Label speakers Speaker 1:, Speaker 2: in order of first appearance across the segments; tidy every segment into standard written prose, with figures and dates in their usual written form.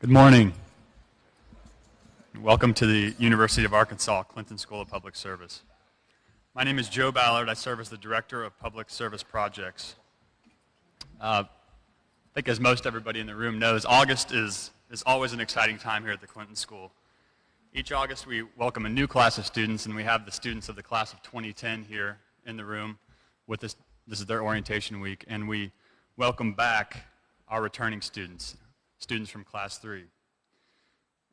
Speaker 1: Good morning. Welcome to the University of Arkansas Clinton School of Public Service. My name is Joe Ballard. I serve as the Director of Public Service Projects. I think as most everybody in the room knows, August is always an exciting time here at the Clinton School. Each August we welcome a new class of students, and we have the students of the class of 2010 here in the room with this. This is their orientation week, and we welcome back our returning students from class 3.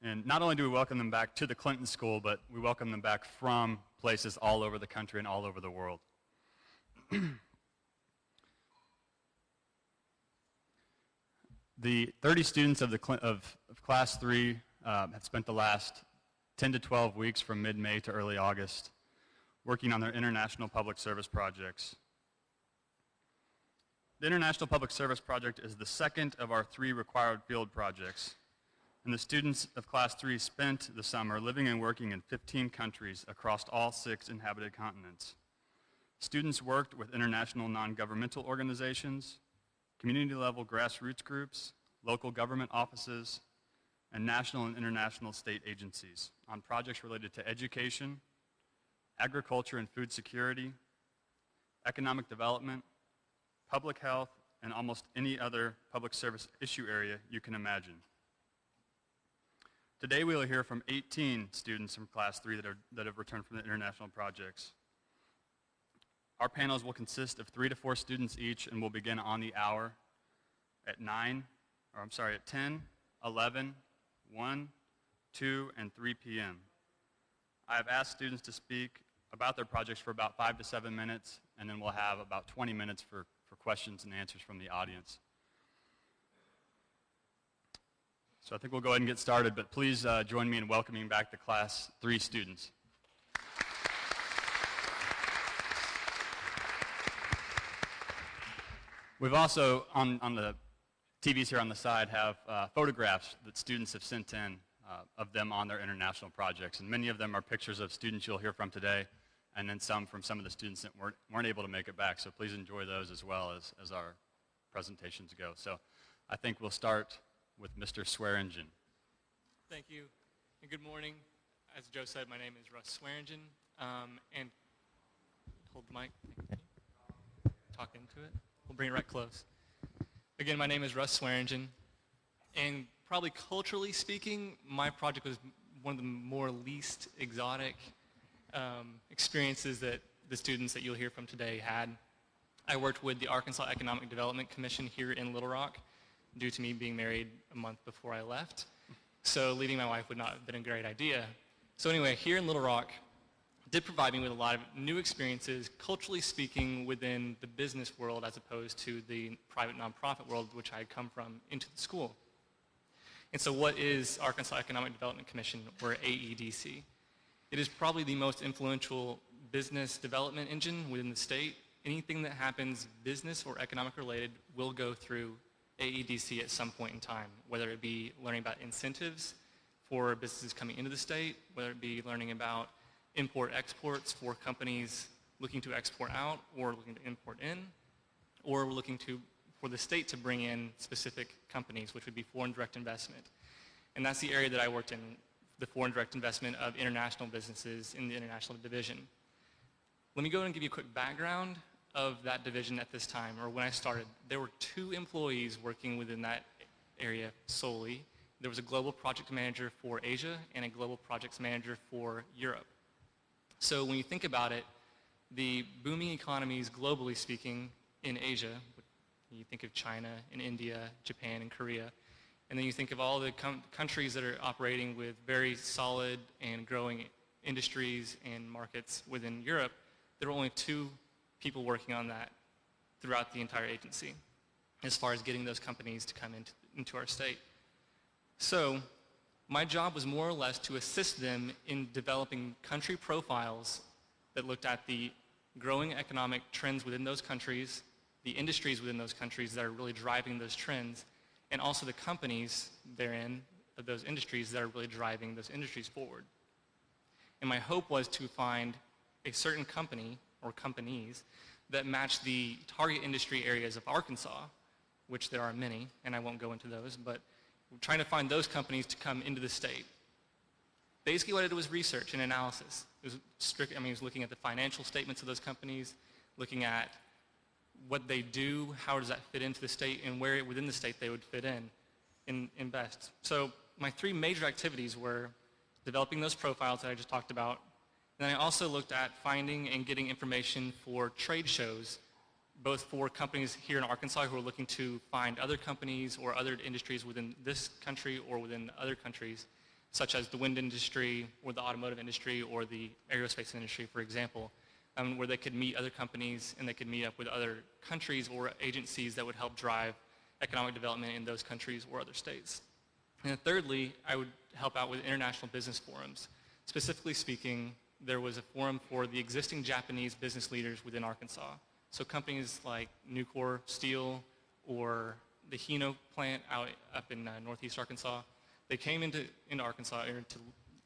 Speaker 1: And not only do we welcome them back to the Clinton School, but we welcome them back from places all over the country and all over the world. The 30 students of class 3 have spent the last 10 to 12 weeks from mid-May to early August working on their international public service projects. The International Public Service Project is the second of our 3 required field projects, and the students of Class 3 spent the summer living and working in 15 countries across all 6 inhabited continents. Students worked with international non-governmental organizations, community-level grassroots groups, local government offices, and national and international state agencies on projects related to education, agriculture and food security, economic development, public health, and almost any other public service issue area you can imagine. Today we will hear from 18 students from Class 3 that have returned from the international projects. Our panels will consist of 3 to 4 students each, and will begin on the hour at 10, 11, 1, 2, and 3 p.m. I have asked students to speak about their projects for about 5 to 7 minutes, and then we'll have about 20 minutes for questions and answers from the audience. So I think we'll go ahead and get started, but please join me in welcoming back the Class 3 students. We've also, on the TVs here on the side, have photographs that students have sent in of them on their international projects, and many of them are pictures of students you'll hear from today, and then some from some of the students that weren't able to make it back. So please enjoy those as well as our presentations go. So I think we'll start with Mr. Swearingen.
Speaker 2: Thank you, and good morning. As Joe said, my name is Russ Swearingen, and hold the mic. Talk into it. We'll bring it right close. Again, my name is Russ Swearingen, and probably culturally speaking, my project was one of the more least exotic experiences that the students that you'll hear from today had. I worked with the Arkansas Economic Development Commission here in Little Rock due to me being married a month before I left. So leaving my wife would not have been a great idea. So anyway, here in Little Rock did provide me with a lot of new experiences, culturally speaking, within the business world as opposed to the private nonprofit world which I had come from into the school. And so what is Arkansas Economic Development Commission, or AEDC? It is probably the most influential business development engine within the state. Anything that happens business or economic related will go through AEDC at some point in time, whether it be learning about incentives for businesses coming into the state, whether it be learning about import-exports for companies looking to export out or looking to import in, or looking for the state to bring in specific companies, which would be foreign direct investment. And that's the area that I worked in, the foreign direct investment of international businesses in the international division. Let me go and give you a quick background of that division at this time, or when I started. There were 2 employees working within that area solely. There was a global project manager for Asia and a global projects manager for Europe. So when you think about it, the booming economies, globally speaking, in Asia, you think of China and India, Japan and Korea, and then you think of all the countries that are operating with very solid and growing industries and markets within Europe. There were only 2 people working on that throughout the entire agency as far as getting those companies to come into our state. So my job was more or less to assist them in developing country profiles that looked at the growing economic trends within those countries, the industries within those countries that are really driving those trends, and also the companies therein of those industries that are really driving those industries forward. And my hope was to find a certain company or companies that match the target industry areas of Arkansas, which there are many, and I won't go into those, but trying to find those companies to come into the state. Basically what I did was research and analysis. It was it was looking at the financial statements of those companies, looking at what they do, how does that fit into the state, and where within the state they would fit in best. So my three major activities were developing those profiles that I just talked about. And then I also looked at finding and getting information for trade shows, both for companies here in Arkansas who are looking to find other companies or other industries within this country or within other countries, such as the wind industry or the automotive industry or the aerospace industry, for example, where they could meet other companies and they could meet up with other countries or agencies that would help drive economic development in those countries or other states. And then thirdly, I would help out with international business forums. Specifically speaking, there was a forum for the existing Japanese business leaders within Arkansas. So companies like Nucor Steel or the Hino plant up in northeast Arkansas, they came into Arkansas, or into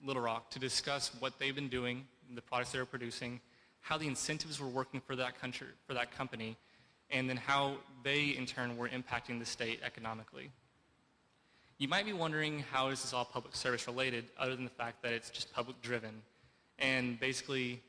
Speaker 2: Little Rock, to discuss what they've been doing, the products they were producing, how the incentives were working for that country, for that company, and then how they in turn were impacting the state economically. You might be wondering, how is this all public service related, other than the fact that it's just public driven? And basically,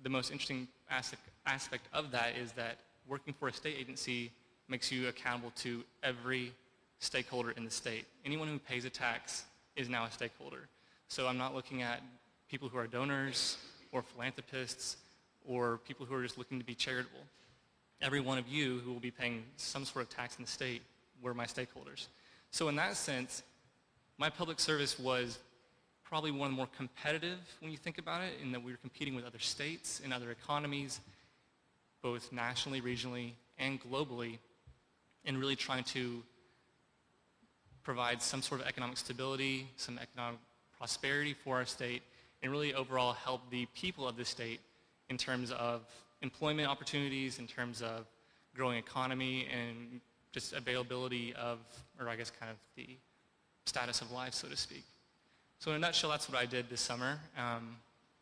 Speaker 2: the most interesting aspect of that is that working for a state agency makes you accountable to every stakeholder in the state. Anyone who pays a tax is now a stakeholder. So I'm not looking at people who are donors or philanthropists or people who are just looking to be charitable. Every one of you who will be paying some sort of tax in the state were my stakeholders. So in that sense, my public service was probably one of the more competitive when you think about it, in that we were competing with other states and other economies, both nationally, regionally, and globally, and really trying to provide some sort of economic stability, some economic prosperity for our state, and really overall help the people of the state in terms of employment opportunities, in terms of growing economy, and just availability of, or I guess kind of the status of life, so to speak. So in a nutshell, that's what I did this summer.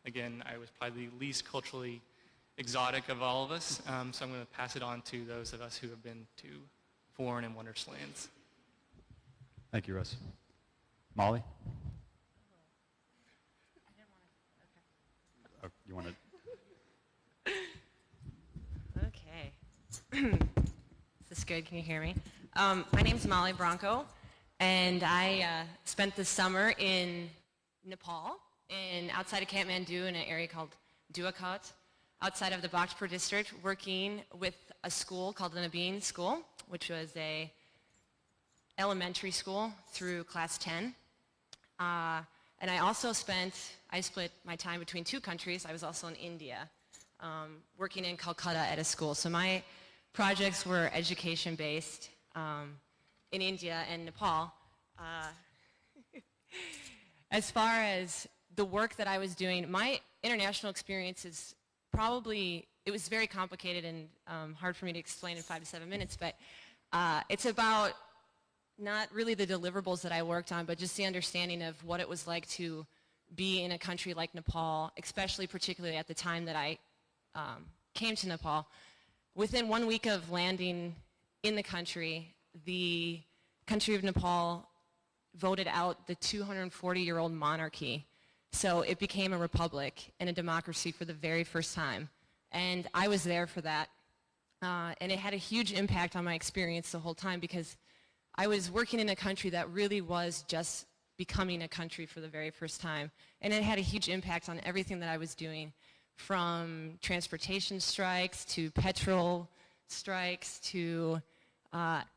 Speaker 2: Again, I was probably the least culturally exotic of all of us, so I'm going to pass it on to those of us who have been to foreign and wondrous lands.
Speaker 1: Thank you, Russ. Molly? Oh, you want to?
Speaker 3: Okay. Is this good? Can you hear me? My name's Molly Brunkow, and I spent the summer in Nepal, outside of Kathmandu, in an area called Duakat, outside of the Bhaktapur district, working with a school called the Nabeen School, which was a elementary school through class 10. And I also I split my time between two countries. I was also in India, working in Calcutta at a school. So my projects were education-based in India and Nepal. As far as the work that I was doing, my international experience is it was very complicated and hard for me to explain in 5 to 7 minutes, but it's about not really the deliverables that I worked on, but just the understanding of what it was like to be in a country like Nepal, especially particularly at the time that I came to Nepal. Within 1 week of landing in the country of Nepal voted out the 240-year-old monarchy. So it became a republic and a democracy for the very first time. And I was there for that. And it had a huge impact on my experience the whole time, because I was working in a country that really was just becoming a country for the very first time. And it had a huge impact on everything that I was doing, from transportation strikes to petrol strikes to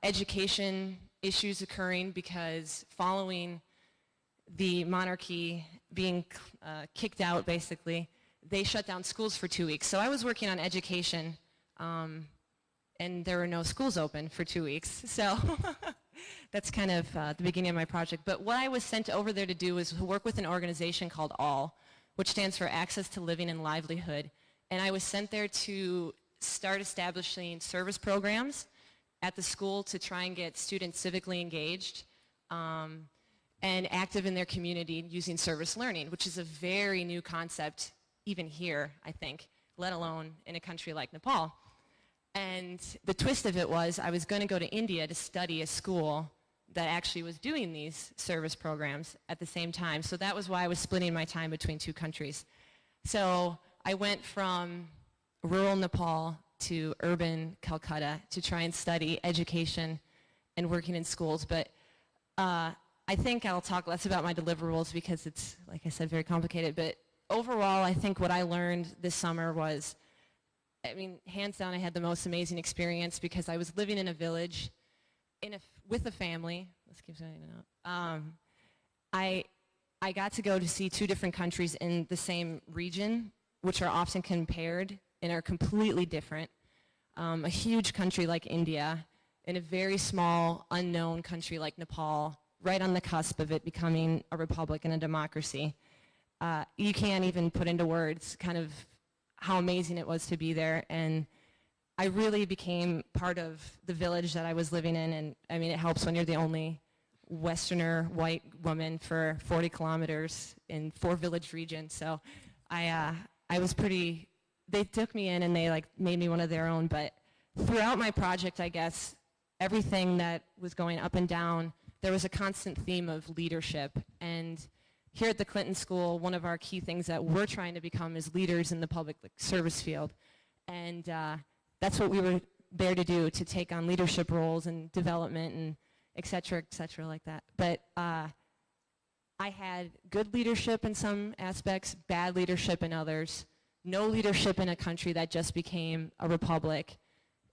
Speaker 3: education issues occurring, because following the monarchy being kicked out, basically, they shut down schools for 2 weeks. So I was working on education, and there were no schools open for 2 weeks. So that's kind of the beginning of my project. But what I was sent over there to do was to work with an organization called ALL, which stands for Access to Living and Livelihood. And I was sent there to start establishing service programs at the school to try and get students civically engaged and active in their community using service learning, which is a very new concept even here, I think, let alone in a country like Nepal. And the twist of it was I was going to go to India to study a school that actually was doing these service programs at the same time. So that was why I was splitting my time between two countries. So I went from rural Nepal to urban Calcutta to try and study education and working in schools. But I think I'll talk less about my deliverables because it's, like I said, very complicated. But overall, I think what I learned this summer was, I mean, hands down, I had the most amazing experience because I was living in a village with a family. Let's keep saying it out. I got to go to see two different countries in the same region, which are often compared and are completely different. A huge country like India and a very small, unknown country like Nepal, right on the cusp of it becoming a republic and a democracy. You can't even put into words kind of how amazing it was to be there. And I really became part of the village that I was living in. And I mean, it helps when you're the only Westerner white woman for 40 kilometers in 4 village regions. So I was pretty, they took me in and they like made me one of their own. But throughout my project, I guess, everything that was going up and down, there was a constant theme of leadership. And here at the Clinton School, one of our key things that we're trying to become is leaders in the public service field. And that's what we were there to do, to take on leadership roles and development and et cetera, like that. But I had good leadership in some aspects, bad leadership in others, no leadership in a country that just became a republic,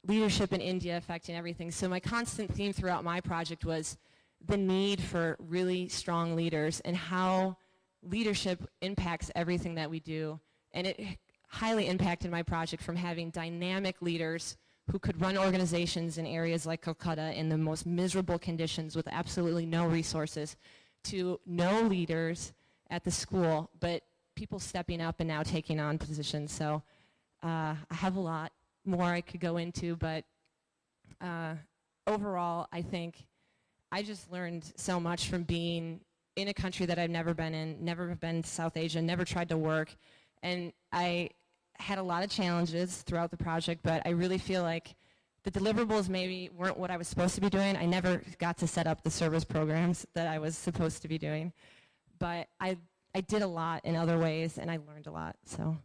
Speaker 3: leadership in India affecting everything. So my constant theme throughout my project was the need for really strong leaders and how leadership impacts everything that we do. And it highly impacted my project from having dynamic leaders who could run organizations in areas like Calcutta in the most miserable conditions with absolutely no resources, to no leaders at the school, but people stepping up and now taking on positions. So I have a lot more I could go into, but overall, I think I just learned so much from being in a country that I've never been in, never been to South Asia, never tried to work. And I had a lot of challenges throughout the project, but I really feel like the deliverables maybe weren't what I was supposed to be doing. I never got to set up the service programs that I was supposed to be doing. But I did a lot in other ways, and I learned a lot. So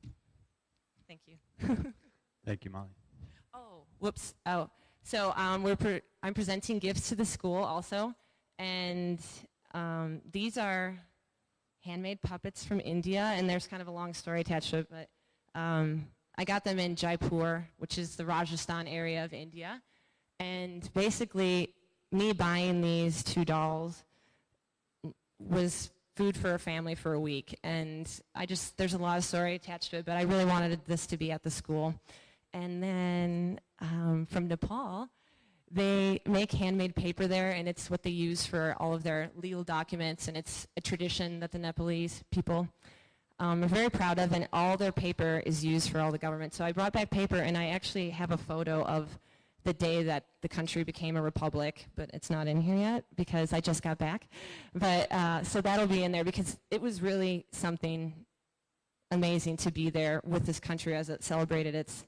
Speaker 3: thank you.
Speaker 1: Thank you, Molly.
Speaker 3: Oh, whoops. Oh, so I'm presenting gifts to the school also. And these are handmade puppets from India, and there's kind of a long story attached to it, but I got them in Jaipur, which is the Rajasthan area of India. And basically, me buying these 2 dolls was food for a family for a week. And there's a lot of story attached to it, but I really wanted this to be at the school. And then from Nepal, they make handmade paper there, and it's what they use for all of their legal documents, and it's a tradition that the Nepalese people are very proud of, and all their paper is used for all the government. So I brought back paper, and I actually have a photo of the day that the country became a republic, but it's not in here yet because I just got back. But so that'll be in there because it was really something amazing to be there with this country as it celebrated its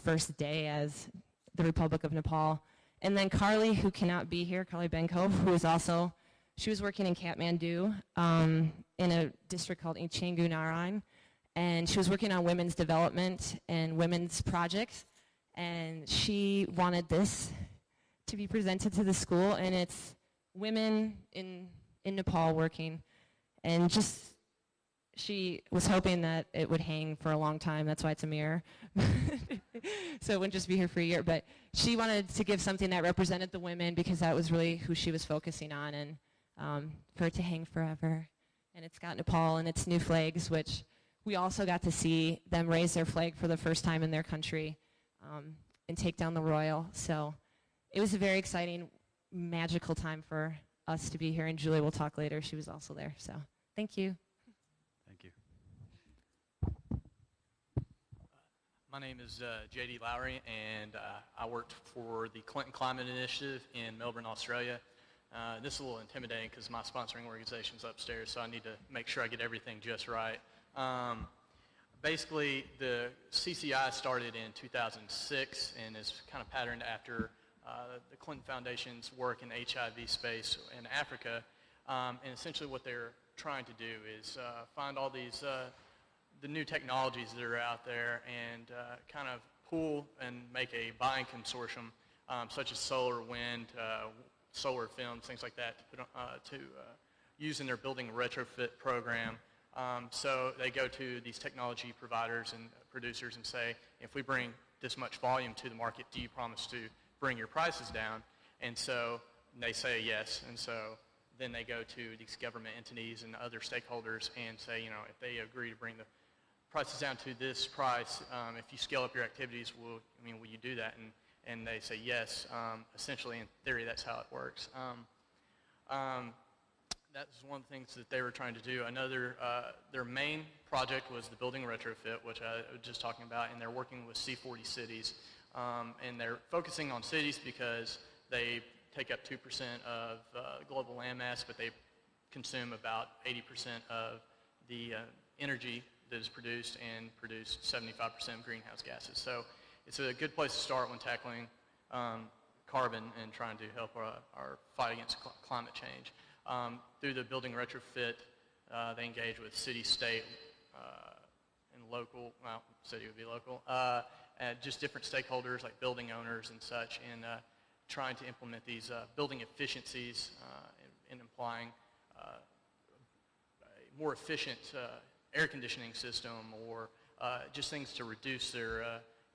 Speaker 3: first day as the Republic of Nepal. And then Carly, who cannot be here, Carly Brunkow, who is also, she was working in Kathmandu in a district called Ichengu Narayan, and she was working on women's development and women's projects, and she wanted this to be presented to the school, and it's women in Nepal working, and just, she was hoping that it would hang for a long time. That's why it's a mirror. So it wouldn't just be here for a year. But she wanted to give something that represented the women because that was really who she was focusing on, and for it to hang forever. And it's got Nepal and its new flags, which we also got to see them raise their flag for the first time in their country and take down the royal. So it was a very exciting, magical time for us to be here. And Julie will talk later. She was also there. So thank you.
Speaker 1: Thank you.
Speaker 4: My name is J.D. Lowery, and I worked for the Clinton Climate Initiative in Melbourne, Australia. This is a little intimidating because my sponsoring organization's upstairs, so I need to make sure I get everything just right. Basically, the CCI started in 2006 and is kind of patterned after the Clinton Foundation's work in the HIV space in Africa. And essentially what they're trying to do is find all these, the new technologies that are out there and kind of pool and make a buying consortium such as solar, wind, solar films, things like that to use in their building retrofit program. So they go to these technology providers and producers and say, if we bring this much volume to the market, do you promise to bring your prices down? And so they say yes. And so then they go to these government entities and other stakeholders and say, if they agree to bring the prices down to this price, if you scale up your activities, will you do that? And they say yes. Essentially, in theory, that's how it works. That's one of the things that they were trying to do. Another, their main project was the building retrofit, which I was just talking about, and they're working with C40 cities. And they're focusing on cities because they take up 2% of global landmass, but they consume about 80% of the energy that is produced and produce 75% of greenhouse gases. So it's a good place to start when tackling carbon and trying to help our fight against climate change. Through the building retrofit, they engage with city, state, and local, well, city would be local, and just different stakeholders like building owners and such, and trying to implement these building efficiencies and implying a more efficient air conditioning system or just things to reduce their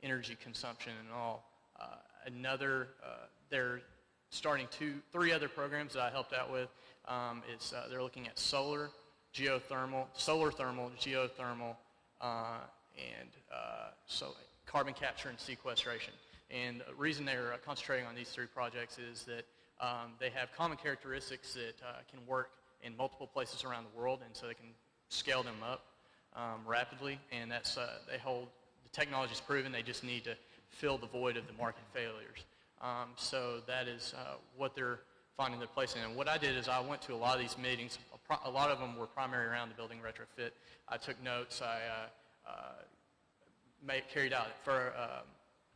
Speaker 4: energy consumption and all. They're starting 3 other programs that I helped out with. They're looking at solar, thermal, geothermal, and so carbon capture and sequestration. And the reason they're concentrating on these 3 projects is that they have common characteristics that can work in multiple places around the world, and so they can scale them up rapidly. And that's they hold the technology's proven. They just need to fill the void of the market failures. So that is what they're finding their place in. And what I did is I went to a lot of these meetings. A lot of them were primarily around the building retrofit. I took notes. I carried out for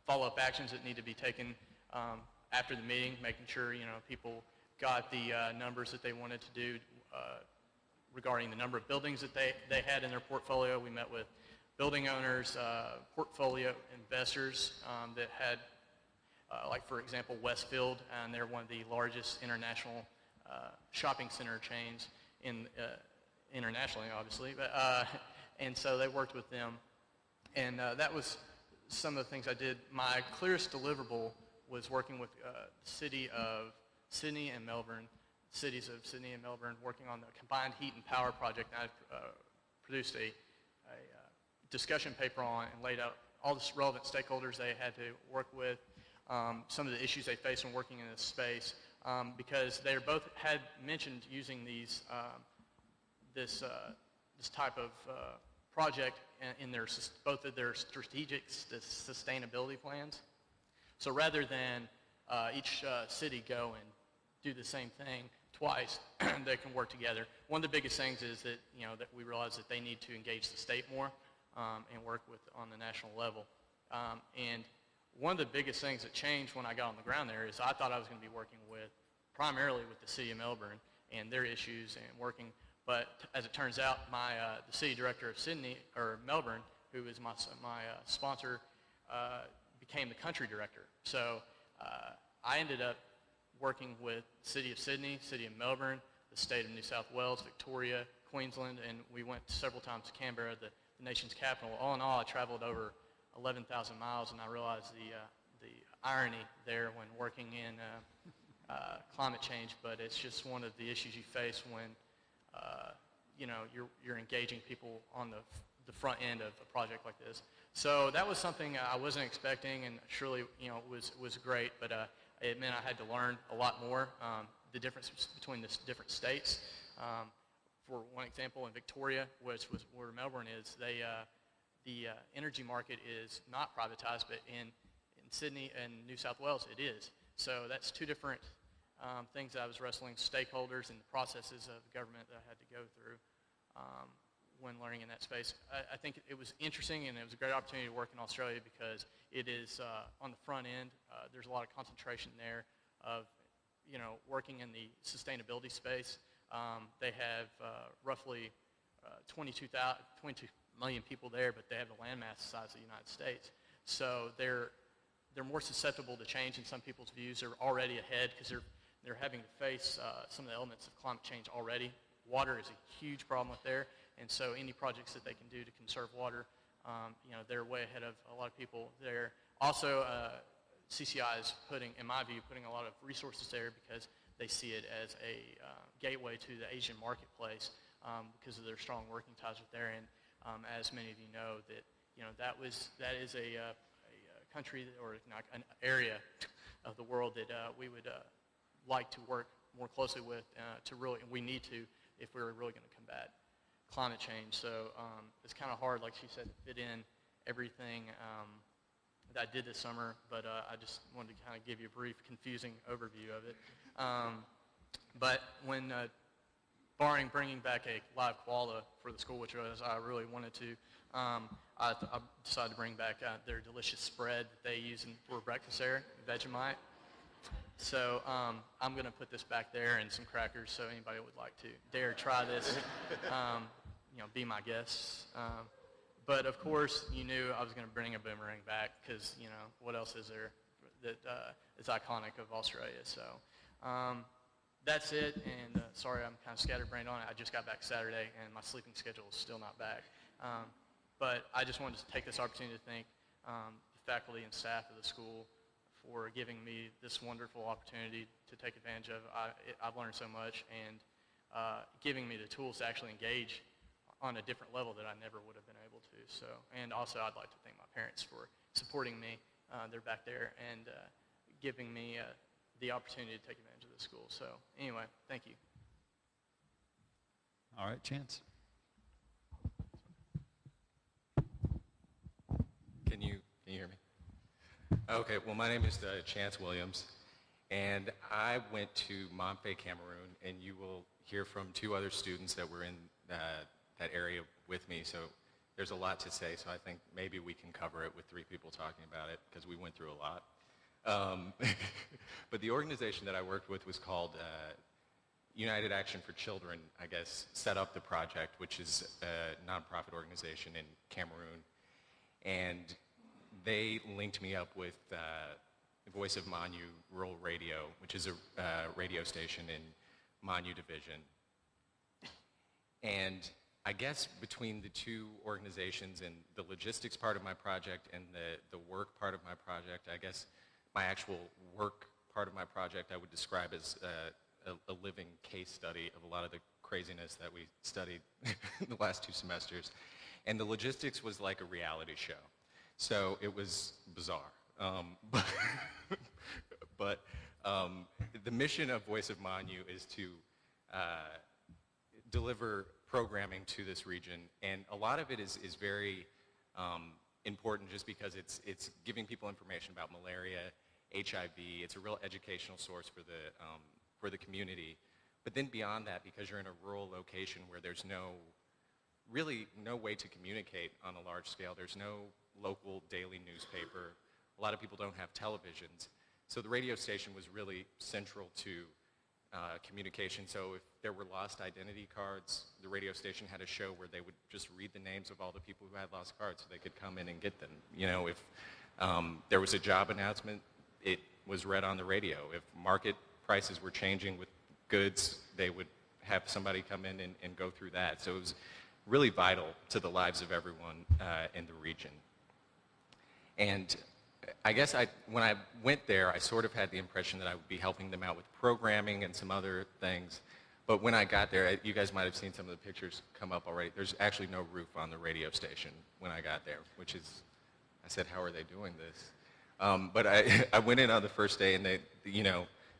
Speaker 4: follow-up actions that need to be taken after the meeting, making sure people got the numbers that they wanted to do regarding the number of buildings that they had in their portfolio. We met with building owners, portfolio investors that had, like for example, Westfield, and they're one of the largest international shopping center chains internationally, obviously. But, and so they worked with them, and that was some of the things I did. My clearest deliverable was working with the city of Sydney and Melbourne, cities of Sydney and Melbourne, working on the combined heat and power project. I produced a discussion paper on and laid out all the relevant stakeholders they had to work with, some of the issues they face when working in this space, because they both had mentioned using these this type of project in both of their strategic sustainability plans. So rather than each city go and do the same thing twice, they can work together. One of the biggest things is that that we realize that they need to engage the state more and work with on the national level. And one of the biggest things that changed when I got on the ground there is I thought I was going to be working primarily with the city of Melbourne and their issues and working. But as it turns out, the city director of Melbourne, who is my sponsor, became the country director. So I ended up working with the city of Sydney, city of Melbourne, the state of New South Wales, Victoria, Queensland, and we went several times to Canberra, the nation's capital. All in all, I traveled over 11,000 miles, and I realized the irony there when working in climate change, but it's just one of the issues you face when you're engaging people on the front end of a project like this. So that was something I wasn't expecting, and surely was great, but it meant I had to learn a lot more, the difference between the different states. For one example, in Victoria, which was where Melbourne is, the energy market is not privatized, but in Sydney and New South Wales it is. So that's 2 different things that I was wrestling, stakeholders and the processes of government that I had to go through. when learning in that space. I think it was interesting, and it was a great opportunity to work in Australia because it is on the front end. There's a lot of concentration there of, working in the sustainability space. They have roughly 22 million people there, but they have the landmass the size of the United States. So they're more susceptible to change in some people's views. They're already ahead because they're having to face some of the elements of climate change already. Water is a huge problem with there, and so any projects that they can do to conserve water, they're way ahead of a lot of people there. Also, CCI is in my view, putting a lot of resources there because they see it as a gateway to the Asian marketplace because of their strong working ties with there. And as many of you know, that is a country or an area of the world that we would like to work more closely with we need to if we're really going to combat climate change. So it's kind of hard, like she said, to fit in everything that I did this summer, but I just wanted to kind of give you a brief, confusing overview of it. But when barring bringing back a live koala for the school, which I really wanted to, I decided to bring back their delicious spread that they use for breakfast there, Vegemite. So I'm going to put this back there and some crackers so anybody would like to dare try this, be my guests. But of course, you knew I was going to bring a boomerang back because, what else is there that is iconic of Australia? So that's it, and sorry I'm kind of scatterbrained on it. I just got back Saturday, and my sleeping schedule is still not back. But I just wanted to take this opportunity to thank the faculty and staff of the school for giving me this wonderful opportunity to take advantage of. I've learned so much, and giving me the tools to actually engage on a different level that I never would have been able to. So, and also I'd like to thank my parents for supporting me. They're back there and giving me the opportunity to take advantage of the school. So anyway, thank you.
Speaker 1: All right, Chance.
Speaker 5: Can you hear me? Okay, well, my name is Chance Williams, and I went to Mompe, Cameroon, and you will hear from two other students that were in that area with me, so there's a lot to say, so I think maybe we can cover it with three people talking about it, because we went through a lot. But the organization that I worked with was called United Action for Children, I guess, set up the project, which is a nonprofit organization in Cameroon, and they linked me up with Voice of Manu Rural Radio, which is a radio station in Manu Division. And I guess between the two organizations and the logistics part of my project and the work part of my project, I guess my actual work part of my project I would describe as a living case study of a lot of the craziness that we studied in the last 2 semesters. And the logistics was like a reality show. So it was bizarre. But the mission of Voice of Manu is to deliver programming to this region, and a lot of it is very important just because it's giving people information about malaria, HIV. It's a real educational source for the community. But then beyond that, because you're in a rural location where there's really no way to communicate on a large scale, there's no local daily newspaper. A lot of people don't have televisions. So the radio station was really central to communication. So if there were lost identity cards, the radio station had a show where they would just read the names of all the people who had lost cards so they could come in and get them. If there was a job announcement, it was read on the radio. If market prices were changing with goods, they would have somebody come in and go through that. So it was really vital to the lives of everyone in the region. And I guess when I went there, I sort of had the impression that I would be helping them out with programming and some other things. But when I got there, you guys might have seen some of the pictures come up already. There's actually no roof on the radio station when I got there, which is, I said, how are they doing this? But I went in on the first day, and they,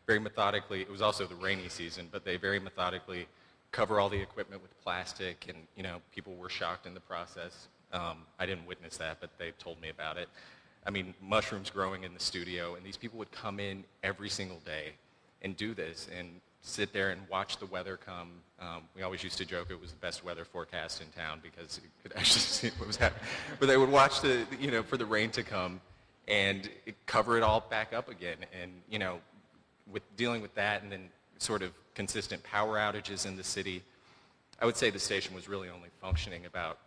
Speaker 5: very methodically, it was also the rainy season, but they very methodically cover all the equipment with plastic, and people were shocked in the process. I didn't witness that, but they told me about it. I mean, mushrooms growing in the studio, and these people would come in every single day and do this. And sit there and watch the weather come. We always used to joke it was the best weather forecast in town because you could actually see what was happening. But they would watch for the rain to come and cover it all back up again. And, with dealing with that and then sort of consistent power outages in the city, I would say the station was really only functioning about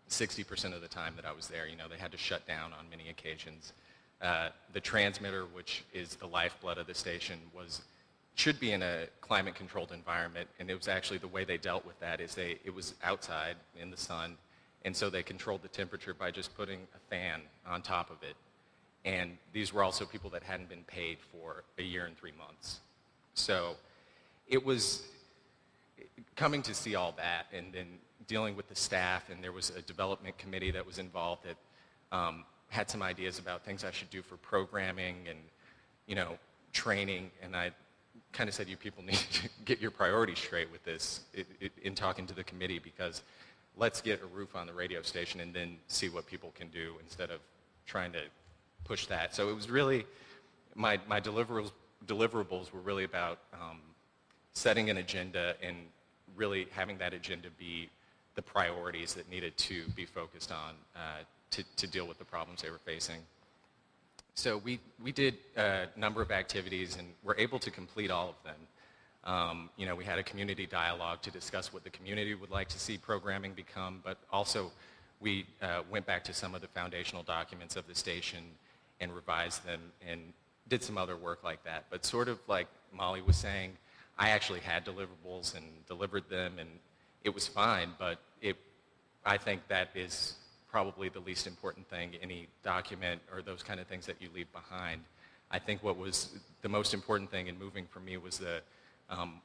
Speaker 5: 60% of the time that I was there. They had to shut down on many occasions. The transmitter, which is the lifeblood of the station, should be in a climate-controlled environment, and it was actually the way they dealt with that is it was outside in the sun, and so they controlled the temperature by just putting a fan on top of it. And these were also people that hadn't been paid for a year and 3 months. So it was coming to see all that and then dealing with the staff, and there was a development committee that was involved that had some ideas about things I should do for programming and, training, and I kind of said, you people need to get your priorities straight with this in talking to the committee, because let's get a roof on the radio station and then see what people can do instead of trying to push that. So it was really, my deliverables were really about setting an agenda and really having that agenda be the priorities that needed to be focused on to deal with the problems they were facing. So we did a number of activities and were able to complete all of them. We had a community dialogue to discuss what the community would like to see programming become, but also we went back to some of the foundational documents of the station and revised them and did some other work like that. But sort of like Molly was saying, I actually had deliverables and delivered them, and it was fine, but I think that is probably the least important thing, any document or those kind of things that you leave behind. I think what was the most important thing in moving for me was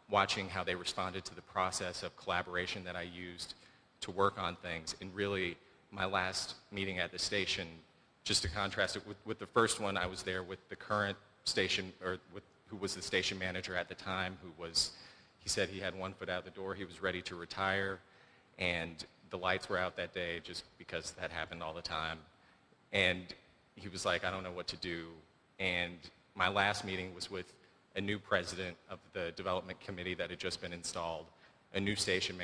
Speaker 5: watching how they responded to the process of collaboration that I used to work on things. And really, my last meeting at the station, just to contrast it with the first one, I was there with the current station, who was the station manager at the time, he said he had one foot out the door, he was ready to retire, and the lights were out that day just because that happened all the time. And he was like, I don't know what to do. And my last meeting was with a new president of the development committee that had just been installed, a new station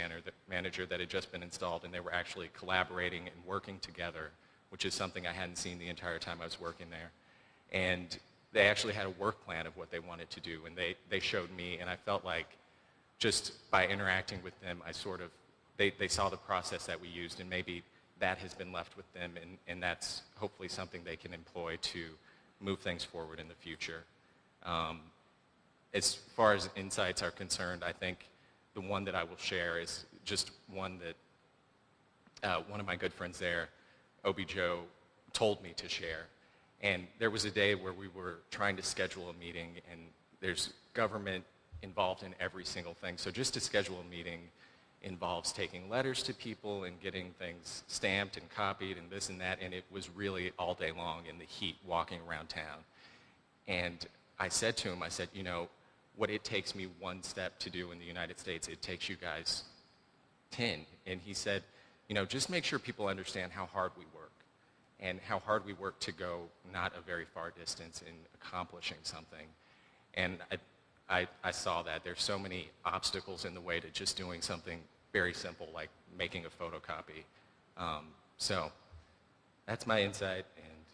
Speaker 5: manager that had just been installed, and they were actually collaborating and working together, which is something I hadn't seen the entire time I was working there. And they actually had a work plan of what they wanted to do, and they showed me, and I felt like just by interacting with them, they saw the process that we used, and maybe that has been left with them, and that's hopefully something they can employ to move things forward in the future. As far as insights are concerned, I think the one that I will share is just one that one of my good friends there, Obi Joe, told me to share. And there was a day where we were trying to schedule a meeting, and there's government involved in every single thing. So just to schedule a meeting involves taking letters to people and getting things stamped and copied and this and that, and it was really all day long in the heat walking around town. And I said to him, what it takes me one step to do in the United States, it takes you guys 10. And he said, just make sure people understand how hard we work and how hard we work to go not a very far distance in accomplishing something. And I saw that. There's so many obstacles in the way to just doing something very simple like making a photocopy. So that's my insight, and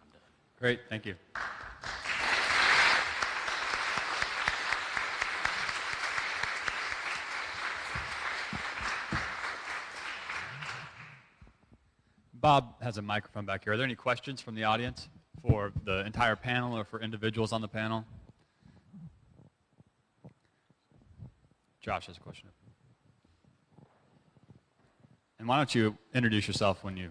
Speaker 5: I'm done.
Speaker 1: Great, thank you. Bob has a microphone back here. Are there any questions from the audience for the entire panel or for individuals on the panel? Josh has a question. And why don't you introduce yourself before you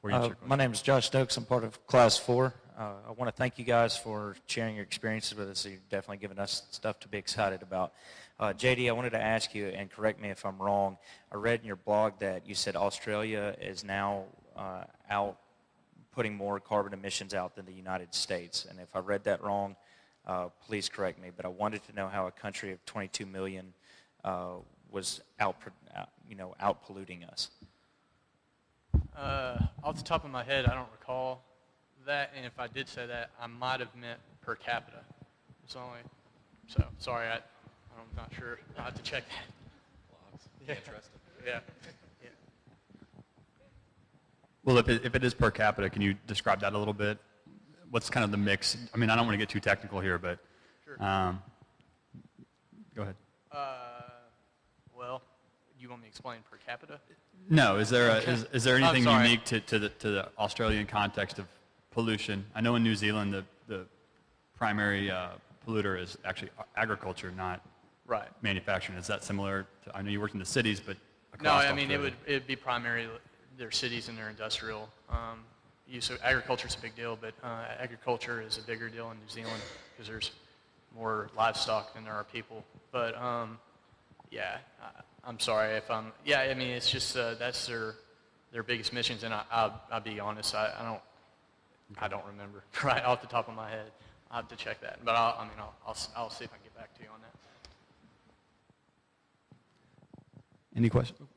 Speaker 1: answer your question.
Speaker 6: My name is Josh Stokes. I'm part of Class 4. I want to thank you guys for sharing your experiences with us. You've definitely given us stuff to be excited about. JD, I wanted to ask you, and correct me if I'm wrong, I read in your blog that you said Australia is now out putting more carbon emissions out than the United States. And if I read that wrong, please correct me. But I wanted to know how a country of 22 million was out polluting us.
Speaker 4: Off the top of my head, I don't recall that, and if I did say that, I might have meant per capita. It's only So sorry, I'm not sure. I'll have to check that.
Speaker 5: Can't trust them.
Speaker 4: Yeah.
Speaker 1: Well, if it is per capita, can you describe that a little bit? What's kind of the mix? I mean, I don't want to get too technical here, but
Speaker 4: Sure.
Speaker 1: Go ahead.
Speaker 4: Well, you want me to explain per capita?
Speaker 1: No, is there is there anything
Speaker 4: sorry.
Speaker 1: unique to the Australian context of pollution? I know in New Zealand the primary polluter is actually agriculture, not
Speaker 4: Right.
Speaker 1: manufacturing. Is that similar to, I know you worked in the cities, but
Speaker 4: No,
Speaker 1: across
Speaker 4: I mean
Speaker 1: Australia?
Speaker 4: it'd be primarily their cities and their industrial use. So agriculture is a big deal, but agriculture is a bigger deal in New Zealand because there's more livestock than there are people. But yeah, I'm sorry if I'm. Yeah, I mean it's just that's their biggest missions, and I'll be honest, I don't remember right off the top of my head. I'll have to check that, but I'll see if I can get back to you on that.
Speaker 1: Any questions?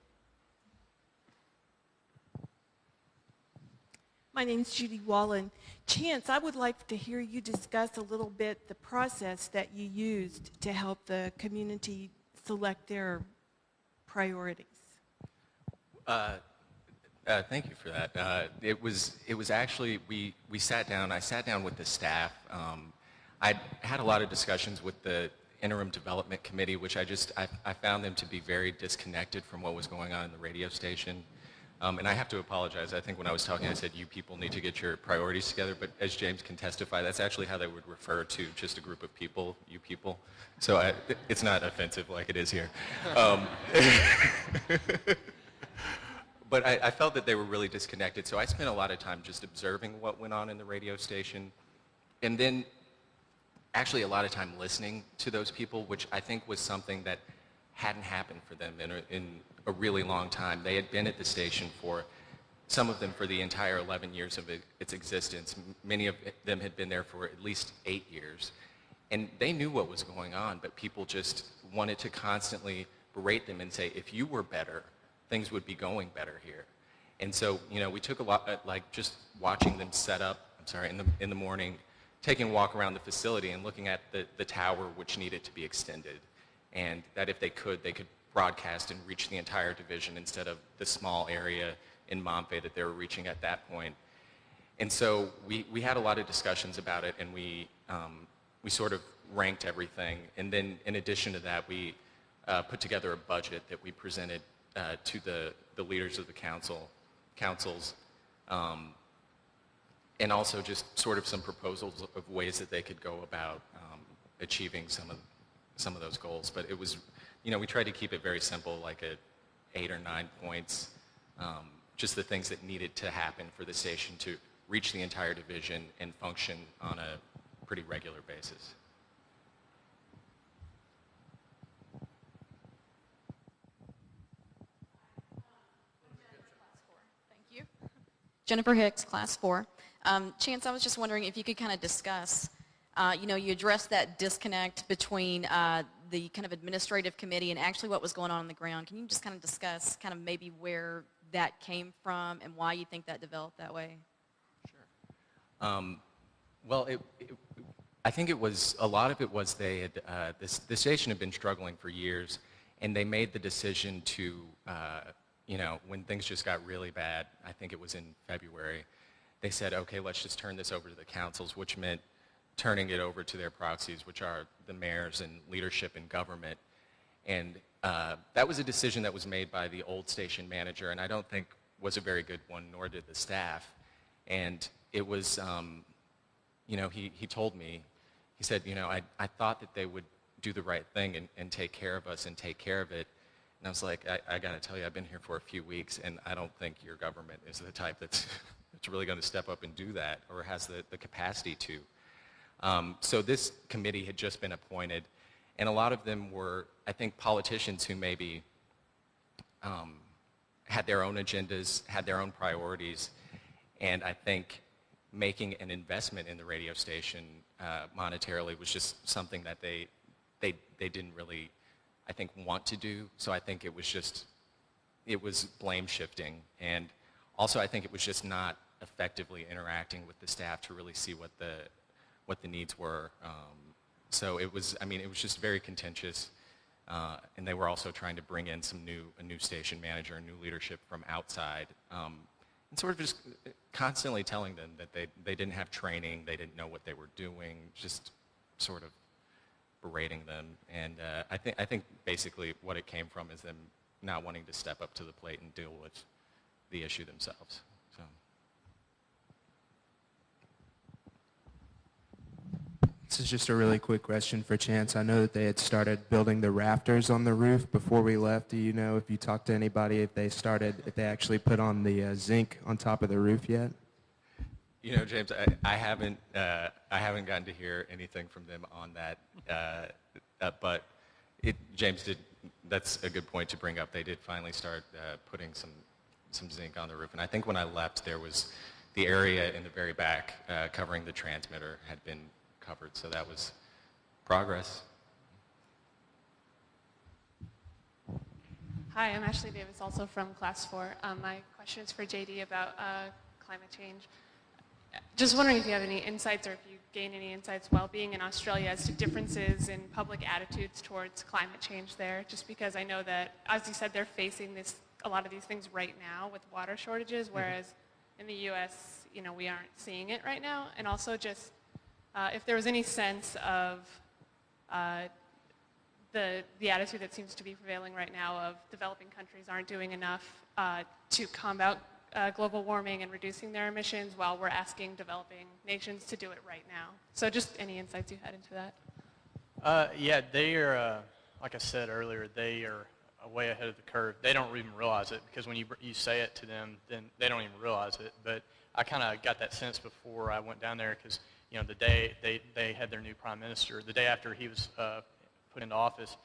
Speaker 7: My name's Judy Wallen. Chance, I would like to hear you discuss a little bit the process that you used to help the community select their priorities.
Speaker 5: Thank you for that. It was actually, we sat down, I sat down with the staff. I had a lot of discussions with the interim development committee, which I found them to be very disconnected from what was going on in the radio station. And I have to apologize. I think when I was talking, I said, you people need to get your priorities together. But as James can testify, that's actually how they would refer to just a group of people, you people. So it's not offensive like it is here. But I felt that they were really disconnected. So I spent a lot of time just observing what went on in the radio station. And then actually a lot of time listening to those people, which I think was something that hadn't happened for them in a really long time. They had been at the station for, some of them for the entire 11 years of its existence. Many of them had been there for at least 8 years. And they knew what was going on, but people just wanted to constantly berate them and say, if you were better, things would be going better here. And so, you know, we took a lot, like just watching them set up, in the morning, taking a walk around the facility and looking at the tower which needed to be extended. And that if they could broadcast and reach the entire division instead of the small area in Momfay that they were reaching at that point. And so we had a lot of discussions about it, and we sort of ranked everything. And then in addition to that, we put together a budget that we presented to the leaders of the councils, and also just sort of some proposals of ways that they could go about achieving some of those goals. But it was, you know, we tried to keep it very simple, like 8 or 9 points, just the things that needed to happen for the station to reach the entire division and function on a pretty regular basis.
Speaker 8: Thank you. Jennifer Hicks, Class 4. Chance, I was just wondering if you could kind of discuss, you know, you addressed that disconnect between the kind of administrative committee and actually what was going on the ground. Can you just kind of discuss kind of maybe where that came from and why you think that developed that way?
Speaker 5: Sure. Well, I think it was, a lot of it was they had, the station had been struggling for years, and they made the decision to, you know, when things just got really bad, I think it was in February, they said, okay, let's just turn this over to the councils, which meant turning it over to their proxies, which are the mayors and leadership in government. And that was a decision that was made by the old station manager, and I don't think was a very good one, nor did the staff. And it was, you know, he told me, he said, you know, I thought that they would do the right thing and take care of us and take care of it. And I was like, I got to tell you, I've been here for a few weeks, and I don't think your government is the type that's really going to step up and do that or has the capacity to. So this committee had just been appointed, and a lot of them were, I think, politicians who maybe had their own agendas, had their own priorities, and I think making an investment in the radio station monetarily was just something that they didn't really, I think, want to do. So I think it was blame shifting, and also I think it was just not effectively interacting with the staff to really see what the needs were So it was, I mean, it was just very contentious. And they were also trying to bring in a new station manager, new leadership from outside, and sort of just constantly telling them that they didn't have training, they didn't know what they were doing, just sort of berating them. And I think basically what it came from is them not wanting to step up to the plate and deal with the issue themselves. So.
Speaker 9: This is just a really quick question for Chance. I know that they had started building the rafters on the roof before we left. Do you know if you talked to anybody if they actually put on the zinc on top of the roof yet?
Speaker 5: You know, James, I haven't gotten to hear anything from them on that. But James did. That's a good point to bring up. They did finally start putting some zinc on the roof, and I think when I left, there was the area in the very back covering the transmitter had been covered, so that was progress.
Speaker 10: Hi, I'm Ashley Davis, also from Class 4. My question is for JD about climate change. Just wondering if you have any insights or if you gain any insights while being in Australia as to differences in public attitudes towards climate change there, just because I know that, as you said, they're facing a lot of these things right now with water shortages, whereas in the U.S., you know, we aren't seeing it right now. And also just if there was any sense of the attitude that seems to be prevailing right now of developing countries aren't doing enough to combat global warming and reducing their emissions while we're asking developing nations to do it right now. So just any insights you had into that?
Speaker 4: Yeah, they are, like I said earlier, they are way ahead of the curve. They don't even realize it because when you say it to them, then they don't even realize it. But I kind of got that sense before I went down there because, you know, the day they had their new prime minister, the day after he was put into office,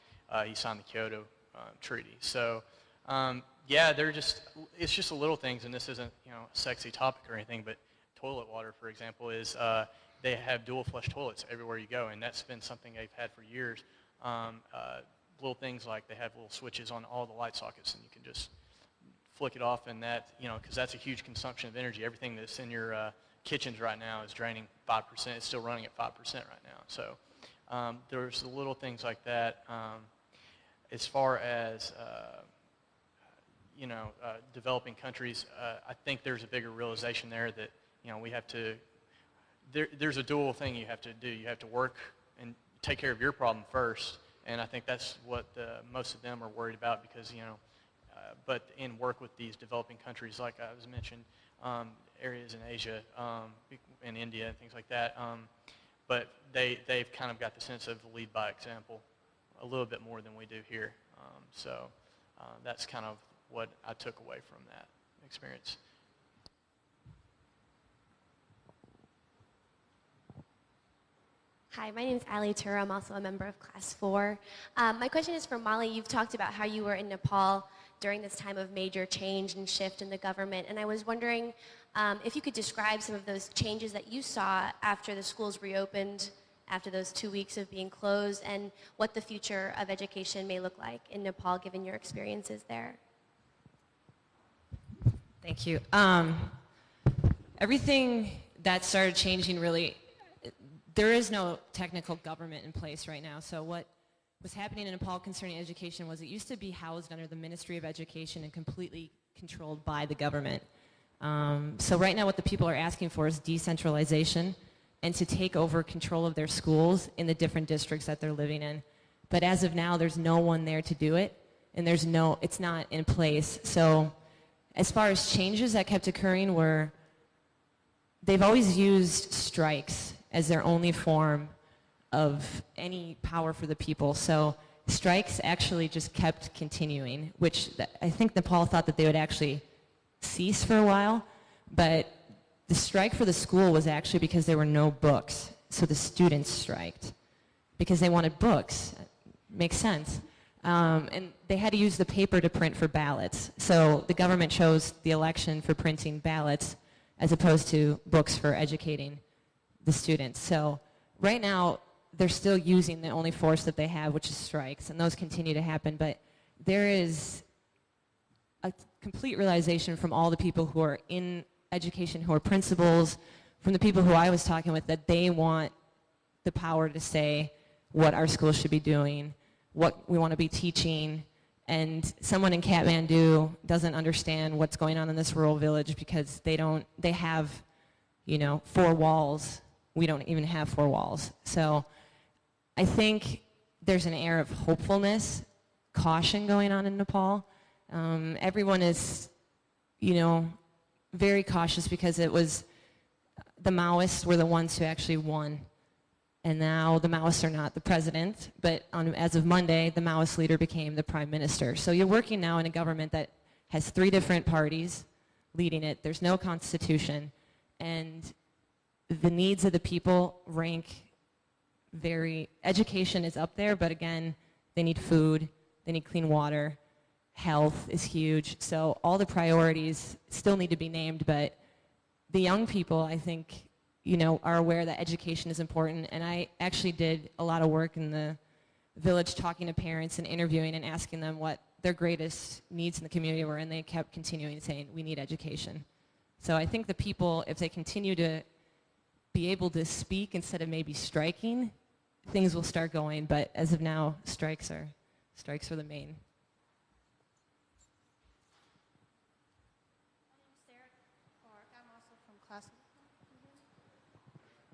Speaker 4: he signed the Kyoto Treaty. So, yeah, it's just the little things, and this isn't, you know, a sexy topic or anything, but toilet water, for example, is they have dual flush toilets everywhere you go, and that's been something they've had for years. Little things like they have little switches on all the light sockets, and you can just flick it off, and that, you know, because that's a huge consumption of energy. Everything that's in your kitchens right now is draining 5%. It's still running at 5% right now. So there's the little things like that. As far as you know, developing countries, I think there's a bigger realization there that, you know, we have to. There's a dual thing you have to do. You have to work and take care of your problem first, and I think that's what most of them are worried about because, you know, but in work with these developing countries, like I was mentioned, areas in Asia, in India, and things like that. But they've kind of got the sense of lead by example a little bit more than we do here. So that's kind of what I took away from that experience.
Speaker 11: Hi, my name is Ali Tur. I'm also a member of Class 4. My question is for Molly. You've talked about how you were in Nepal during this time of major change and shift in the government, and I was wondering if you could describe some of those changes that you saw after the schools reopened, after those 2 weeks of being closed, and what the future of education may look like in Nepal, given your experiences there.
Speaker 3: Thank you. Everything that started changing really, there is no technical government in place right now. So what was happening in Nepal concerning education was it used to be housed under the Ministry of Education and completely controlled by the government. So right now what the people are asking for is decentralization and to take over control of their schools in the different districts that they're living in. But as of now, there's no one there to do it, and it's not in place. So as far as changes that kept occurring were, they've always used strikes as their only form of any power for the people. So strikes actually just kept continuing, which I think Nepal thought that they would actually cease for a while, but the strike for the school was actually because there were no books. So the students striked because they wanted books. Makes sense. And they had to use the paper to print for ballots. So the government chose the election for printing ballots as opposed to books for educating the students. So right now, they're still using the only force that they have, which is strikes, and those continue to happen. But there is a complete realization from all the people who are in education, who are principals, from the people who I was talking with, that they want the power to say, what our school should be doing, what we want to be teaching, and someone in Kathmandu doesn't understand what's going on in this rural village because they have, 4 walls. We don't even have 4 walls. So I think there's an air of hopefulness, caution going on in Nepal. Everyone is, very cautious because it was the Maoists were the ones who actually won. And now the Maoists are not the president, but as of Monday, the Maoist leader became the prime minister. So you're working now in a government that has 3 different parties leading it. There's no constitution. And the needs of the people rank education is up there, but again, they need food, they need clean water, health is huge. So all the priorities still need to be named, but the young people, I think, are aware that education is important. And I actually did a lot of work in the village talking to parents and interviewing and asking them what their greatest needs in the community were, and they kept continuing saying, we need education. So I think the people, if they continue to be able to speak instead of maybe striking, things will start going. But as of now, strikes are the main.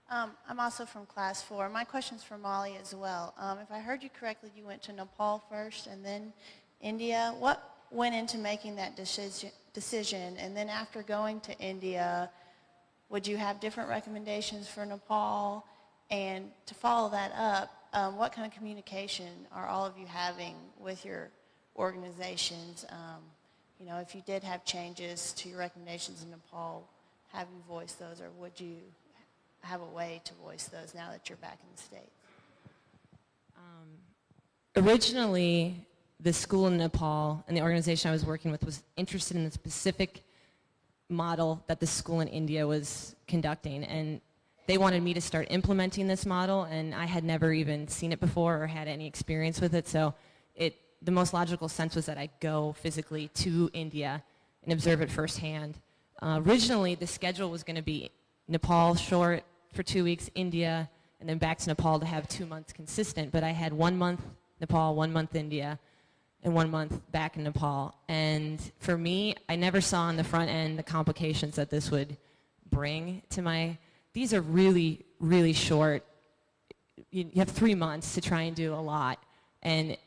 Speaker 12: I'm also from class 4. My question's for Molly as well. If I heard you correctly, you went to Nepal first and then India. What went into making that decision? And then after going to India, would you have different recommendations for Nepal? And to follow that up, what kind of communication are all of you having with your organizations? If you did have changes to your recommendations in Nepal, have you voiced those, or would you have a way to voice those now that you're back in the States?
Speaker 3: Originally, the school in Nepal and the organization I was working with was interested in the specific model that the school in India was conducting, and they wanted me to start implementing this model, and I had never even seen it before or had any experience with it, so the most logical sense was that I go physically to India and observe it firsthand. Originally, the schedule was going to be Nepal short for 2 weeks, India, and then back to Nepal to have 2 months consistent, but I had 1 month Nepal, 1 month India, and 1 month back in Nepal. And for me, I never saw on the front end the complications that this would bring to these are really, really short. You have 3 months to try and do a lot. And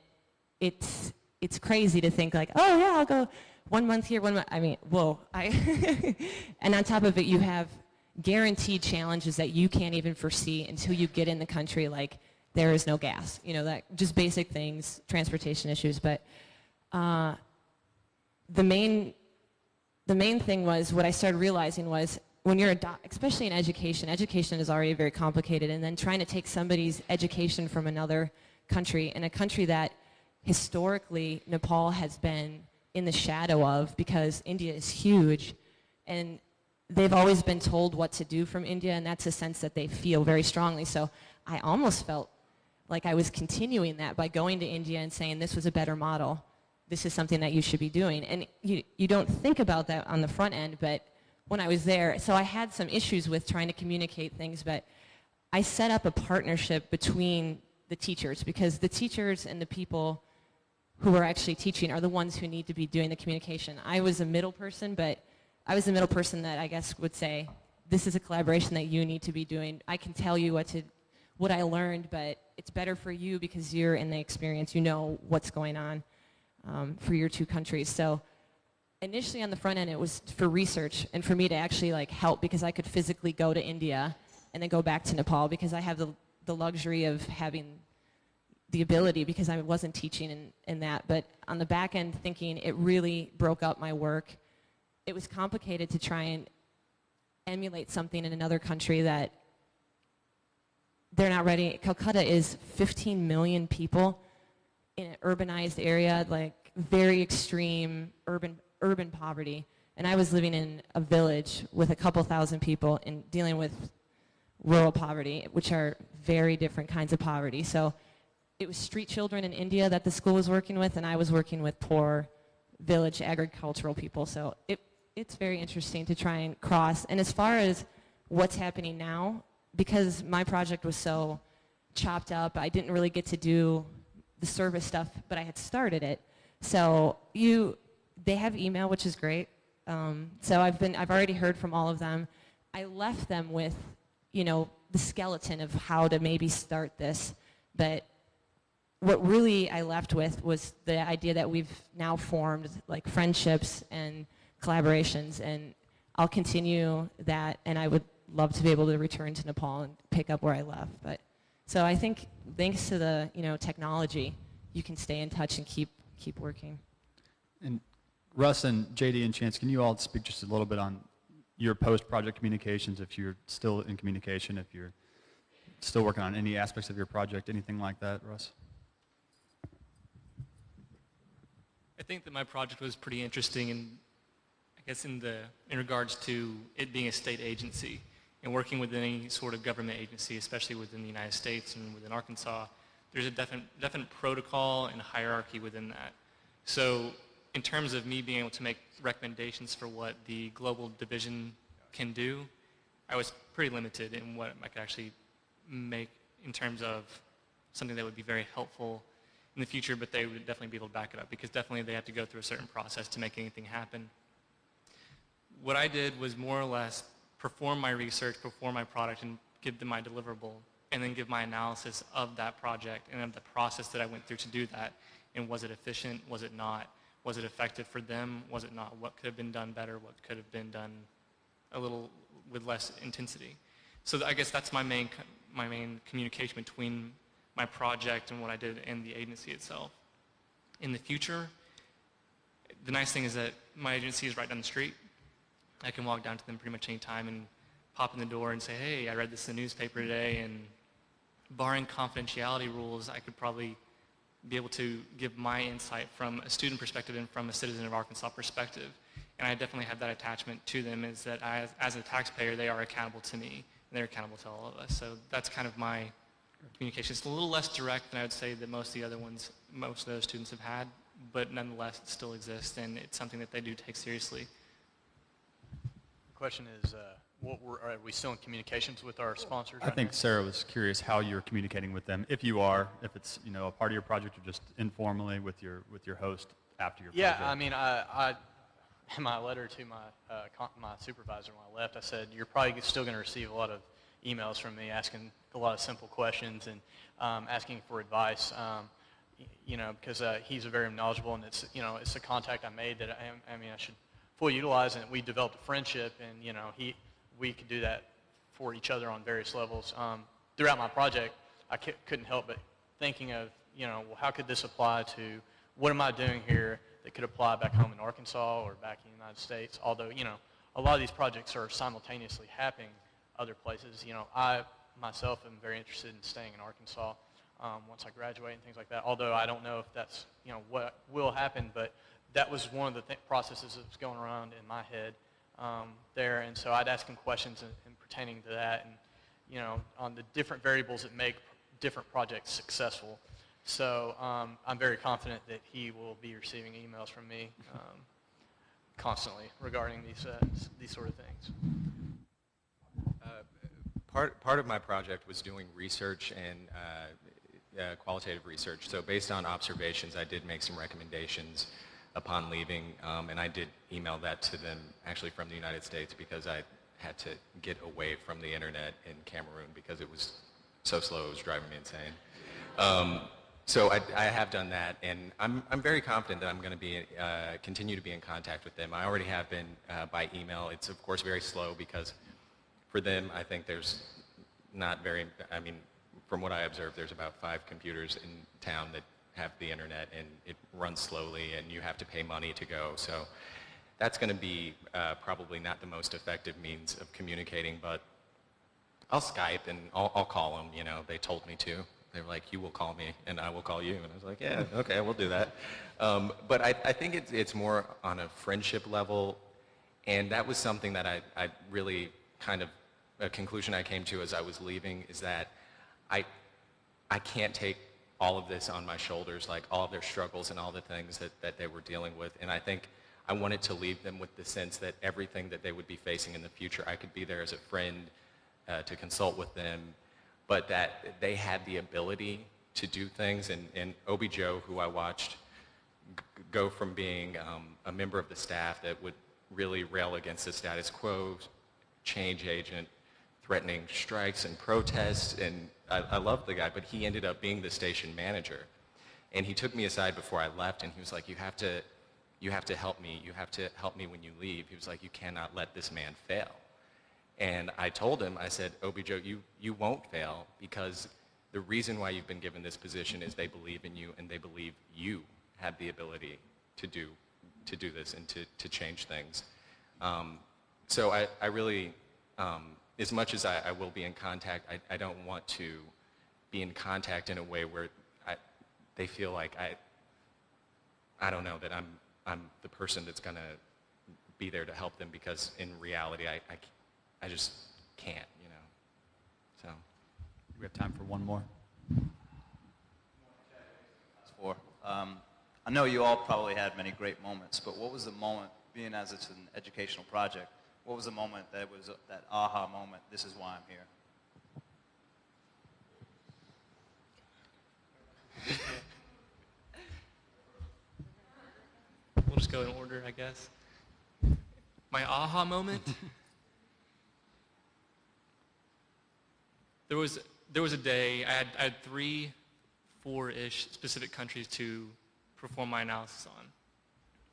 Speaker 3: it's crazy to think like, oh yeah, I'll go 1 month here, 1 month. I mean, whoa. And on top of it, you have guaranteed challenges that you can't even foresee until you get in the country, like there is no gas, that just basic things, transportation issues. But the main thing was, what I started realizing was, when you're especially in education is already very complicated, and then trying to take somebody's education from another country, in a country that historically Nepal has been in the shadow of, because India is huge, and they've always been told what to do from India, and that's a sense that they feel very strongly. So I almost felt like I was continuing that by going to India and saying, this was a better model. This is something that you should be doing. And you don't think about that on the front end, but when I was there, so I had some issues with trying to communicate things, but I set up a partnership between the teachers, because the teachers and the people who are actually teaching are the ones who need to be doing the communication. I was a middle person, but I was the middle person that I guess would say, this is a collaboration that you need to be doing. I can tell you what I learned, but it's better for you because you're in the experience. You know what's going on for your 2 countries. So initially on the front end, it was for research and for me to actually help, because I could physically go to India and then go back to Nepal, because I have the luxury of having the ability, because I wasn't teaching in that. But on the back end, thinking, it really broke up my work. It was complicated to try and emulate something in another country that they're not ready. Calcutta is 15 million people in an urbanized area, very extreme urban poverty. And I was living in a village with a couple thousand people and dealing with rural poverty, which are very different kinds of poverty. So it was street children in India that the school was working with, and I was working with poor village agricultural people. So it's very interesting to try and cross. And as far as what's happening now, because my project was so chopped up. I didn't really get to do the service stuff, but I had started it. So they have email, which is great. So I've already heard from all of them. I left them with, the skeleton of how to maybe start this, but what really I left with was the idea that we've now formed like friendships and collaborations, and I'll continue that, and I would love to be able to return to Nepal and pick up where I left. But so I think thanks to the technology, you can stay in touch and keep working.
Speaker 1: And Russ and JD and Chance, can you all speak just a little bit on your post-project communications, if you're still in communication, if you're still working on any aspects of your project, anything like that, Russ?
Speaker 2: I think that my project was pretty interesting, and I guess in regards to it being a state agency and working with any sort of government agency, especially within the United States and within Arkansas, there's a definite protocol and hierarchy within that. So in terms of me being able to make recommendations for what the global division can do, I was pretty limited in what I could actually make in terms of something that would be very helpful in the future, but they would definitely be able to back it up, because definitely they have to go through a certain process to make anything happen. What I did was more or less perform my research, perform my product, and give them my deliverable, and then give my analysis of that project and of the process that I went through to do that. And was it efficient? Was it not? Was it effective for them? Was it not? What could have been done better? What could have been done a little with less intensity? So I guess that's my main communication between my project and what I did in the agency itself. In the future, the nice thing is that my agency is right down the street. I can walk down to them pretty much any time and pop in the door and say, hey, I read this in the newspaper today, and barring confidentiality rules, I could probably be able to give my insight from a student perspective and from a citizen of Arkansas perspective. And I definitely have that attachment to them, is that as a taxpayer, they are accountable to me, and they're accountable to all of us. So that's kind of my communication. It's a little less direct than I would say that most of those students have had, but nonetheless, it still exists, and it's something that they do take seriously.
Speaker 4: The question is, are we still in communications with our sponsors?
Speaker 1: I think Sara was curious how you're communicating with them, if you are, if it's a part of your project, or just informally with your host after your project.
Speaker 4: Yeah, I mean, I in my letter to my supervisor when I left, I said, you're probably still going to receive a lot of emails from me asking a lot of simple questions and asking for advice, because he's very knowledgeable, and it's a contact I made that I should fully utilize, and we developed a friendship, and we could do that for each other on various levels. Throughout my project, I couldn't help but thinking of, well, how could this apply to, what am I doing here that could apply back home in Arkansas or back in the United States? Although, a lot of these projects are simultaneously happening other places. I myself am very interested in staying in Arkansas once I graduate and things like that, although I don't know if that's, what will happen, but that was one of the processes that was going around in my head there, and so I'd ask him questions in pertaining to that, and on the different variables that make different projects successful. So I'm very confident that he will be receiving emails from me constantly regarding these sort of things.
Speaker 5: Part of my project was doing research and qualitative research. So based on observations, I did make some recommendations upon leaving, and I did email that to them actually from the United States, because I had to get away from the internet in Cameroon because it was so slow it was driving me insane. So I have done that, and I'm very confident that I'm going to continue to be in contact with them. I already have been by email. It's of course very slow because for them, I think there's not very, from what I observed, there's about 5 computers in town that have the internet, and it runs slowly, and you have to pay money to go. So that's going to be probably not the most effective means of communicating, but I'll Skype and I'll call them. They told me to. They were like, you will call me and I will call you. And I was like, yeah, okay, we'll do that. But I think it's more on a friendship level, and that was something that I really kind of, a conclusion I came to as I was leaving is that I can't take all of this on my shoulders, like all of their struggles and all the things that they were dealing with. And I think I wanted to leave them with the sense that everything that they would be facing in the future, I could be there as a friend to consult with them, but that they had the ability to do things. And Obi Joe, who I watched go from being a member of the staff that would really rail against the status quo, change agent, threatening strikes and protests, and I love the guy, but he ended up being the station manager. And he took me aside before I left, and he was like, you have to help me. You have to help me when you leave. He was like, you cannot let this man fail. And I told him, I said, Obi Joe, you won't fail, because the reason why you've been given this position is they believe in you, and they believe you have the ability to do this and to change things. So I really, as much as I will be in contact, I don't want to be in contact in a way where they feel like I don't know, that I'm the person that's going to be there to help them, because in reality I just can't, you know. So
Speaker 1: We have time for one more.
Speaker 13: I know you all probably had many great moments, but what was the moment, being as it's an educational project, what was the moment that was that aha moment, this is why I'm here?
Speaker 2: We'll just go in order, I guess. My aha moment? There was a day, I had 3, 4-ish specific countries to perform my analysis on.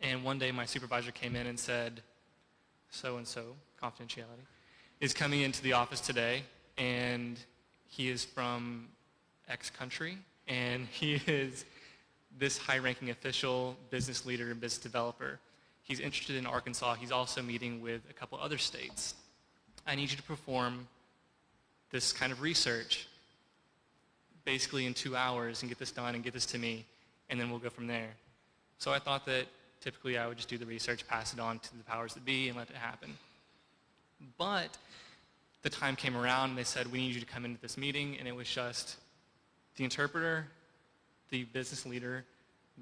Speaker 2: And one day my supervisor came in and said, so-and-so, confidentiality, is coming into the office today, and he is from X country, and he is this high-ranking official, business leader, and business developer. He's interested in Arkansas. He's also meeting with a couple other states. I need you to perform this kind of research basically in 2 hours and get this done and get this to me, and then we'll go from there. So I thought that typically I would just do the research, pass it on to the powers that be, and let it happen. But the time came around, and they said, we need you to come into this meeting, and it was just the interpreter, the business leader,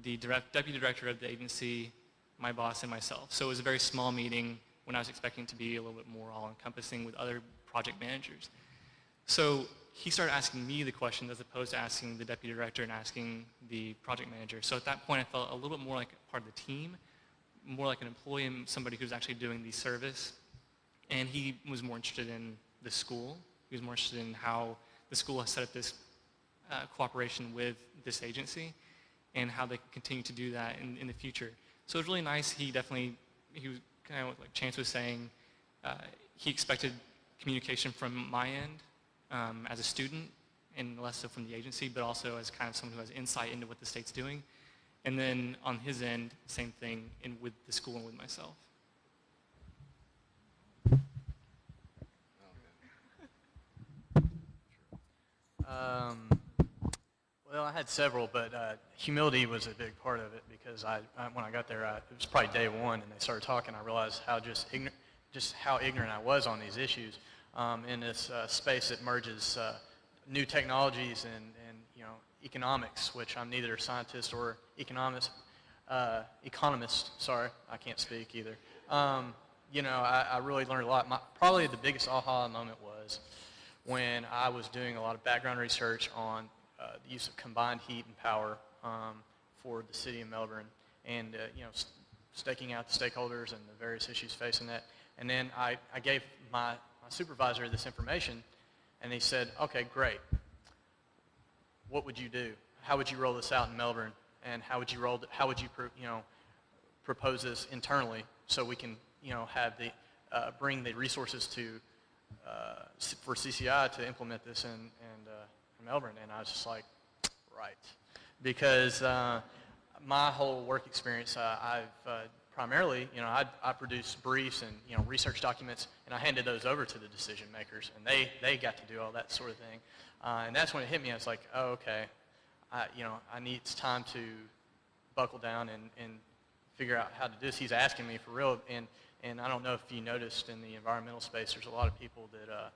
Speaker 2: the deputy director of the agency, my boss, and myself. So it was a very small meeting when I was expecting to be a little bit more all-encompassing with other project managers. So he started asking me the questions as opposed to asking the deputy director and asking the project manager. So at that point, I felt a little bit more like part of the team, more like an employee and somebody who's actually doing the service. And he was more interested in the school. He was more interested in how the school has set up this cooperation with this agency and how they can continue to do that in the future. So it was really nice. He was kind of like Chance was saying, he expected communication from my end as a student, and less so from the agency, but also as kind of someone who has insight into what the state's doing. And then on his end, same thing with the school and with myself.
Speaker 4: Well, I had several, but humility was a big part of it, because when I got there, it was probably day one, and they started talking. I realized how how ignorant I was on these issues in this space that merges new technologies and economics, which I'm neither a scientist or economist. Sorry, I can't speak either. I really learned a lot. Probably the biggest aha moment was when I was doing a lot of background research on the use of combined heat and power for the city of Melbourne, and staking out the stakeholders and the various issues facing that. And then I gave my supervisor this information, and he said, "Okay, great. What would you do? How would you roll this out in Melbourne? And how would you propose this internally so we can have bring the resources for CCI to implement this in Melbourne?" And I was just like, right, because my whole work experience, I've primarily, I produce briefs and research documents, and I handed those over to the decision makers, and they got to do all that sort of thing. And that's when it hit me. I was like, oh, okay, it's time to buckle down and figure out how to do this. He's asking me for real, and I don't know if you noticed in the environmental space, there's a lot of people that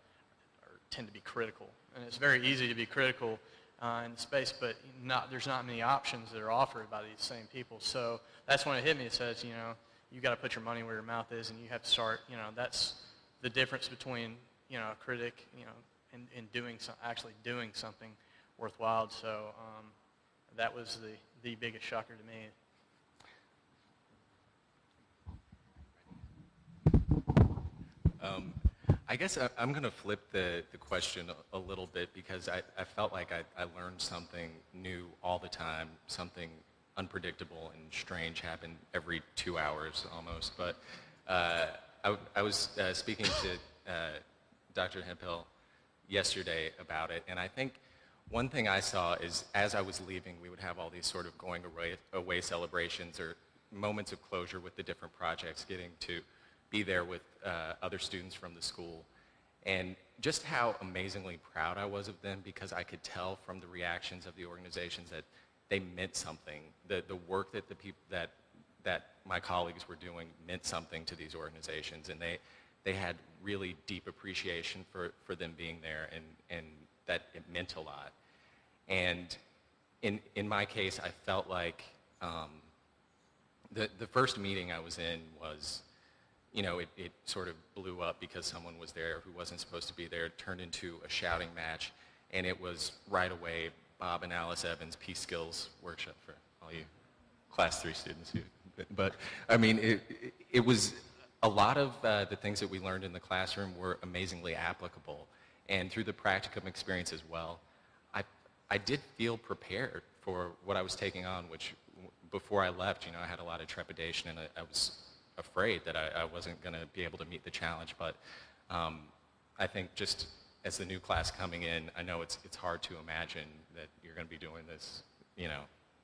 Speaker 4: tend to be critical, and it's very easy to be critical in the space, but there's not many options that are offered by these same people. So that's when it hit me. It says, you got to put your money where your mouth is, and you have to start. That's the difference between a critic, in actually doing something worthwhile. So that was the biggest shocker to me.
Speaker 5: I guess I'm going to flip the question a little bit because I felt like I learned something new all the time, something unpredictable and strange happened every 2 hours almost. But I was speaking to Dr. Hemphill yesterday about it, and I think one thing I saw is as I was leaving, we would have all these sort of going away celebrations or moments of closure with the different projects, getting to be there with other students from the school, and just how amazingly proud I was of them because I could tell from the reactions of the organizations that they meant something. The work that the people that my colleagues were doing meant something to these organizations, and they had really deep appreciation for them being there, and that it meant a lot. And in my case, I felt like the first meeting I was in was, you know, it sort of blew up because someone was there who wasn't supposed to be there. It turned into a shouting match, and it was right away Bob and Alice Evans Peace Skills Workshop for all you Class 3 students. But, I mean, it was a lot of the things that we learned in the classroom were amazingly applicable, and through the practicum experience as well, I did feel prepared for what I was taking on, which before I left, you know, I had a lot of trepidation, and I was afraid that I wasn't going to be able to meet the challenge. But I think just as the new class coming in, I know it's hard to imagine that you're going to be doing this, you know,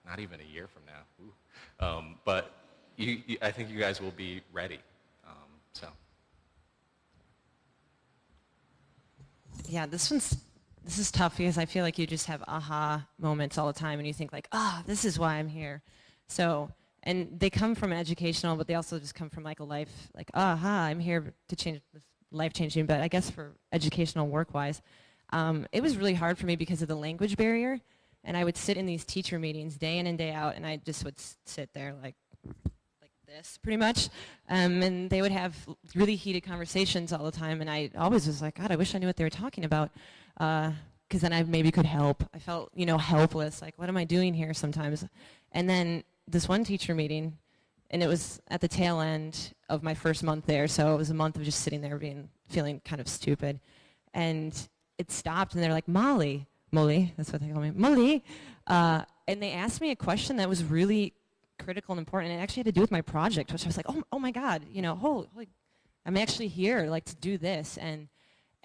Speaker 5: not even a year from now. But I think you guys will be ready. So.
Speaker 3: Yeah, this is tough because I feel like you just have aha moments all the time, and you think like, this is why I'm here. So, and they come from educational, but they also just come from like a life, like, I'm here to change this, life-changing, but I guess for educational work-wise, it was really hard for me because of the language barrier, and I would sit in these teacher meetings day in and day out, and I just would sit there like this, pretty much, and they would have really heated conversations all the time, and I always was like, God, I wish I knew what they were talking about, because then I maybe could help. I felt, you know, helpless, like, what am I doing here sometimes? And then this one teacher meeting, and it was at the tail end of my first month there, so it was a month of just sitting there feeling kind of stupid, and it stopped, and they're like, Molly, that's what they call me, Molly, and they asked me a question that was really critical and important, and it actually had to do with my project, which I was like, oh my God, you know, holy, I'm actually here, like, to do this, and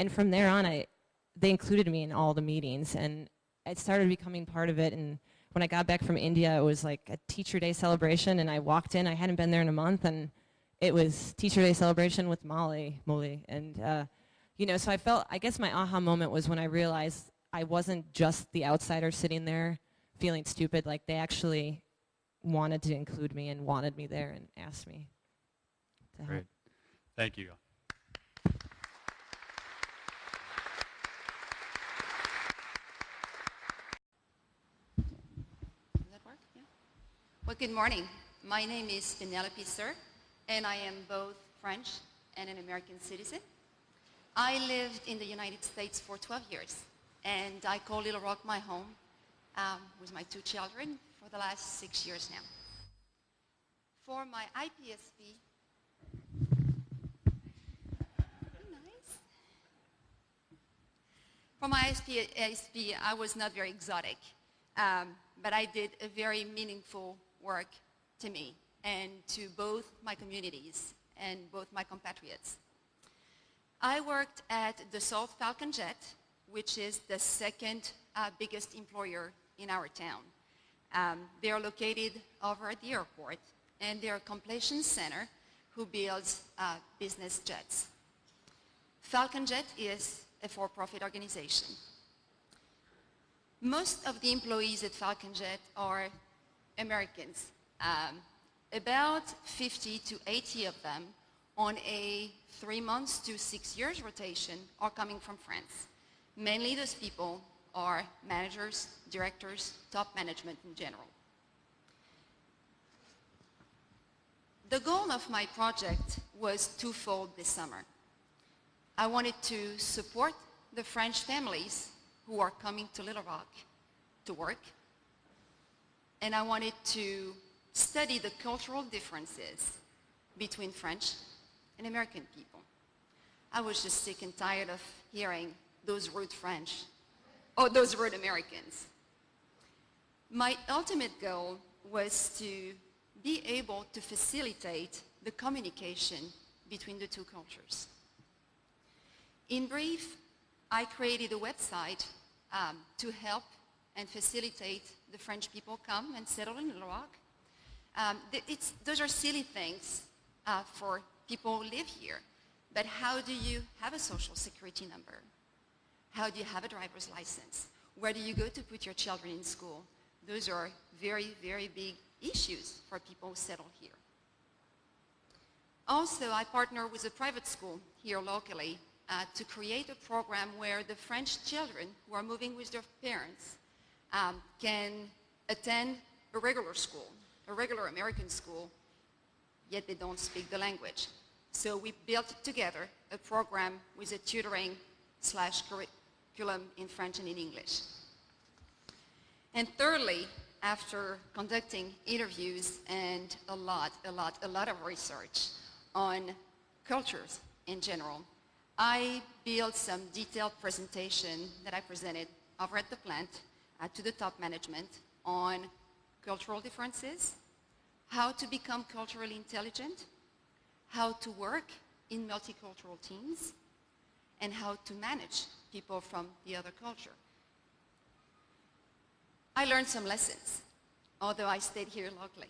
Speaker 3: from there on, they included me in all the meetings, and it started becoming part of it, and when I got back from India, it was like a Teacher Day celebration, and I walked in, I hadn't been there in a month, and it was Teacher Day celebration with Molly, and, you know, so I guess my aha moment was when I realized I wasn't just the outsider sitting there feeling stupid, like they actually wanted to include me and wanted me there and asked me to help.
Speaker 1: Great. Thank you.
Speaker 14: Does that work? Yeah. Well, good morning. My name is Penelope Sur, and I am both French and an American citizen. I lived in the United States for 12 years, and I call Little Rock my home with my 2 children for the last 6 years now. For my IPSP, for my IPSP, I was not very exotic, but I did a very meaningful work to me and to both my communities and both my compatriots. I worked at the South Falcon Jet, which is the second biggest employer in our town. They are located over at the airport, and they're a completion center who builds business jets. Falcon Jet is a for-profit organization. Most of the employees at Falcon Jet are Americans. About 50 to 80 of them on a 3 months to 6 years rotation are coming from France. Mainly those people are managers, directors, top management in general. The goal of my project was twofold this summer. I wanted to support the French families who are coming to Little Rock to work, and I wanted to study the cultural differences between French and American people. I was just sick and tired of hearing those rude French or those rude Americans. My ultimate goal was to be able to facilitate the communication between the two cultures. In brief, I created a website to help and facilitate the French people come and settle in Little Rock. Those are silly things for people who live here, but how do you have a social security number? How do you have a driver's license? Where do you go to put your children in school? Those are very, very big issues for people who settle here. Also, I partner with a private school here locally to create a program where the French children who are moving with their parents can attend a regular school, a regular American school, yet they don't speak the language. So we built together a program with a tutoring / curriculum in French and in English. And thirdly, after conducting interviews and a lot of research on cultures in general, I built some detailed presentation that I presented over at the plant to the top management on cultural differences, how to become culturally intelligent, how to work in multicultural teams, and how to manage people from the other culture. I learned some lessons, although I stayed here locally.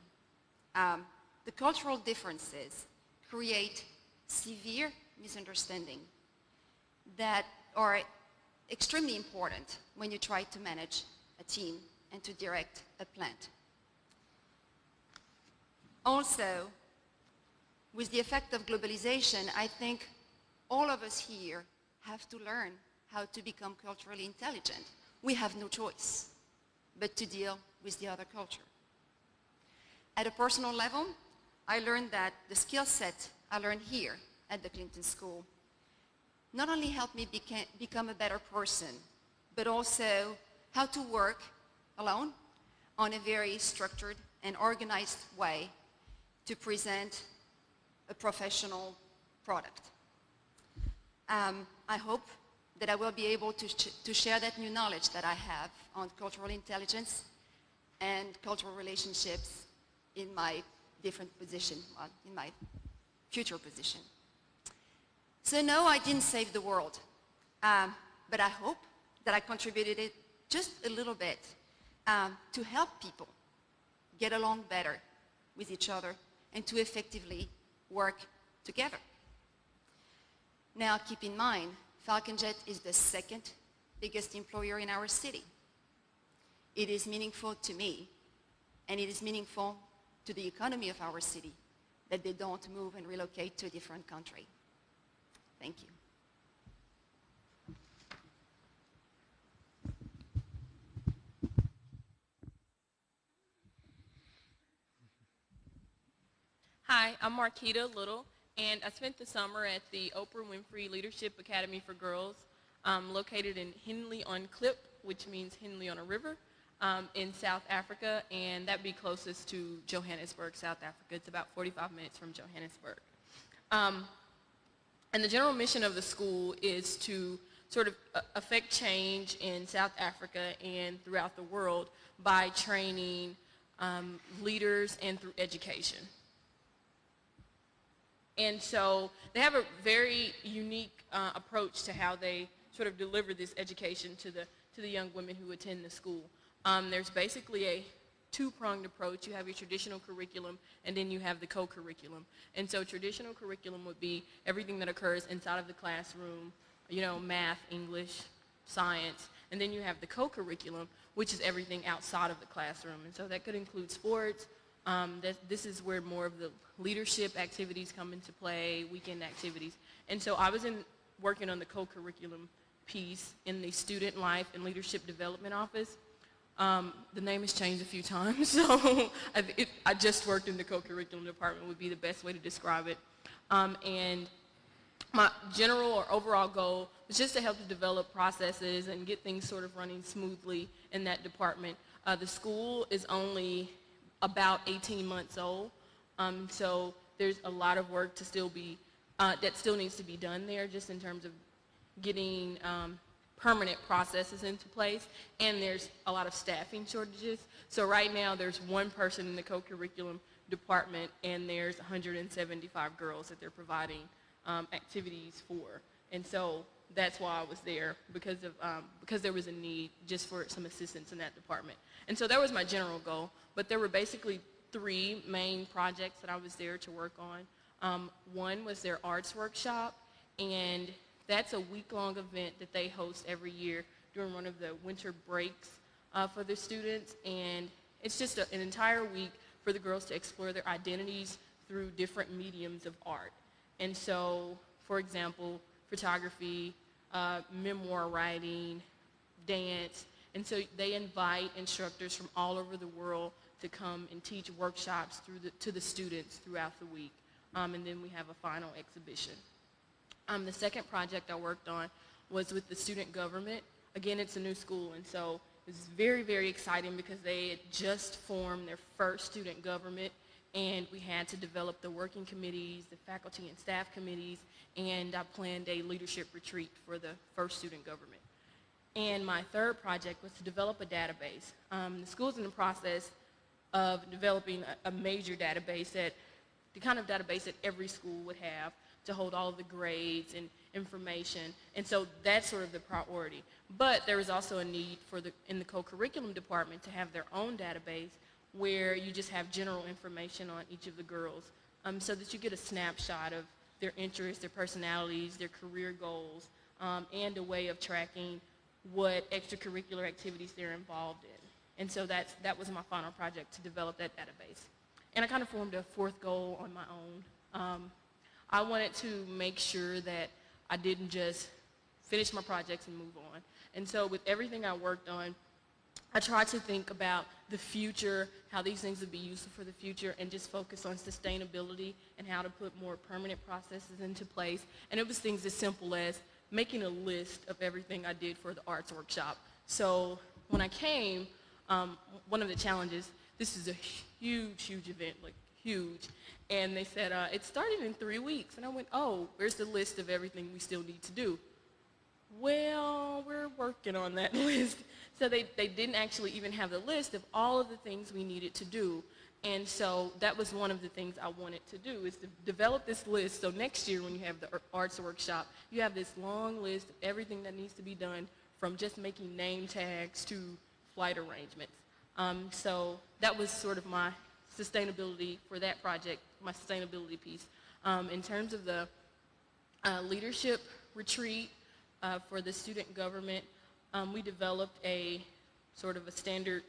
Speaker 14: The cultural differences create severe misunderstanding that are extremely important when you try to manage a team and to direct a plant. Also, with the effect of globalization, I think all of us here have to learn how to become culturally intelligent. We have no choice but to deal with the other culture. At a personal level, I learned that the skill set I learned here at the Clinton School not only helped me become a better person, but also how to work alone on a very structured and organized way to present a professional product. I hope that I will be able to share that new knowledge that I have on cultural intelligence and cultural relationships in my different position, in my future position. So no, I didn't save the world, but I hope that I contributed it just a little bit to help people get along better with each other and to effectively work together. Now keep in mind, Falcon Jet is the second biggest employer in our city. It is meaningful to me, and it is meaningful to the economy of our city that they don't move and relocate to a different country. Thank you.
Speaker 15: Hi, I'm Marquita Little, and I spent the summer at the Oprah Winfrey Leadership Academy for Girls, located in Henley-on-Klip, which means Henley on a river, in South Africa, and that'd be closest to Johannesburg, South Africa. It's about 45 minutes from Johannesburg. And the general mission of the school is to sort of affect change in South Africa and throughout the world by training leaders and through education. And so they have a very unique approach to how they sort of deliver this education to the young women who attend the school. There's basically a two-pronged approach. You have your traditional curriculum, and then you have the co-curriculum. And so traditional curriculum would be everything that occurs inside of the classroom, you know, math, English, science. And then you have the co-curriculum, which is everything outside of the classroom. And so that could include sports. This is where more of the leadership activities come into play, weekend activities. And so I was working on the co-curriculum piece in the Student Life and Leadership Development Office. The name has changed a few times, so I just worked in the co-curriculum department would be the best way to describe it. And my general or overall goal it's just to help to develop processes and get things sort of running smoothly in that department. The school is only about 18 months old, so there's a lot of work to still be, that still needs to be done there, just in terms of getting permanent processes into place, and there's a lot of staffing shortages. So right now there's one person in the co-curriculum department, and there's 175 girls that they're providing activities for. And so that's why I was there, because there was a need just for some assistance in that department. And so that was my general goal, but there were basically 3 main projects that I was there to work on. One was their arts workshop, and that's a week-long event that they host every year during one of the winter breaks for their students, and it's just an entire week for the girls to explore their identities through different mediums of art. And so, for example, photography, memoir writing, dance, and so they invite instructors from all over the world to come and teach workshops to the students throughout the week, and then we have a final exhibition. The second project I worked on was with the student government. Again, it's a new school, and so it was very, very exciting because they had just formed their first student government, and we had to develop the working committees, the faculty and staff committees, and I planned a leadership retreat for the first student government. And my third project was to develop a database. The school's in the process of developing a major database, the kind of database that every school would have to hold all of the grades and information, and so that's sort of the priority. But there was also a need in the co-curriculum department to have their own database where you just have general information on each of the girls, so that you get a snapshot of their interests, their personalities, their career goals, and a way of tracking what extracurricular activities they're involved in. And so that was my final project, to develop that database. And I kind of formed a fourth goal on my own. I wanted to make sure that I didn't just finish my projects and move on. And so with everything I worked on, I tried to think about the future, how these things would be useful for the future, and just focus on sustainability and how to put more permanent processes into place. And it was things as simple as making a list of everything I did for the arts workshop. So when I came, one of the challenges, this is a huge, huge event, like huge. And they said, it started in 3 weeks. And I went, oh, where's the list of everything we still need to do? Well, we're working on that list. So they didn't actually even have the list of all of the things we needed to do. And so that was one of the things I wanted to do, is to develop this list. So next year when you have the arts workshop, you have this long list of everything that needs to be done, from just making name tags to flight arrangements. So that was sort of my sustainability for that project, my sustainability piece. In terms of the leadership retreat for the student government, we developed a sort of a standard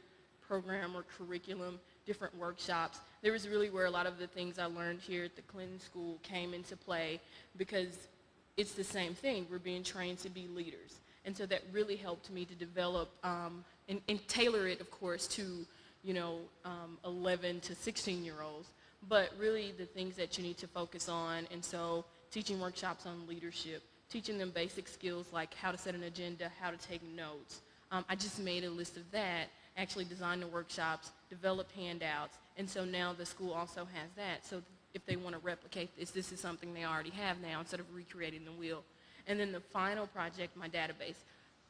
Speaker 15: program or curriculum, different workshops. There was really where a lot of the things I learned here at the Clinton School came into play, because it's the same thing. We're being trained to be leaders. And so that really helped me to develop and tailor it, of course, to 11 to 16-year-olds, but really the things that you need to focus on. And so teaching workshops on leadership, teaching them basic skills like how to set an agenda, how to take notes. I just made a list of that, actually designed the workshops, developed handouts, and so now the school also has that. So if they want to replicate this is something they already have now instead of recreating the wheel. And then the final project, my database.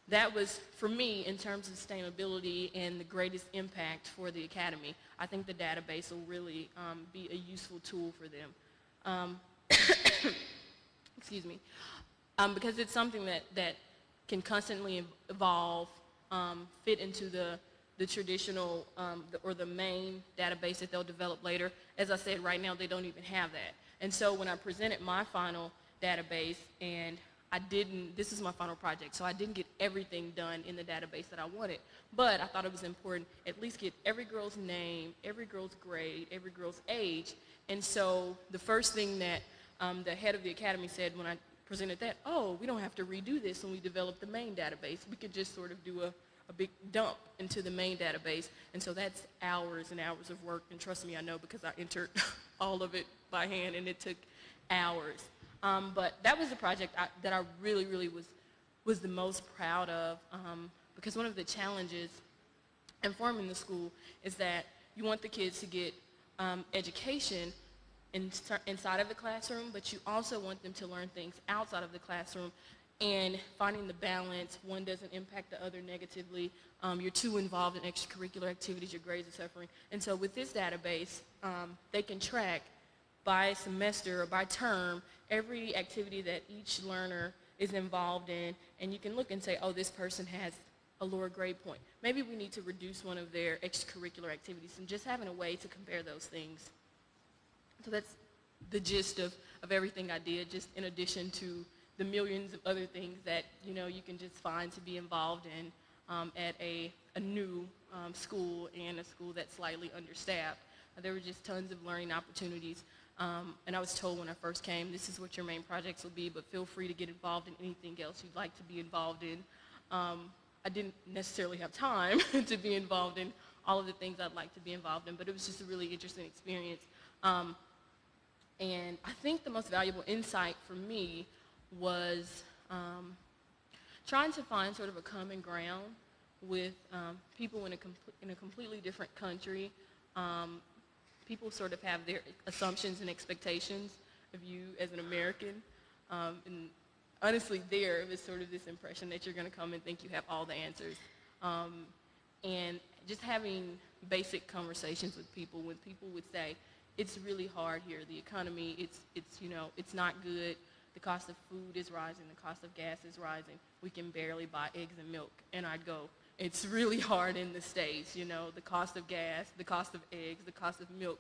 Speaker 15: That was, for me, in terms of sustainability and the greatest impact for the academy. I think the database will really be a useful tool for them. Excuse me. Because it's something that can constantly evolve, fit into the traditional or the main database that they'll develop later. As I said, right now they don't even have that. And so when I presented my final database, and this is my final project, so I didn't get everything done in the database that I wanted, but I thought it was important at least get every girl's name, every girl's grade, every girl's age. And so the first thing that the head of the academy said when I presented that, oh, we don't have to redo this when we develop the main database. We could just sort of do a big dump into the main database. And so that's hours and hours of work, and trust me, I know, because I entered all of it by hand and it took hours. But that was a project that I really, really was was the most proud of, because one of the challenges in forming the school is that you want the kids to get education inside of the classroom, but you also want them to learn things outside of the classroom, and finding the balance. One doesn't impact the other negatively. You're too involved in extracurricular activities, your grades are suffering. And so with this database, they can track by semester or by term every activity that each learner is involved in, and you can look and say, oh, this person has a lower grade point. Maybe we need to reduce one of their extracurricular activities, and just having a way to compare those things. So that's the gist of everything I did, just in addition to the millions of other things that you can just find to be involved in at a new school, and a school that's slightly understaffed. There were just tons of learning opportunities. And I was told when I first came, this is what your main projects will be, but feel free to get involved in anything else you'd like to be involved in. I didn't necessarily have time to be involved in all of the things I'd like to be involved in, but it was just a really interesting experience. And I think the most valuable insight for me was trying to find sort of a common ground with people in a completely different country. People sort of have their assumptions and expectations of you as an American. And honestly, there was sort of this impression that you're going to come and think you have all the answers. And just having basic conversations with people, when people would say, it's really hard here, the economy, it's not good, the cost of food is rising, the cost of gas is rising, we can barely buy eggs and milk. And I'd go, it's really hard in the States, the cost of gas, the cost of eggs, the cost of milk.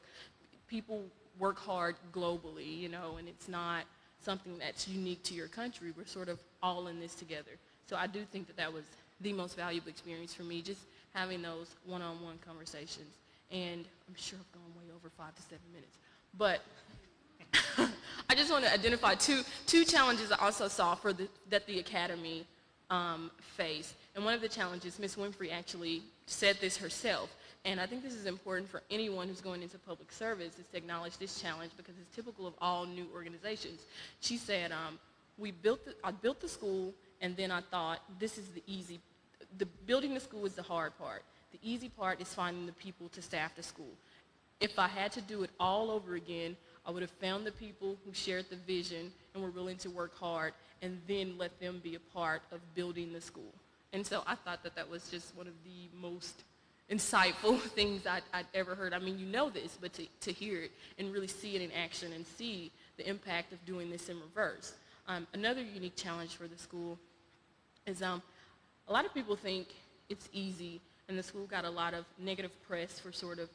Speaker 15: People work hard globally, and it's not something that's unique to your country. We're sort of all in this together. So I do think that that was the most valuable experience for me, just having those one-on-one conversations. And I'm sure I've gone way over 5 to 7 minutes. But I just want to identify two challenges I also saw that the Academy faced. And one of the challenges, Ms. Winfrey actually said this herself, and I think this is important for anyone who's going into public service, is to acknowledge this challenge, because it's typical of all new organizations. She said, I built the school, and then I thought, this is building the school is the hard part. The easy part is finding the people to staff the school. If I had to do it all over again, I would have found the people who shared the vision and were willing to work hard, and then let them be a part of building the school. And so I thought that that was just one of the most insightful things I'd ever heard. I mean, you know this, but to hear it and really see it in action and see the impact of doing this in reverse. Another unique challenge for the school is a lot of people think it's easy, and the school got a lot of negative press for sort of,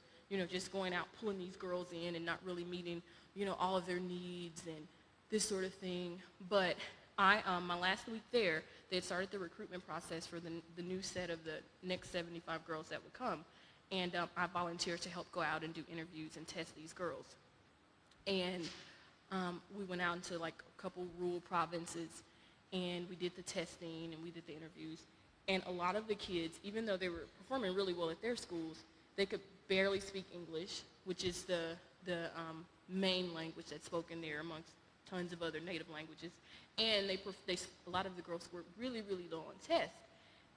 Speaker 15: just going out, pulling these girls in and not really meeting, all of their needs and this sort of thing. But my last week there, they had started the recruitment process for the new set of the next 75 girls that would come. And I volunteered to help go out and do interviews and test these girls. And we went out into like a couple rural provinces, and we did the testing and we did the interviews. And a lot of the kids, even though they were performing really well at their schools, they could barely speak English, which is the main language that's spoken there amongst tons of other native languages. And a lot of the girls scored really, really low on tests.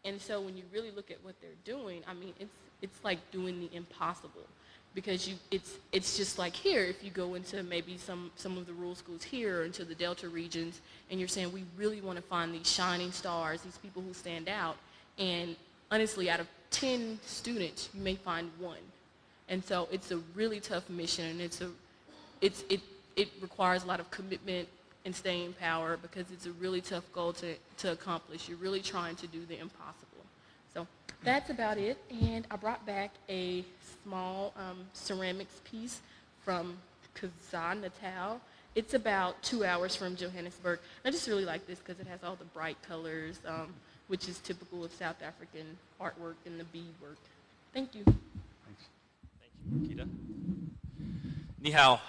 Speaker 15: And so when you really look at what they're doing, I mean, it's like doing the impossible, because it's just like here, if you go into maybe some of the rural schools here or into the Delta regions, and you're saying we really want to find these shining stars, these people who stand out, and honestly, out of 10 students, you may find one. And so it's a really tough mission, and it requires a lot of commitment and staying power, because it's a really tough goal to accomplish. You're really trying to do the impossible. So that's about it. And I brought back a small ceramics piece from Kazan, Natal. It's about 2 hours from Johannesburg. I just really like this because it has all the bright colors, which is typical of South African artwork and the beadwork. Thank you.
Speaker 16: Thanks. Thank you, Marquita. Ni hao.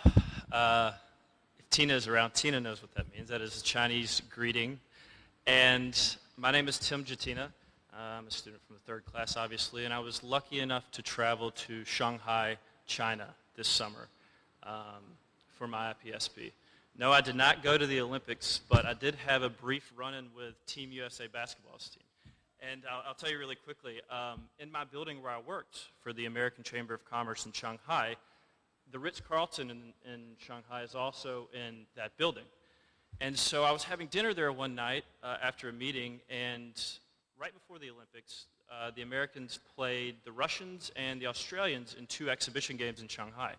Speaker 16: If Tina is around, Tina knows what that means. That is a Chinese greeting. And my name is Tim Giattina. I'm a student from the 3rd class, obviously, and I was lucky enough to travel to Shanghai, China this summer for my IPSP. No, I did not go to the Olympics, but I did have a brief run-in with Team USA basketball's team. And I'll tell you really quickly, in my building where I worked for the American Chamber of Commerce in Shanghai, the Ritz-Carlton in Shanghai is also in that building. And so I was having dinner there one night after a meeting, and right before the Olympics, the Americans played the Russians and the Australians in 2 exhibition games in Shanghai.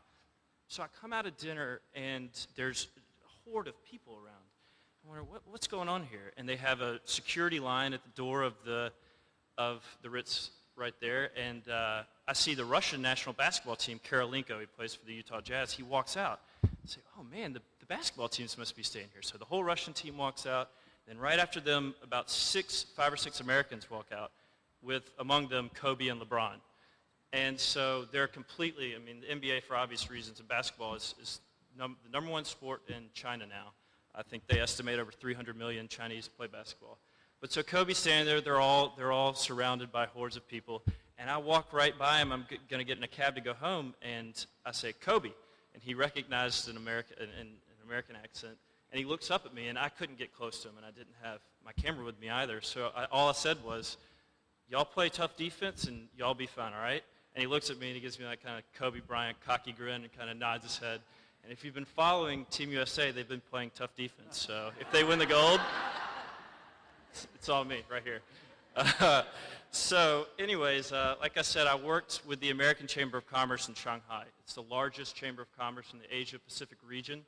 Speaker 16: So I come out of dinner, and there's a horde of people around. I wonder, what's going on here? And they have a security line at the door of the Ritz right there, and I see the Russian national basketball team, Karolinko, he plays for the Utah Jazz, he walks out. I say, oh man, the basketball teams must be staying here. So the whole Russian team walks out, then right after them, about 5 or 6 Americans walk out, with among them Kobe and LeBron. And so they're completely, I mean, the NBA, for obvious reasons, and basketball is the number 1 sport in China now. I think they estimate over 300 million Chinese play basketball. But so Kobe's standing there, they're all surrounded by hordes of people, and I walk right by him. I'm going to get in a cab to go home, and I say, Kobe, and he recognized an American accent, and he looks up at me, and I couldn't get close to him, and I didn't have my camera with me either, so all I said was, y'all play tough defense, and y'all be fine, all right? And he looks at me, and he gives me that kind of Kobe Bryant cocky grin and kind of nods his head. And if you've been following Team USA, they've been playing tough defense. So if they win the gold, it's all me right here. So anyways, like I said, I worked with the American Chamber of Commerce in Shanghai. It's the largest chamber of commerce in the Asia-Pacific region.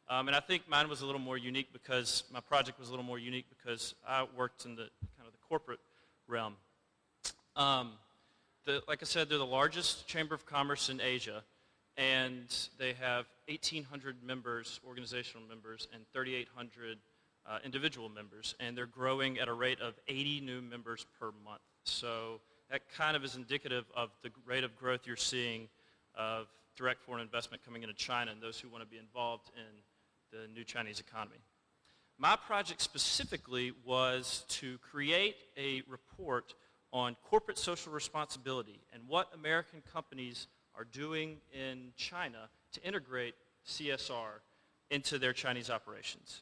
Speaker 16: And I think mine was a little more unique because my project was a little more unique because I worked in the kind of the corporate realm. Like I said, they're the largest chamber of commerce in Asia. And they have 1,800 members, organizational members, and 3,800 individual members. And they're growing at a rate of 80 new members per month. So that kind of is indicative of the rate of growth you're seeing of direct foreign investment coming into China and those who want to be involved in the new Chinese economy. My project specifically was to create a report on corporate social responsibility and what American companies are doing in China to integrate CSR into their Chinese operations.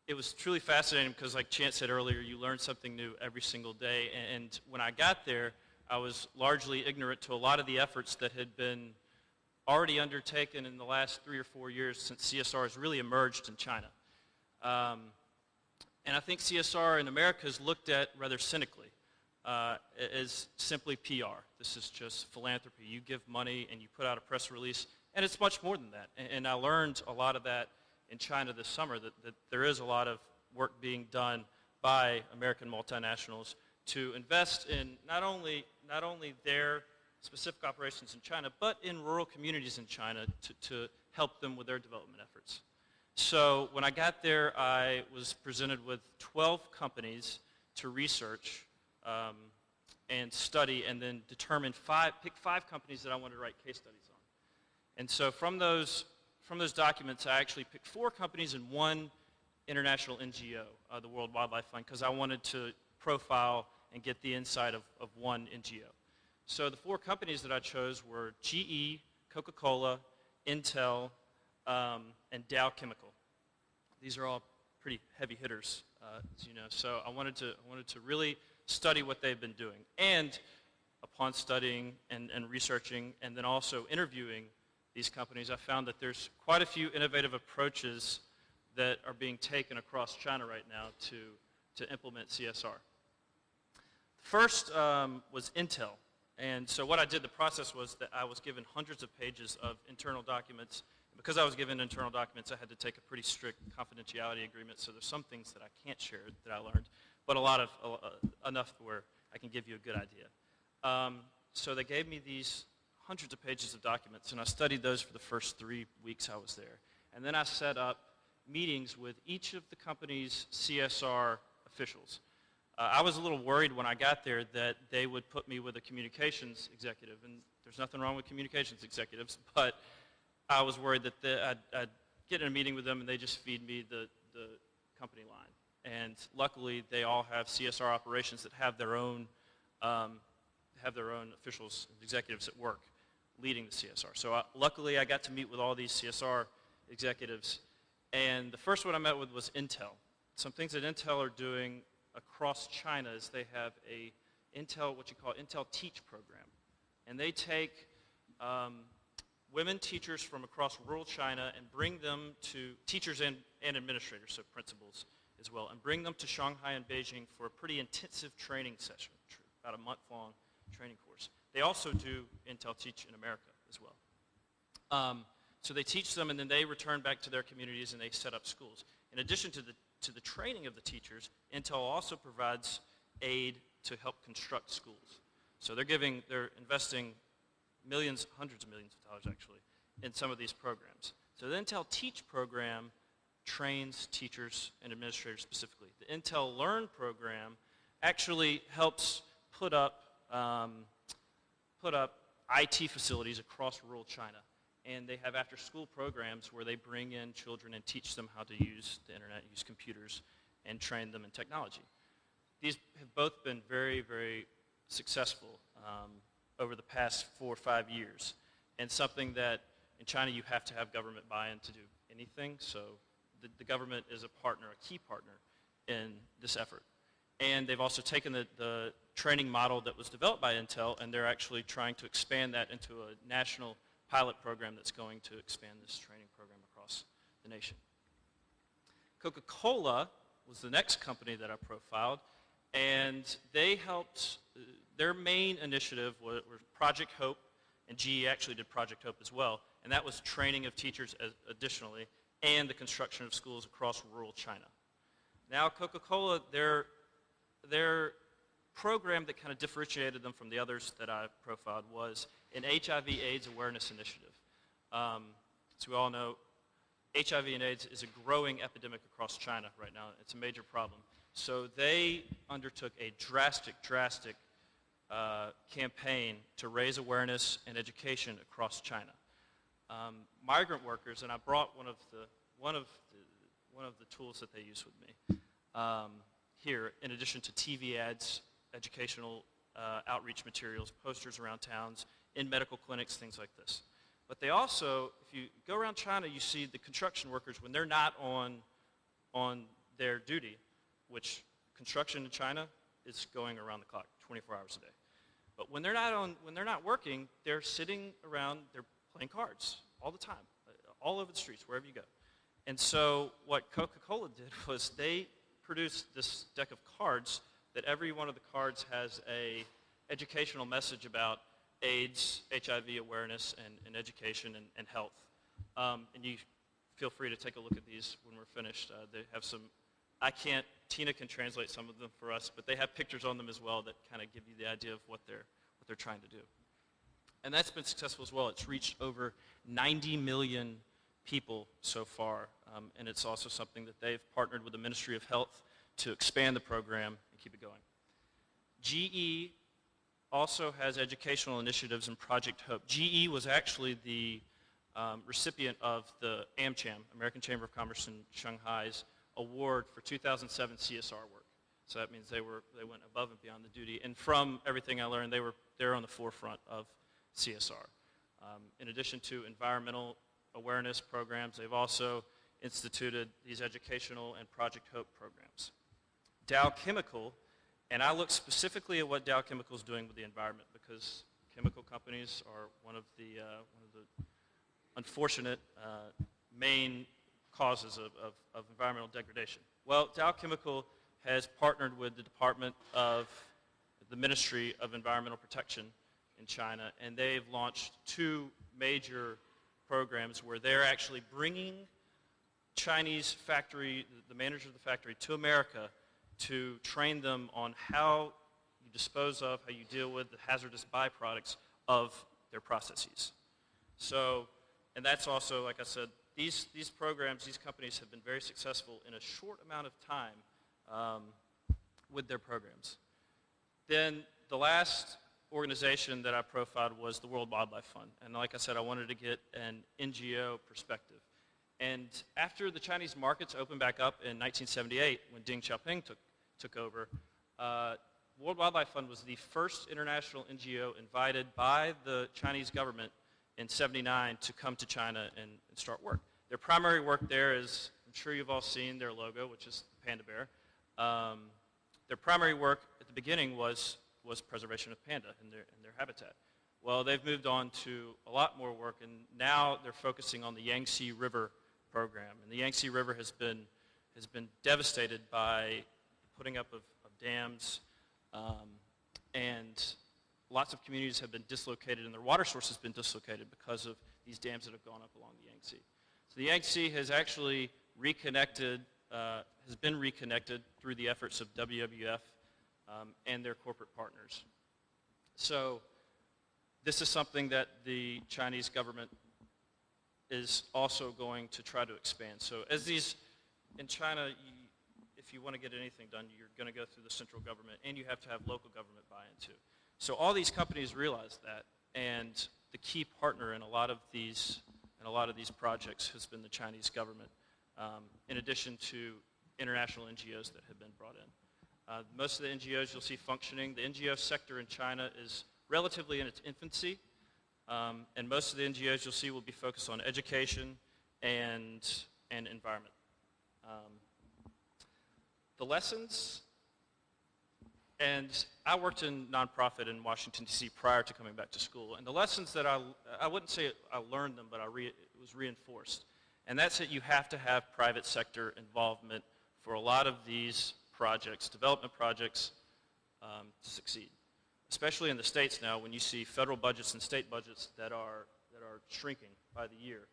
Speaker 16: It was truly fascinating because, like Chance said earlier, you learn something new every single day. And when I got there, I was largely ignorant to a lot of the efforts that had been already undertaken in the last 3 or 4 years since CSR has really emerged in China. And I think CSR in America is looked at rather cynically. As simply PR. This is just philanthropy. You give money and you put out a press release, and it's much more than that. And I learned a lot of that in China this summer, that there is a lot of work being done by American multinationals to invest in not only their specific operations in China, but in rural communities in China to help them with their development efforts. So when I got there, I was presented with 12 companies to research and study, and then pick 5 companies that I wanted to write case studies on. And so from those documents, I actually picked 4 companies and 1 international NGO, the World Wildlife Fund, because I wanted to profile and get the insight of 1 NGO. So the 4 companies that I chose were GE, Coca-Cola, Intel, and Dow Chemical. These are all pretty heavy hitters, as you know. So I wanted to really study what they've been doing. And upon studying and researching and then also interviewing these companies, I found that there's quite a few innovative approaches that are being taken across China right now to implement CSR. First was Intel. And so what I did, the process was that I was given hundreds of pages of internal documents. Because I was given internal documents, I had to take a pretty strict confidentiality agreement, so there's some things that I can't share that I learned, but enough where I can give you a good idea. So they gave me these hundreds of pages of documents, and I studied those for the first 3 weeks I was there. And then I set up meetings with each of the company's CSR officials. I was a little worried when I got there that they would put me with a communications executive, and there's nothing wrong with communications executives, but I was worried that I'd get in a meeting with them and they just feed me the company line. And luckily, they all have CSR operations that have their own officials, executives at work leading the CSR. So luckily, I got to meet with all these CSR executives. And the first one I met with was Intel. Some things that Intel are doing across China is they have a Intel, what you call Intel Teach program. And they take women teachers from across rural China and bring them to teachers and administrators, so principals as well, and bring them to Shanghai and Beijing for a pretty intensive training session, about a month-long training course. They also do Intel Teach in America as well. So they teach them, and then they return back to their communities and they set up schools. In addition to the training of the teachers, Intel also provides aid to help construct schools. So they're investing millions, hundreds of millions of dollars actually, in some of these programs. So the Intel Teach program trains teachers and administrators specifically. The Intel Learn program actually helps put up IT facilities across rural China. And they have after-school programs where they bring in children and teach them how to use the internet, use computers, and train them in technology. These have both been very, very successful over the past 4 or 5 years, and something that in China you have to have government buy-in to do anything, so the government is a partner, a key partner in this effort. And they've also taken the training model that was developed by Intel, and they're actually trying to expand that into a national pilot program that's going to expand this training program across the nation. Coca-Cola was the next company that I profiled, and they helped, their main initiative was Project Hope, and GE actually did Project Hope as well, and that was training of teachers additionally, and the construction of schools across rural China. Now Coca-Cola, their program that kind of differentiated them from the others that I profiled was an HIV/AIDS awareness initiative. As we all know, HIV and AIDS is a growing epidemic across China right now. It's a major problem. So they undertook a drastic campaign to raise awareness and education across China. Migrant workers, and I brought one of the tools that they use with me here, in addition to TV ads, educational outreach materials, posters around towns, in medical clinics, things like this. But they also, if you go around China, you see the construction workers when they're not on their duty, which construction in China is going around the clock, 24 hours a day. But when they're not working, they're sitting around, they're playing cards all the time, all over the streets, wherever you go. And so what Coca-Cola did was they produced this deck of cards that every one of the cards has a educational message about AIDS, HIV awareness, and education and health. And you feel free to take a look at these when we're finished. They have some, Tina can translate some of them for us, but they have pictures on them as well that kind of give you the idea of what they're trying to do. And that's been successful as well. It's reached over 90 million people so far, and it's also something that they've partnered with the Ministry of Health to expand the program and keep it going. GE also has educational initiatives in Project Hope. GE was actually the recipient of the AmCham, American Chamber of Commerce in Shanghai's award for 2007 CSR work. So that means they went above and beyond the duty. And from everything I learned, they're on the forefront of CSR. In addition to environmental awareness programs, they've also instituted these educational and Project Hope programs. Dow Chemical, and I look specifically at what Dow Chemical is doing with the environment, because chemical companies are one of the unfortunate main causes of environmental degradation. Well, Dow Chemical has partnered with the Department of the Ministry of Environmental Protection in China, and they've launched 2 major programs where they're actually bringing Chinese factory, the manager of the factory, to America to train them on how you dispose of, how you deal with the hazardous byproducts of their processes. So, and that's also, like I said, these programs, these companies have been very successful in a short amount of time with their programs. Then the last organization that I profiled was the World Wildlife Fund. And like I said, I wanted to get an NGO perspective. And after the Chinese markets opened back up in 1978, when Deng Xiaoping took over, World Wildlife Fund was the first international NGO invited by the Chinese government in '79 to come to China and start work. Their primary work there is, I'm sure you've all seen their logo, which is the panda bear. Their primary work at the beginning was preservation of panda and their habitat. Well, they've moved on to a lot more work, and now they're focusing on the Yangtze River program. And the Yangtze River has been devastated by putting up of dams, and lots of communities have been dislocated, and their water source has been dislocated because of these dams that have gone up along the Yangtze. So the Yangtze has actually has been reconnected through the efforts of WWF and their corporate partners. So this is something that the Chinese government is also going to try to expand. So as these, in China, if you want to get anything done, you're going to go through the central government, and you have to have local government buy-in too. So all these companies realize that, and the key partner in a lot of these projects has been the Chinese government, in addition to international NGOs that have been brought in. Most of the NGOs you'll see functioning, the NGO sector in China is relatively in its infancy, and most of the NGOs you'll see will be focused on education and environment. The lessons, and I worked in nonprofit in Washington, D.C. prior to coming back to school, and the lessons that I wouldn't say I learned them, but it was reinforced. And that's that you have to have private sector involvement for a lot of these projects, development projects, to succeed. Especially in the States now, when you see federal budgets and state budgets that are shrinking by the year,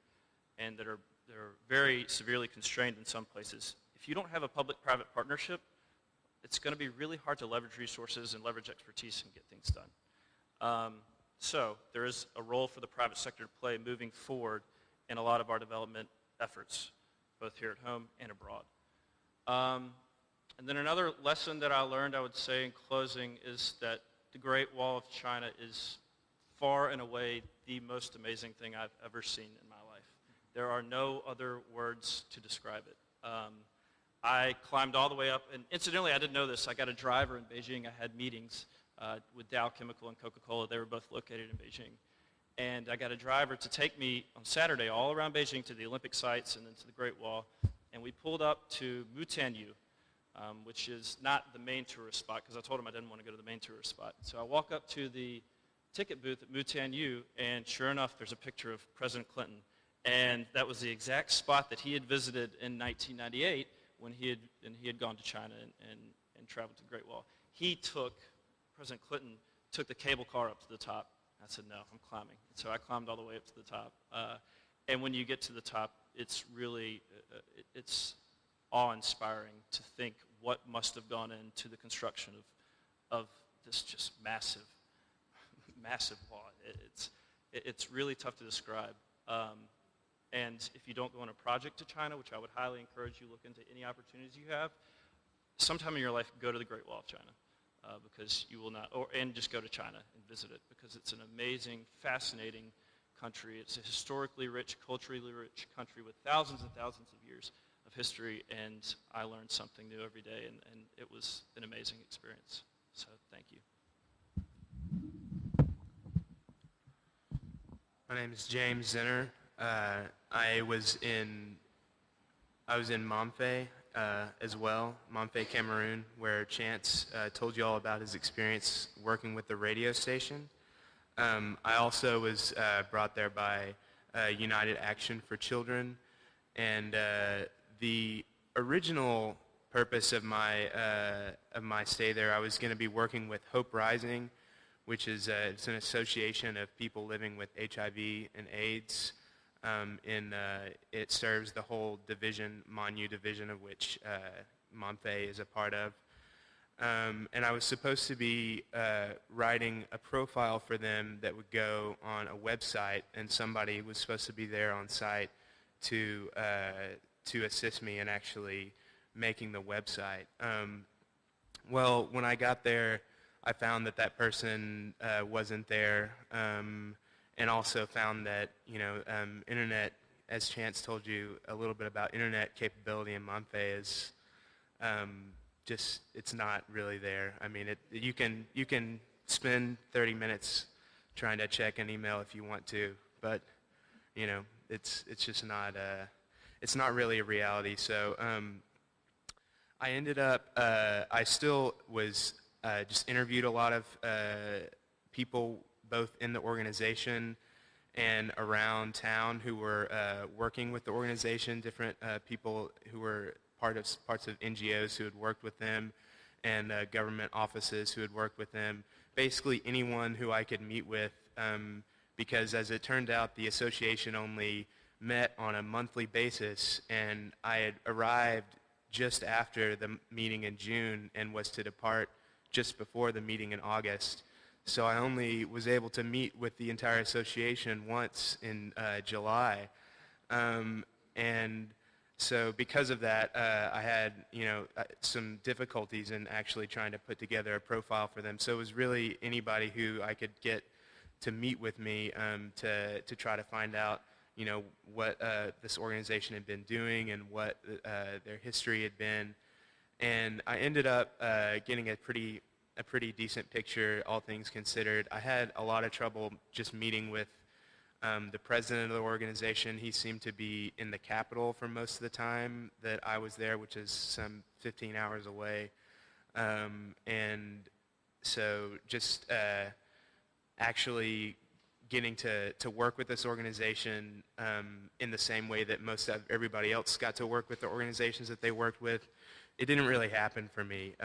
Speaker 16: and they're very severely constrained in some places. If you don't have a public-private partnership, it's going to be really hard to leverage resources and leverage expertise and get things done. So there is a role for the private sector to play moving forward in a lot of our development efforts, both here at home and abroad. And then another lesson that I learned, I would say in closing, is that the Great Wall of China is far and away the most amazing thing I've ever seen in my life. There are no other words to describe it. I climbed all the way up, and incidentally, I didn't know this. I got a driver in Beijing. I had meetings with Dow Chemical and Coca-Cola. They were both located in Beijing. And I got a driver to take me on Saturday all around Beijing to the Olympic sites and then to the Great Wall. And we pulled up to Mutianyu, which is not the main tourist spot, because I told him I didn't want to go to the main tourist spot. So I walk up to the ticket booth at Mutianyu, and sure enough, there's a picture of President Clinton. And that was the exact spot that he had visited in 1998 when he had gone to China and traveled to the Great Wall. President Clinton took the cable car up to the top. I said, no, I'm climbing. And so I climbed all the way up to the top. And when you get to the top, it's really, it's awe-inspiring to think what must have gone into the construction of this just massive, massive wall. It's really tough to describe. And if you don't go on a project to China, which I would highly encourage you look into any opportunities you have, sometime in your life, go to the Great Wall of China. Because you will not, and just go to China and visit it, because it's an amazing, fascinating country. It's a historically rich, culturally rich country with thousands and thousands of years of history, and I learned something new every day, and it was an amazing experience. So thank you.
Speaker 9: My name is James Szenher. I was in Mamfe as well, Mamfe, Cameroon, where Chance told you all about his experience working with the radio station. I also was brought there by United Action for Children, and the original purpose of my stay there, I was going to be working with Hope Rising, which is it's an association of people living with HIV and AIDS. It serves the whole division, Manu division, of which Mamfe is a part of. And I was supposed to be writing a profile for them that would go on a website, and somebody was supposed to be there on site to assist me in actually making the website. Well, when I got there, I found that person wasn't there. And also found that, internet, as Chance told you a little bit about internet capability in Mamfe, is it's not really there. I mean, you can spend 30 minutes trying to check an email if you want to, but it's just not it's not really a reality. So I ended up, I still was just interviewed a lot of people both in the organization and around town who were working with the organization, different people who were parts of NGOs who had worked with them, and government offices who had worked with them. Basically anyone who I could meet with, because as it turned out, the association only met on a monthly basis, and I had arrived just after the meeting in June and was to depart just before the meeting in August. So I only was able to meet with the entire association once in July. And so because of that, I had, some difficulties in actually trying to put together a profile for them. So it was really anybody who I could get to meet with me to try to find out, what this organization had been doing and what their history had been. And I ended up getting a pretty decent picture, all things considered. I had a lot of trouble just meeting with the president of the organization. He seemed to be in the capital for most of the time that I was there, which is some 15 hours away. And so just actually getting to work with this organization in the same way that most of everybody else got to work with the organizations that they worked with, it didn't really happen for me.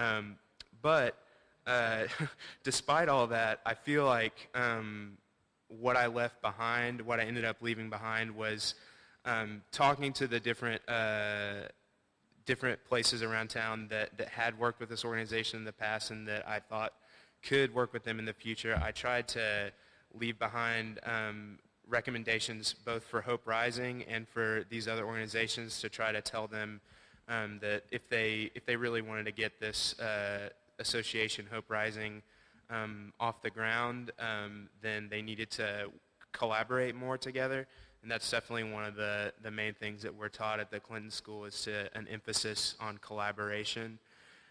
Speaker 9: But despite all that, I feel like what I left behind, what I ended up leaving behind was talking to the different places around town that had worked with this organization in the past and that I thought could work with them in the future. I tried to leave behind recommendations both for Hope Rising and for these other organizations to try to tell them that if they really wanted to get this association, Hope Rising, off the ground, then they needed to collaborate more together. And that's definitely one of the main things that we're taught at the Clinton School is an emphasis on collaboration.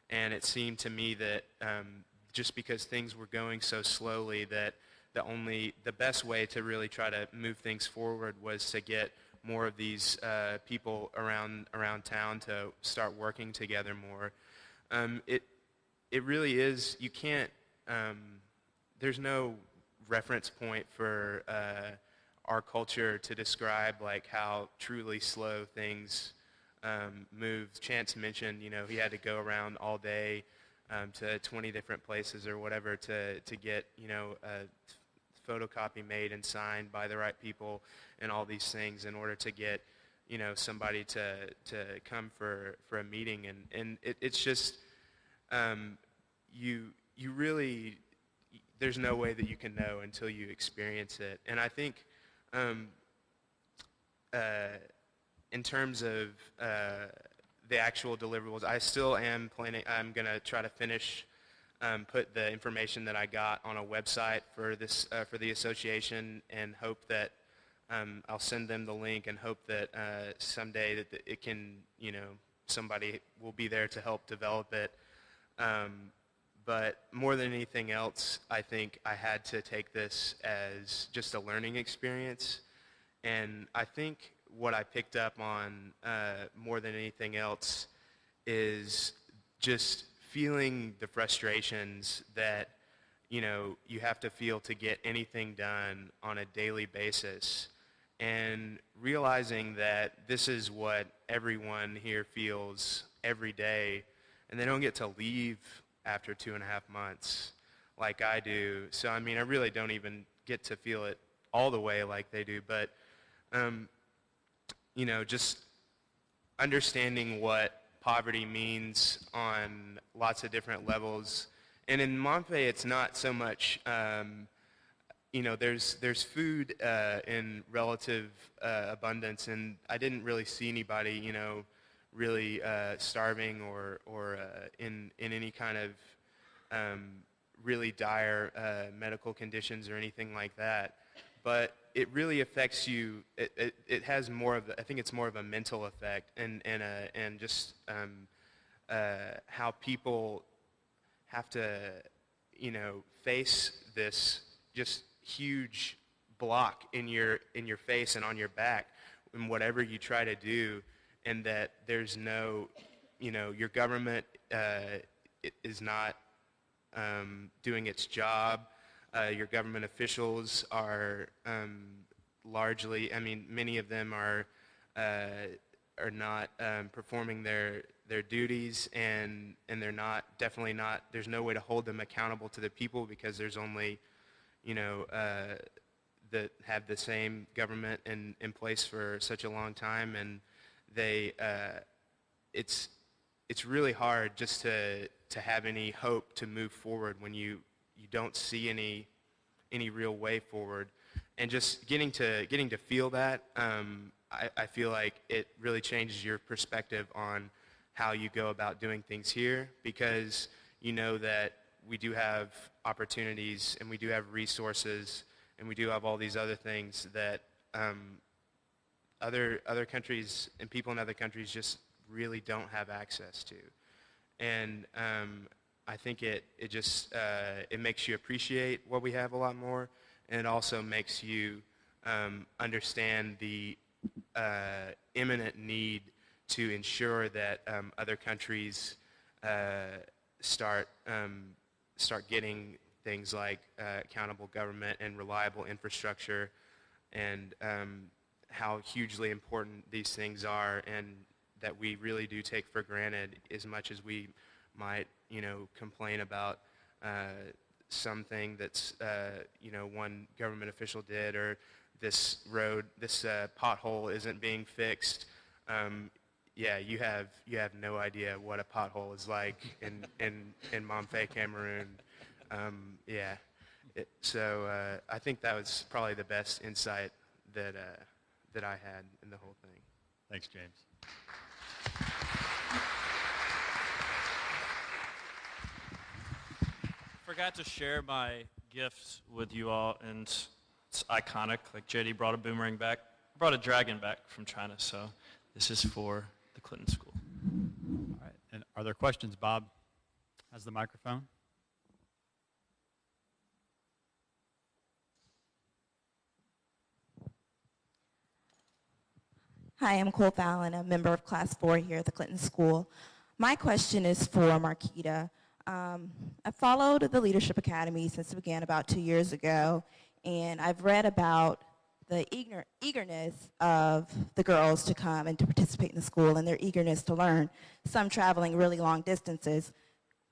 Speaker 9: And it seemed to me that just because things were going so slowly that the best way to really try to move things forward was to get more of these people around town to start working together more. It really is, you can't, there's no reference point for our culture to describe like how truly slow things move. Chance mentioned, he had to go around all day to 20 different places or whatever to get, a photocopy made and signed by the right people and all these things in order to get, somebody to come for a meeting. And it's just, you really, there's no way that you can know until you experience it. And I think in terms of the actual deliverables, I still am planning, I'm going to try to finish, put the information that I got on a website for this, for the association, and hope that I'll send them the link and hope that someday that it can, somebody will be there to help develop it. But more than anything else, I think I had to take this as just a learning experience. And I think what I picked up on more than anything else is just feeling the frustrations that, you have to feel to get anything done on a daily basis. And realizing that this is what everyone here feels every day, and they don't get to leave after 2.5 months like I do. So, I really don't even get to feel it all the way like they do. But, just understanding what poverty means on lots of different levels. And in Mompe, it's not so much, there's food in relative abundance, and I didn't really see anybody, really starving or in any kind of really dire medical conditions or anything like that. But it really affects you. It has more of, I think it's more of a mental effect, and just how people have to, face this just huge block in your face and on your back, and whatever you try to do. and that there's no, your government is not doing its job. Your government officials are largely, many of them are not performing their duties, and they're definitely not, there's no way to hold them accountable to the people, because there's only, that have the same government in place for such a long time, and it's really hard just to have any hope to move forward when you don't see any real way forward. And just getting to feel that, I feel like it really changes your perspective on how you go about doing things here, because you know that we do have opportunities and we do have resources and we do have all these other things that other countries and people in other countries just really don't have access to. And I think it just it makes you appreciate what we have a lot more, and it also makes you understand the imminent need to ensure that other countries start getting things like accountable government and reliable infrastructure, and how hugely important these things are, and that we really do take for granted, as much as we might, complain about something that's, one government official did, or this road, this pothole isn't being fixed. Yeah, you have no idea what a pothole is like in Mamfe, Cameroon. Yeah, so I think that was probably the best insight that I had in the whole thing.
Speaker 1: Thanks, James.
Speaker 16: Forgot to share my gift with you all, and it's iconic. Like JD brought a boomerang back, brought a dragon back from China, so this is for the Clinton School.
Speaker 1: All right, and are there questions? Bob has the microphone.
Speaker 17: Hi, I'm Cole Fallon, a member of Class 4 here at the Clinton School. My question is for Marquita. I followed the Leadership Academy since it began about 2 years ago, and I've read about the eagerness of the girls to come and to participate in the school, and their eagerness to learn, some traveling really long distances.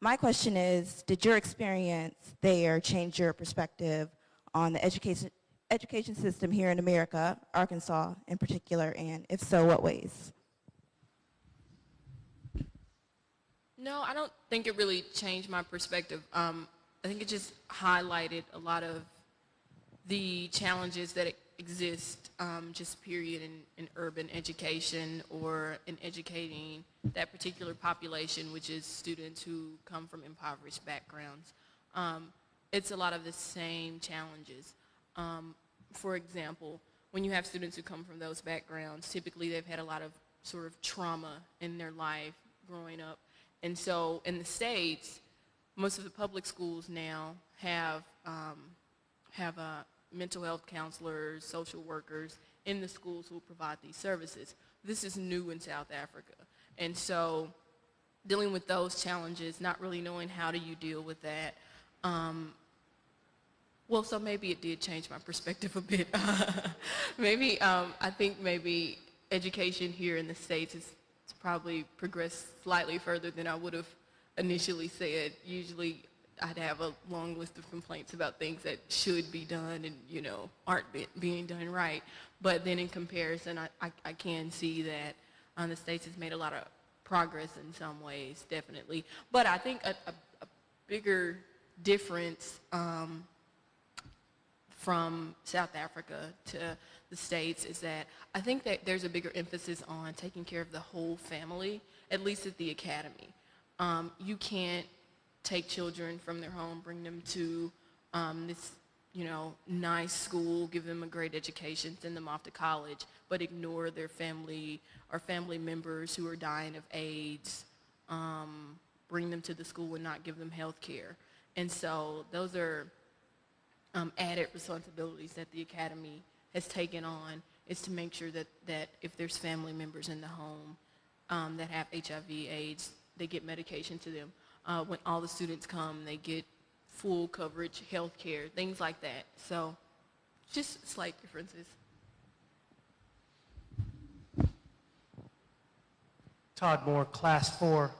Speaker 17: My question is, did your experience there change your perspective on the education system here in America, Arkansas in particular, and if so, what ways?
Speaker 15: No, I don't think it really changed my perspective. I think it just highlighted a lot of the challenges that exist, just period, in urban education or in educating that particular population, which is students who come from impoverished backgrounds. It's a lot of the same challenges. For example, when you have students who come from those backgrounds, typically they've had a lot of sort of trauma in their life growing up. And so in the States, most of the public schools now have mental health counselors, social workers in the schools who provide these services. This is new in South Africa. And so dealing with those challenges, not really knowing how do you deal with that. Well, so maybe it did change my perspective a bit. Maybe, I think maybe education here in the States has probably progressed slightly further than I would have initially said. Usually I'd have a long list of complaints about things that should be done and, aren't being done right. But then in comparison, I can see that the States has made a lot of progress in some ways, definitely. But I think a bigger difference from South Africa to the States is that I think that there's a bigger emphasis on taking care of the whole family, at least at the academy. You can't take children from their home, bring them to this, nice school, give them a great education, send them off to college, but ignore their family or family members who are dying of AIDS, bring them to the school and not give them health care. And so those are added responsibilities that the academy has taken on, is to make sure that if there's family members in the home that have HIV/AIDS, they get medication to them. When all the students come, they get full coverage, health care, things like that. So just slight differences.
Speaker 18: Todd Moore, Class 4,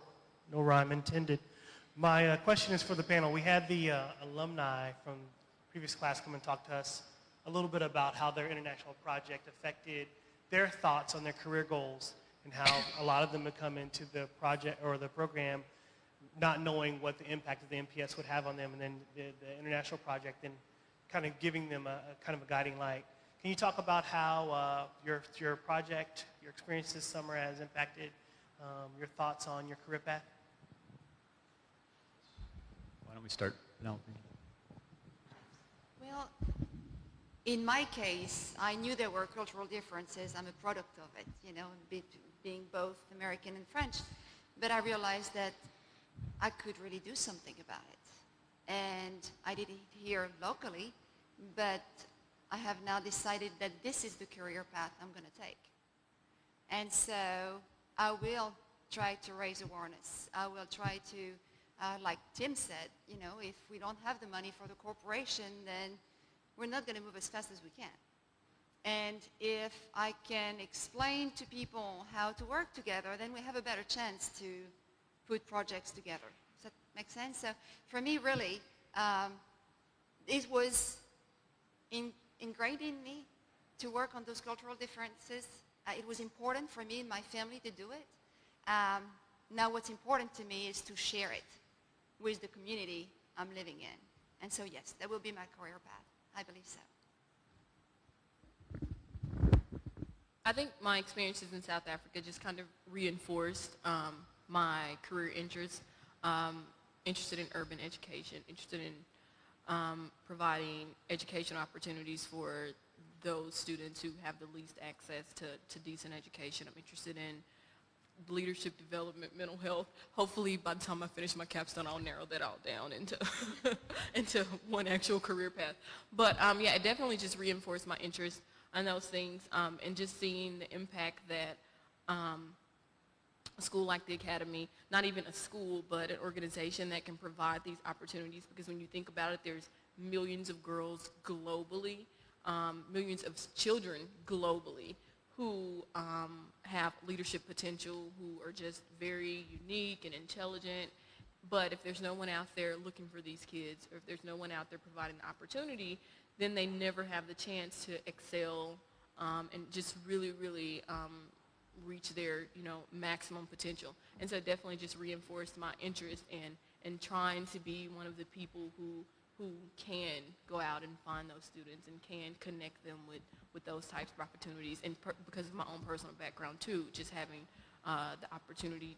Speaker 18: no rhyme intended. My question is for the panel. We had the alumni from previous class come and talk to us a little bit about how their international project affected their thoughts on their career goals and how a lot of them have come into the project or the program not knowing what the impact of the MPS would have on them, and then the international project then kind of giving them a kind of a guiding light. Can you talk about how your project, your experience this summer has impacted your thoughts on your career path?
Speaker 1: Why don't we start, Penelope?
Speaker 14: Well, in my case, I knew there were cultural differences. I'm a product of it, you know, being both American and French. But I realized that I could really do something about it. And I did it here locally, but I have now decided that this is the career path I'm going to take. And so I will try to raise awareness. I will try to, like Tim said, you know, if we don't have the money for the corporation, then we're not going to move as fast as we can. And if I can explain to people how to work together, then we have a better chance to put projects together. Does that make sense? So for me, really, it was ingrained in me to work on those cultural differences. It was important for me and my family to do it. Now what's important to me is to share it with the community I'm living in. And so yes, that will be my career path. I believe so.
Speaker 15: I think my experiences in South Africa just kind of reinforced my career interests. Interested in urban education, interested in providing educational opportunities for those students who have the least access to decent education. I'm interested in leadership development, mental health. Hopefully by the time I finish my capstone, I'll narrow that all down into into one actual career path. But yeah, it definitely just reinforced my interest in those things, and just seeing the impact that a school like the Academy, not even a school, but an organization that can provide these opportunities, because when you think about it, there's millions of girls globally, millions of children globally who have leadership potential, who are just very unique and intelligent. But if there's no one out there looking for these kids, or if there's no one out there providing the opportunity, then they never have the chance to excel and just really, really reach their, you know, maximum potential. And so it definitely just reinforced my interest in trying to be one of the people who can go out and find those students and can connect them with those types of opportunities. And because of my own personal background too, just having the opportunity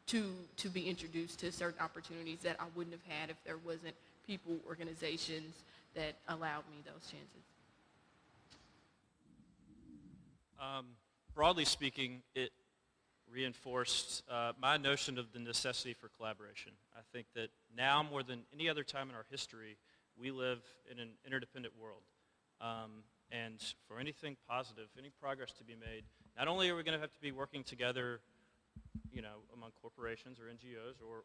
Speaker 15: to be introduced to certain opportunities that I wouldn't have had if there wasn't people, organizations that allowed me those chances.
Speaker 16: Broadly speaking, it reinforced my notion of the necessity for collaboration. I think that now more than any other time in our history, we live in an interdependent world. And for anything positive, any progress to be made, not only are we going to have to be working together, you know, among corporations or NGOs or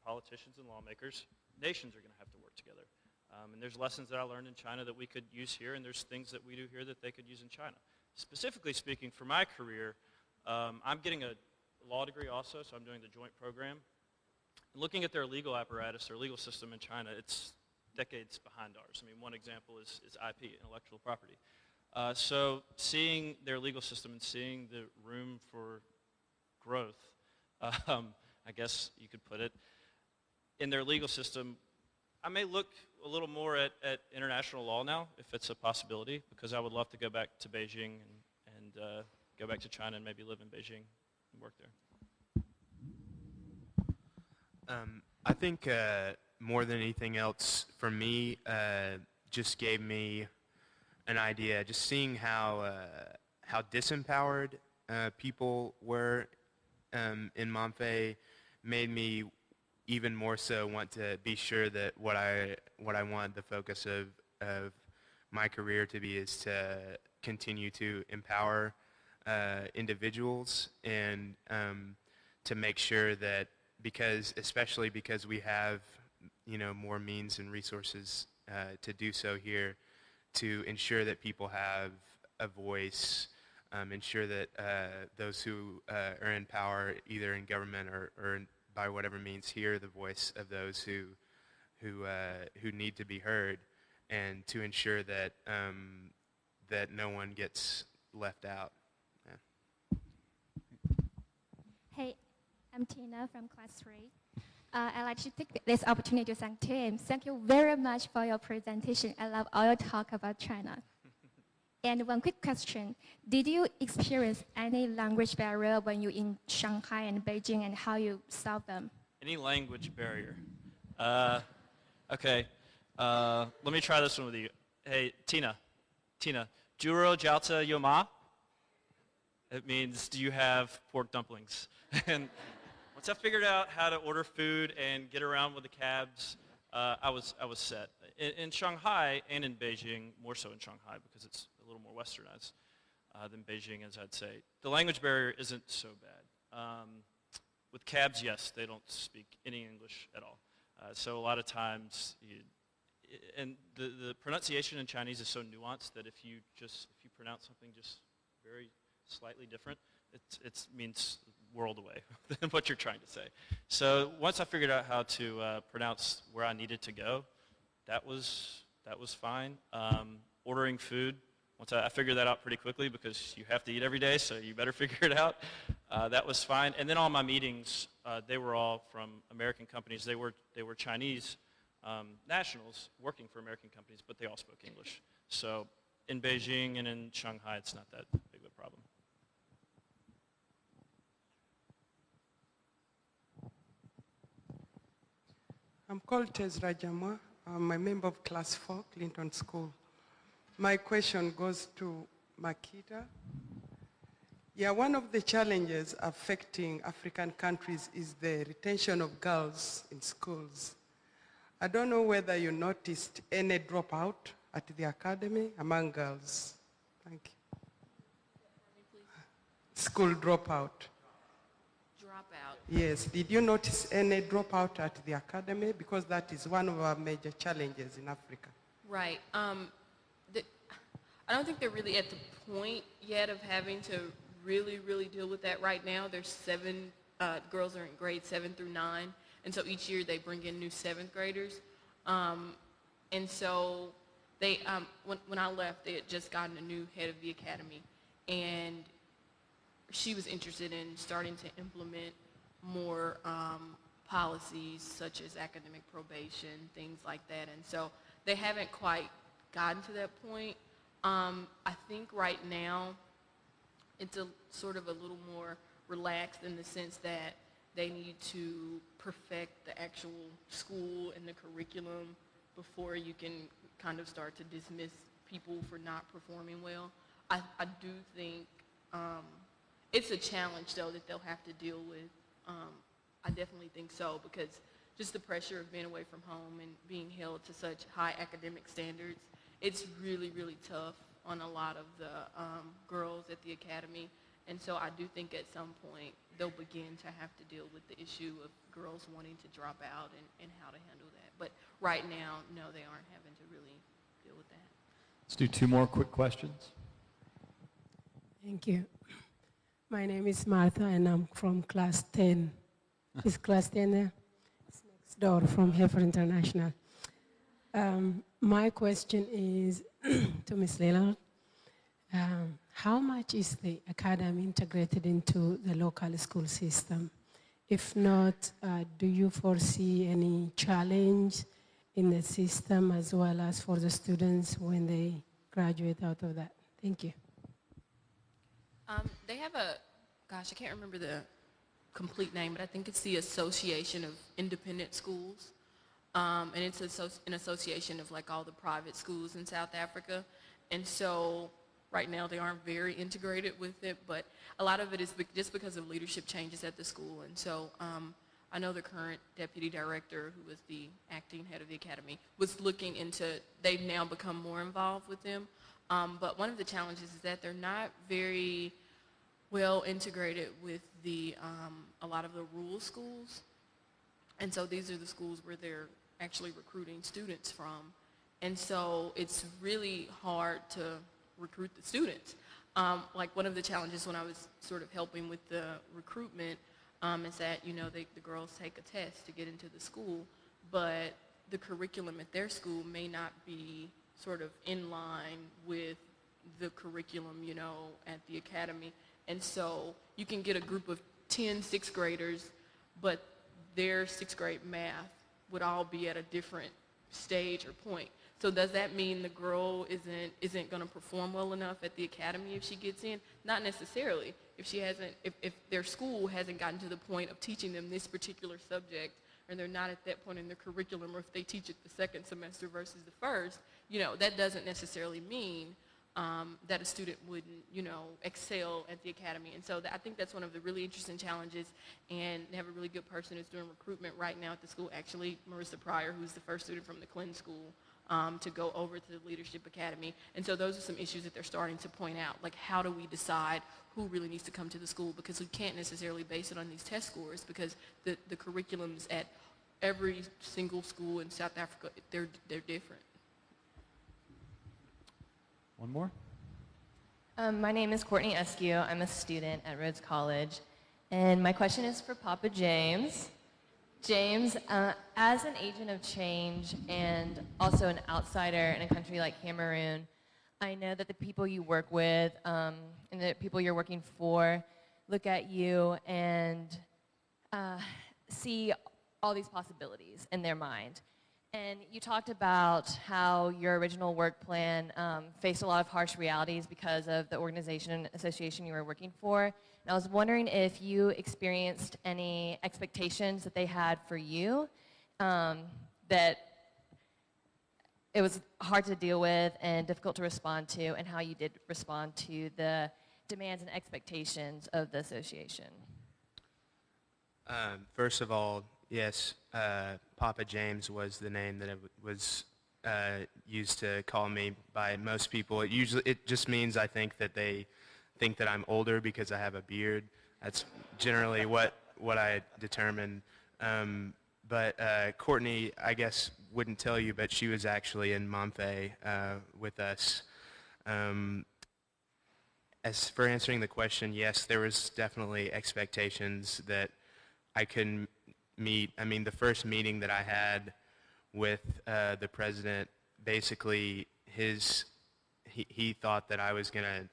Speaker 16: politicians and lawmakers, nations are going to have to work together. And there's lessons that I learned in China that we could use here, and there's things that we do here that they could use in China. Specifically speaking, for my career, I'm getting a law degree also, so I'm doing the joint program. And looking at their legal apparatus, their legal system in China, it's decades behind ours. I mean, one example is IP, intellectual property. So seeing their legal system and seeing the room for growth, I guess you could put it, in their legal system, I may look a little more at international law now, if it's a possibility, because I would love to go back to Beijing and go back to China and maybe live in Beijing and work there.
Speaker 9: I think more than anything else, for me, just gave me an idea. Just seeing how disempowered people were in Monfey made me even more so want to be sure that what I want the focus of my career to be is to continue to empower individuals and to make sure that especially because we have more means and resources to do so here, to ensure that people have a voice, ensure that those who are in power, either in government or by whatever means, hear the voice of those who need to be heard, and to ensure that that no one gets left out. Yeah.
Speaker 19: Hey, I'm Tina from class 3. I'd like to take this opportunity to thank Tim. Thank you very much for your presentation. I love all your talk about China. And one quick question. Did you experience any language barrier when you in Shanghai and Beijing, and how you solved them?
Speaker 16: Any language barrier? Okay. Let me try this one with you. Hey, Tina, 猪肉饺子有吗? It means, do you have pork dumplings? And once I figured out how to order food and get around with the cabs, I was set. In Shanghai and in Beijing, more so in Shanghai because it's a little more westernized than Beijing, as I'd say, the language barrier isn't so bad. With cabs, yes, they don't speak any English at all. So a lot of times, and the pronunciation in Chinese is so nuanced that if you pronounce something just very slightly different, it means world away than what you're trying to say. So once I figured out how to pronounce where I needed to go, that was fine. Ordering food, once I figured that out pretty quickly because you have to eat every day, so you better figure it out. That was fine. And then all my meetings, they were all from American companies. They were Chinese nationals working for American companies, but they all spoke English. So in Beijing and in Shanghai, it's not that big of a problem.
Speaker 20: I'm called Tez Rajamwa. I'm a member of Class 4, Clinton School. My question goes to Marquita. Yeah, one of the challenges affecting African countries is the retention of girls in schools. I don't know whether you noticed any dropout at the academy among girls. Thank you. School dropout.
Speaker 15: Dropout.
Speaker 20: Yes. Did you notice any dropout at the academy? Because that is one of our major challenges in Africa.
Speaker 15: Right. I don't think they're really at the point yet of having to really deal with that right now. There's 7 girls are in grades 7 through 9, and so each year they bring in new 7th graders. And so they, when I left, they had just gotten a new head of the academy, and she was interested in starting to implement more policies such as academic probation, things like that. And so they haven't quite gotten to that point. I think right now it's sort of a little more relaxed in the sense that they need to perfect the actual school and the curriculum before you can kind of start to dismiss people for not performing well. I do think it's a challenge, though, that they'll have to deal with. I definitely think so, because just the pressure of being away from home and being held to such high academic standards, it's really tough on a lot of the girls at the academy. And so I do think at some point they'll begin to have to deal with the issue of girls wanting to drop out and how to handle that. But right now, no, they aren't having to really deal with that.
Speaker 21: Let's do 2 more quick questions.
Speaker 22: Thank you. My name is Martha, and I'm from Class 10. Is Class 10 there? It's next door from Heifer International. My question is to Ms. Little. How much is the academy integrated into the local school system? If not, do you foresee any challenge in the system as well as for the students when they graduate out of that? Thank you.
Speaker 15: They have I can't remember the complete name, but I think it's the Association of Independent Schools. And it's an association of like all the private schools in South Africa. And so right now they aren't very integrated with it, but a lot of it is just because of leadership changes at the school. And so I know the current deputy director, who was the acting head of the academy, was looking into, they've now become more involved with them. But one of the challenges is that they're not very well integrated with a lot of the rural schools. And so these are the schools where they're actually recruiting students from. And so it's really hard to recruit the students. Like one of the challenges when I was sort of helping with the recruitment is that, the girls take a test to get into the school, but the curriculum at their school may not be sort of in line with the curriculum, at the academy. And so you can get a group of 10 sixth graders, but their sixth grade math would all be at a different stage or point. So does that mean the girl isn't going to perform well enough at the academy if she gets in? Not necessarily. If their school hasn't gotten to the point of teaching them this particular subject, and they're not at that point in their curriculum, or if they teach it the second semester versus the first, that doesn't necessarily mean that a student wouldn't, excel at the academy. And so I think that's one of the really interesting challenges, and they have a really good person who's doing recruitment right now at the school, actually Marissa Pryor, who's the first student from the Clinton School, to go over to the Leadership Academy. And so those are some issues that they're starting to point out, like how do we decide who really needs to come to the school, because we can't necessarily base it on these test scores, because the curriculums at every single school in South Africa, they're different.
Speaker 21: One more?
Speaker 6: My name is Courtney Eskew. I'm a student at Rhodes College. And my question is for Papa James. James, as an agent of change and also an outsider in a country like Cameroon, I know that the people you work with and the people you're working for look at you and see all these possibilities in their mind. And you talked about how your original work plan faced a lot of harsh realities because of the organization and association you were working for. And I was wondering if you experienced any expectations that they had for you that it was hard to deal with and difficult to respond to, and how you did respond to the demands and expectations of the association.
Speaker 9: First of all, yes, Papa James was the name that was used to call me by most people. It just means, I think, that they think that I'm older because I have a beard. That's generally what I determine. But Courtney, I guess, wouldn't tell you, but she was actually in Montpellier with us. As for answering the question, yes, there was definitely expectations that I couldn't meet. I mean, the first meeting that I had with the president, basically he thought that I was going to,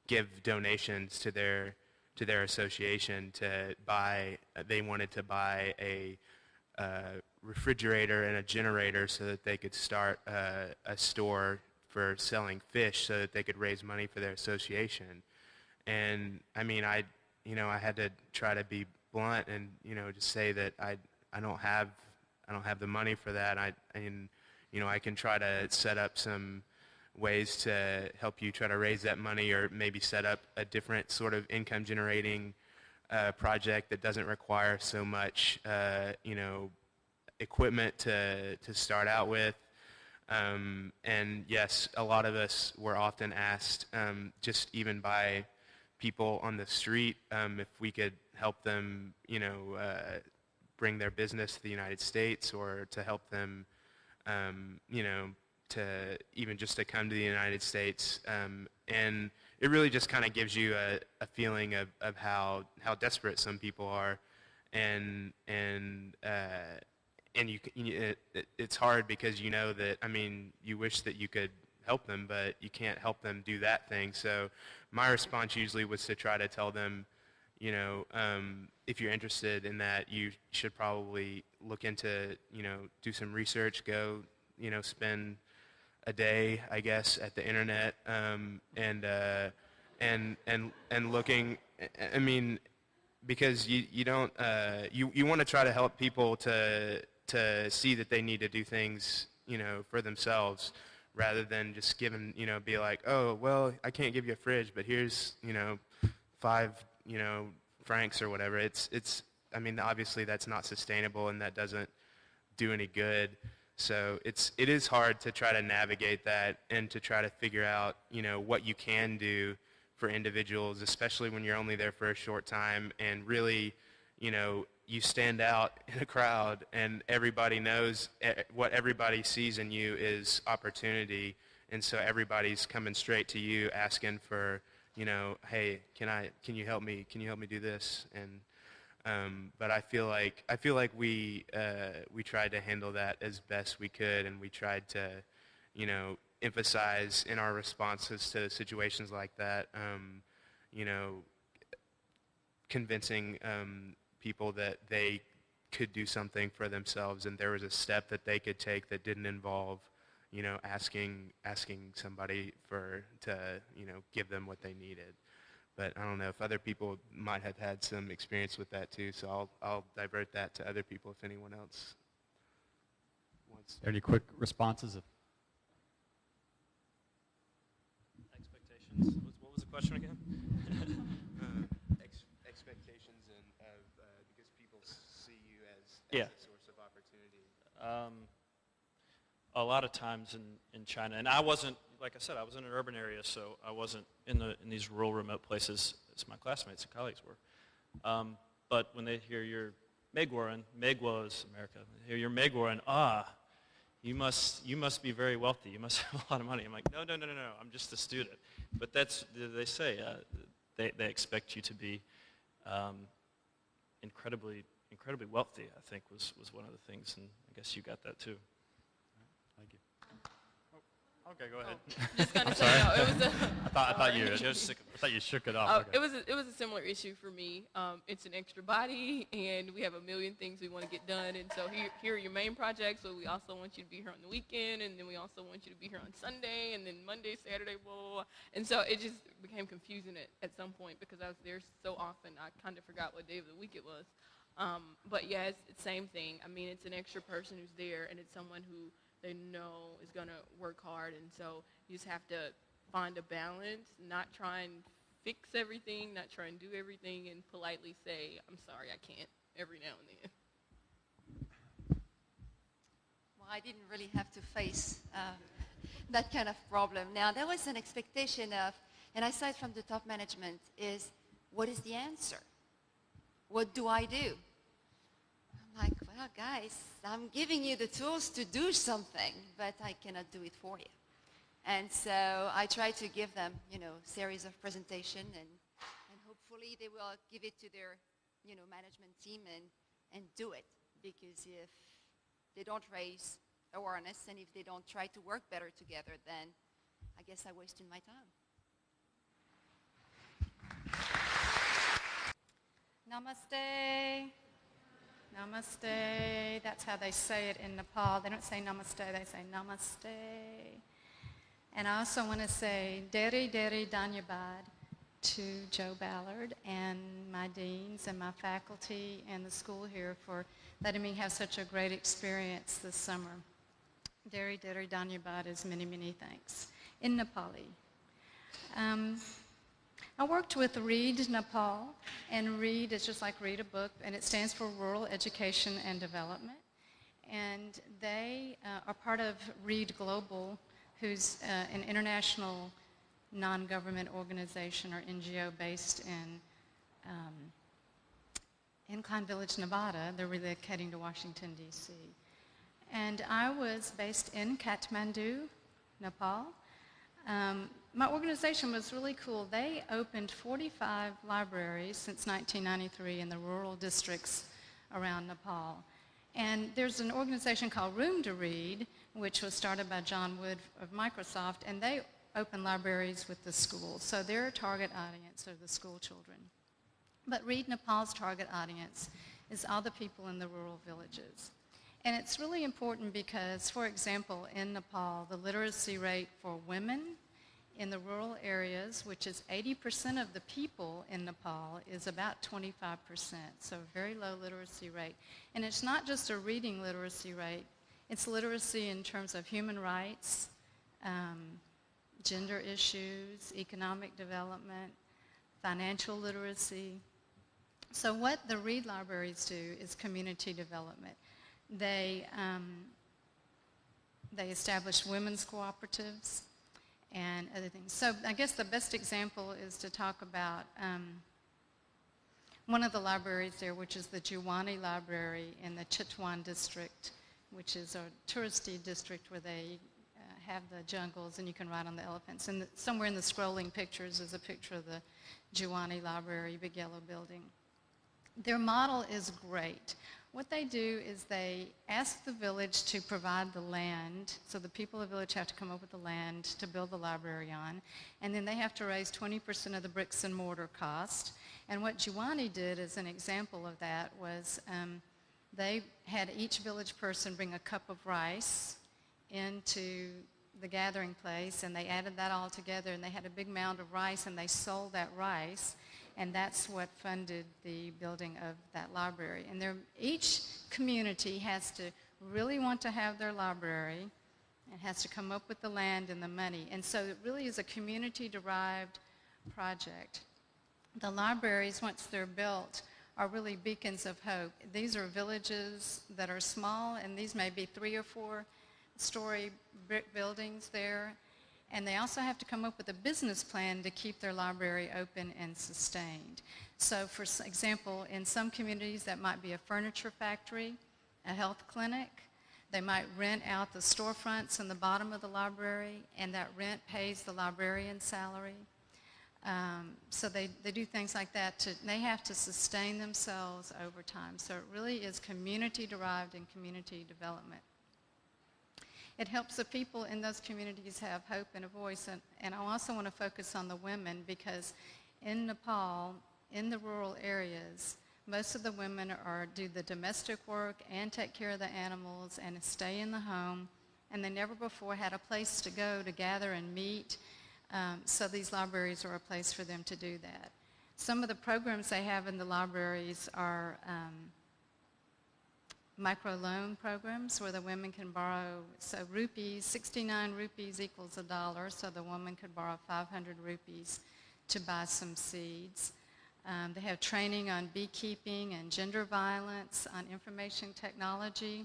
Speaker 9: give donations to their association to buy. They wanted to buy a refrigerator and a generator so that they could start a store for selling fish so that they could raise money for their association. And I mean, I had to try to be blunt and, just say that I don't have the money for that. I can try to set up some ways to help you try to raise that money, or maybe set up a different sort of income generating project that doesn't require so much, equipment to start out with. And yes, a lot of us were often asked, just even by people on the street, if we could help them, bring their business to the United States, or to help them, to even just to come to the United States. And it really just kind of gives you a feeling of how desperate some people are. And it's hard because you know that, I mean, you wish that you could help them, but you can't help them do that thing. So my response usually was to try to tell them, if you're interested in that, you should probably look into, do some research, go, spend a day, I guess, at the internet, and looking. I mean, because you don't you want to try to help people to see that they need to do things, for themselves, rather than just giving, be like, oh, well, I can't give you a fridge, but here's, 5, francs or whatever. It's I mean, obviously that's not sustainable, and that doesn't do any good. So it is hard to try to navigate that and to try to figure out, what you can do for individuals, especially when you're only there for a short time and really, you stand out in a crowd and everybody knows what everybody sees in you is opportunity. And so everybody's coming straight to you asking for, hey, can you help me? Can you help me do this? And but I feel like we tried to handle that as best we could, and we tried to, emphasize in our responses to situations like that, convincing people that they could do something for themselves, and there was a step that they could take that didn't involve, asking somebody to give them what they needed. But I don't know if other people might have had some experience with that too, so I'll divert that to other people if anyone else wants to.
Speaker 1: Any quick responses?
Speaker 16: Expectations. What was the question again?
Speaker 9: Expectations because people see you as
Speaker 16: Yeah.
Speaker 9: a source of opportunity.
Speaker 16: A lot of times in China, and I wasn't, like I said, I was in an urban area, so I wasn't in these rural, remote places as my classmates and colleagues were. But when they hear your Megwaran, Megwa is America, they hear your Megwaran, you must be very wealthy, you must have a lot of money. I'm like, no, I'm just a student. But that's, they say, they expect you to be incredibly wealthy, I think was one of the things, and I guess you got that too.
Speaker 1: Thank you. Okay, go ahead.
Speaker 15: Just gonna
Speaker 1: I'm
Speaker 15: say,
Speaker 1: sorry.
Speaker 15: no, it was
Speaker 1: I thought you shook it off. Okay.
Speaker 15: It was a similar issue for me. It's an extra body, and we have a million things we want to get done. And so here are your main projects, but we also want you to be here on the weekend, and then we also want you to be here on Sunday, and then Monday, Saturday, blah, blah, blah. And so it just became confusing at some point because I was there so often, I kind of forgot what day of the week it was. But yeah, it's the same thing. I mean, it's an extra person who's there, and it's someone who they know is going to work hard, and so you just have to find a balance, not try and fix everything, not try and do everything, and politely say, I'm sorry, I can't, every now and then.
Speaker 14: Well, I didn't really have to face that kind of problem. Now, there was an expectation of, and I saw it from the top management, is what is the answer? What do I do? I'm like, well, guys, I'm giving you the tools to do something, but I cannot do it for you. And so I try to give them, series of presentation, and hopefully they will give it to their, management team and do it. Because if they don't raise awareness and if they don't try to work better together, then I guess I wasted my time.
Speaker 7: Namaste. Namaste. That's how they say it in Nepal. They don't say namaste, they say namaste. And I also want to say Deri Deri Dhanyabad to Joe Ballard and my deans and my faculty and the school here for letting me have such a great experience this summer. Deri Deri Dhanyabad is many, many thanks. In Nepali. I worked with READ Nepal, and READ is just like read a book, and it stands for Rural Education and Development. And they are part of READ Global, who's an international non-government organization or NGO based in Incline Village, Nevada. They're relocating to Washington, D.C. And I was based in Kathmandu, Nepal. My organization was really cool. They opened 45 libraries since 1993 in the rural districts around Nepal. And there's an organization called Room to Read, which was started by John Wood of Microsoft, and they open libraries with the schools. So their target audience are the school children. But Read Nepal's target audience is all the people in the rural villages. And it's really important because, for example, in Nepal, the literacy rate for women in the rural areas, which is 80% of the people in Nepal, is about 25%, so a very low literacy rate. And it's not just a reading literacy rate, it's literacy in terms of human rights, gender issues, economic development, financial literacy. So what the READ libraries do is community development. They They established women's cooperatives and other things. So I guess the best example is to talk about one of the libraries there, which is the Giattina Library in the Chitwan district, which is a touristy district where they have the jungles and you can ride on the elephants. And somewhere in the scrolling pictures is a picture of the Giattina Library, big yellow building. Their model is great. What they do is they ask the village to provide the land, so the people of the village have to come up with the land to build the library on, and then they have to raise 20% of the bricks and mortar cost. And what Giattina did as an example of that was they had each village person bring a cup of rice into the gathering place, and they added that all together, and they had a big mound of rice, and they sold that rice. And that's what funded the building of that library. And each community has to really want to have their library and has to come up with the land and the money. And so it really is a community-derived project. The libraries, once they're built, are really beacons of hope. These are villages that are small, and these may be 3 or 4 story brick buildings there. And they also have to come up with a business plan to keep their library open and sustained. So for example, in some communities that might be a furniture factory, a health clinic. They might rent out the storefronts in the bottom of the library, and that rent pays the librarian's salary. So they do things like that. They have to sustain themselves over time. So it really is community-derived and community development. It helps the people in those communities have hope and a voice. And I also want to focus on the women, because in Nepal, in the rural areas, most of the women do the domestic work and take care of the animals and stay in the home. And they never before had a place to go to gather and meet. So these libraries are a place for them to do that. Some of the programs they have in the libraries are microloan programs where the women can borrow, so rupees, 69 rupees equals $1, so the woman could borrow 500 rupees to buy some seeds. They have training on beekeeping and gender violence, on information technology.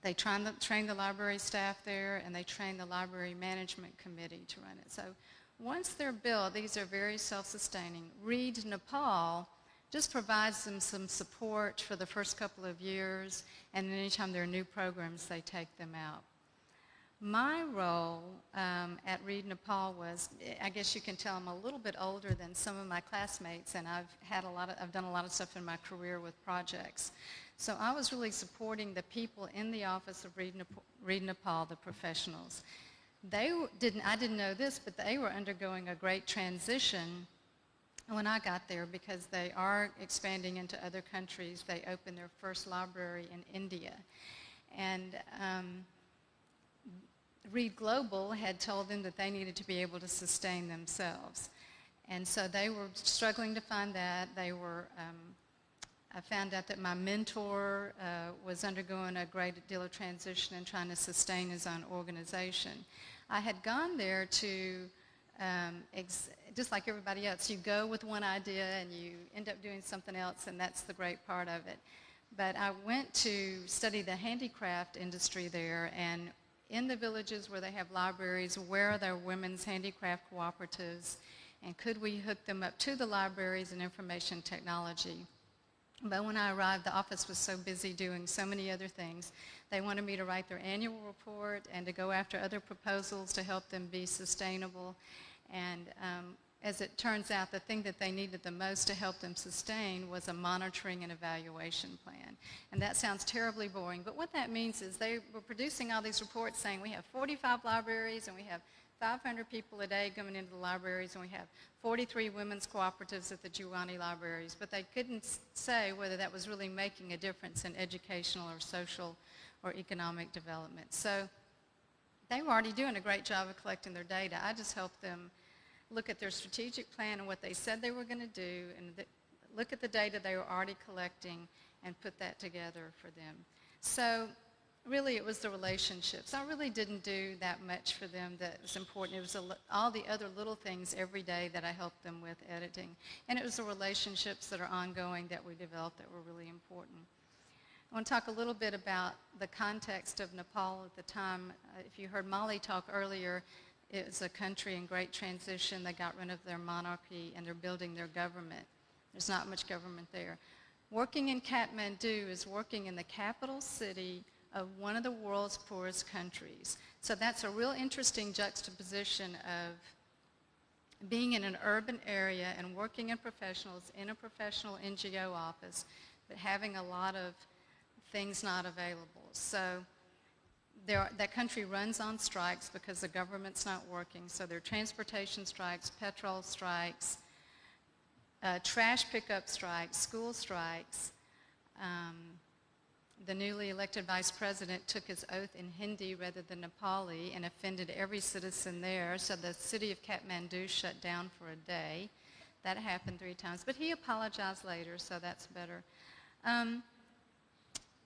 Speaker 7: They train the library staff there, and they train the library management committee to run it. So once they're built, these are very self-sustaining. Read Nepal just provides them some support for the first couple of years, and anytime there are new programs, they take them out. My role at Read Nepal was, I guess you can tell I'm a little bit older than some of my classmates, and I've done a lot of stuff in my career with projects. So I was really supporting the people in the office of Read Nepal, the professionals. I didn't know this, but they were undergoing a great transition when I got there, because they are expanding into other countries. They opened their first library in India. And Read Global had told them that they needed to be able to sustain themselves. And so they were struggling to find that. I found out that my mentor was undergoing a great deal of transition and trying to sustain his own organization. I had gone there to just like everybody else, you go with one idea and you end up doing something else, and that's the great part of it. But I went to study the handicraft industry there, and in the villages where they have libraries, where are there women's handicraft cooperatives, and could we hook them up to the libraries and information technology? But when I arrived, the office was so busy doing so many other things. They wanted me to write their annual report and to go after other proposals to help them be sustainable. And as it turns out, the thing that they needed the most to help them sustain was a monitoring and evaluation plan. And that sounds terribly boring, but what that means is they were producing all these reports saying we have 45 libraries and we have 500 people a day coming into the libraries, and we have 43 women's cooperatives at the Giattina libraries, but they couldn't say whether that was really making a difference in educational or social or economic development. So they were already doing a great job of collecting their data. I just helped them look at their strategic plan and what they said they were going to do, and look at the data they were already collecting and put that together for them. So really it was the relationships. I really didn't do that much for them that was important. It was all the other little things every day that I helped them with editing. And it was the relationships that are ongoing that we developed that were really important. I want to talk a little bit about the context of Nepal at the time. If you heard Molly talk earlier, it was a country in great transition. They got rid of their monarchy and they're building their government. There's not much government there. Working in Kathmandu is working in the capital city of one of the world's poorest countries. So that's a real interesting juxtaposition of being in an urban area and working in professionals in a professional NGO office, but having a lot of things not available. So that country runs on strikes because the government's not working. So there are transportation strikes, petrol strikes, trash pickup strikes, school strikes. The newly elected vice president took his oath in Hindi rather than Nepali and offended every citizen there. So the city of Kathmandu shut down for a day. That happened 3 times. But he apologized later, so that's better.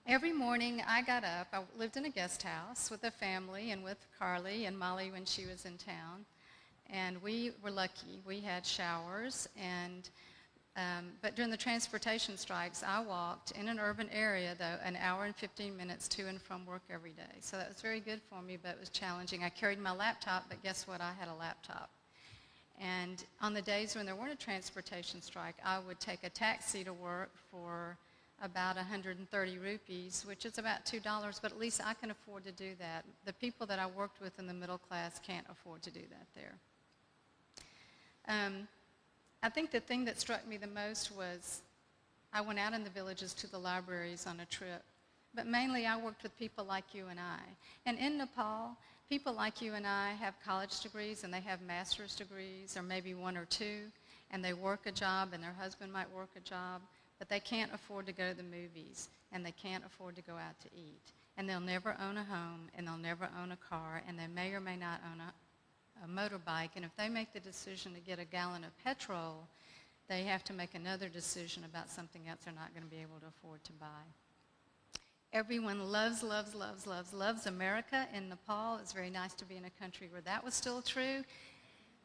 Speaker 7: Every morning I got up. I lived in a guest house with a family and with Carly and Molly when she was in town. And we were lucky. We had showers. But during the transportation strikes, I walked in an urban area, though, an hour and 15 minutes to and from work every day. So that was very good for me, but it was challenging. I carried my laptop, but guess what? I had a laptop. And on the days when there weren't a transportation strike, I would take a taxi to work for about 130 rupees, which is about $2, but at least I can afford to do that. The people that I worked with in the middle class can't afford to do that there. I think the thing that struck me the most was I went out in the villages to the libraries on a trip, but mainly I worked with people like you and I. And in Nepal, people like you and I have college degrees and they have master's degrees or maybe 1 or 2, and they work a job and their husband might work a job, but they can't afford to go to the movies and they can't afford to go out to eat. And they'll never own a home and they'll never own a car and they may or may not own a motorbike, and if they make the decision to get a gallon of petrol, they have to make another decision about something else they're not going to be able to afford to buy. Everyone loves, loves, loves, loves, loves America in Nepal. It's very nice to be in a country where that was still true.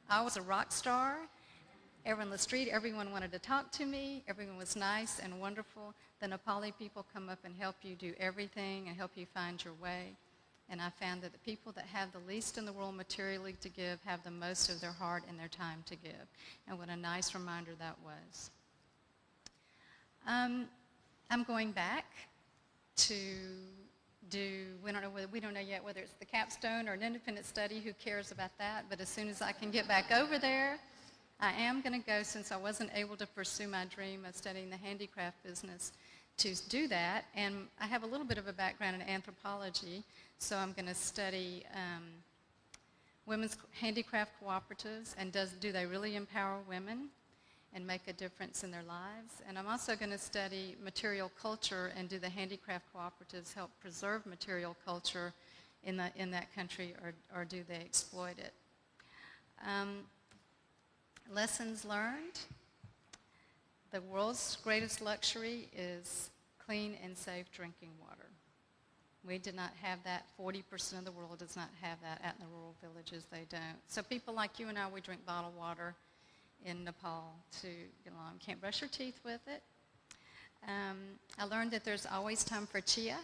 Speaker 7: I was a rock star. Everyone on the street, everyone wanted to talk to me. Everyone was nice and wonderful. The Nepali people come up and help you do everything and help you find your way. And I found that the people that have the least in the world materially to give have the most of their heart and their time to give. And what a nice reminder that was. I'm going back to do, we don't know yet whether it's the capstone or an independent study, who cares about that, but as soon as I can get back over there, I am going to go, since I wasn't able to pursue my dream of studying the handicraft business, to do that. And I have a little bit of a background in anthropology, so I'm going to study women's handicraft cooperatives and do they really empower women and make a difference in their lives. And I'm also going to study material culture and do the handicraft cooperatives help preserve material culture in that country, or do they exploit it? Lessons learned. The world's greatest luxury is clean and safe drinking water. We did not have that. 40% of the world does not have that. Out in the rural villages, they don't. So people like you and I, we drink bottled water in Nepal to get along. Can't brush your teeth with it. I learned that there's always time for chia,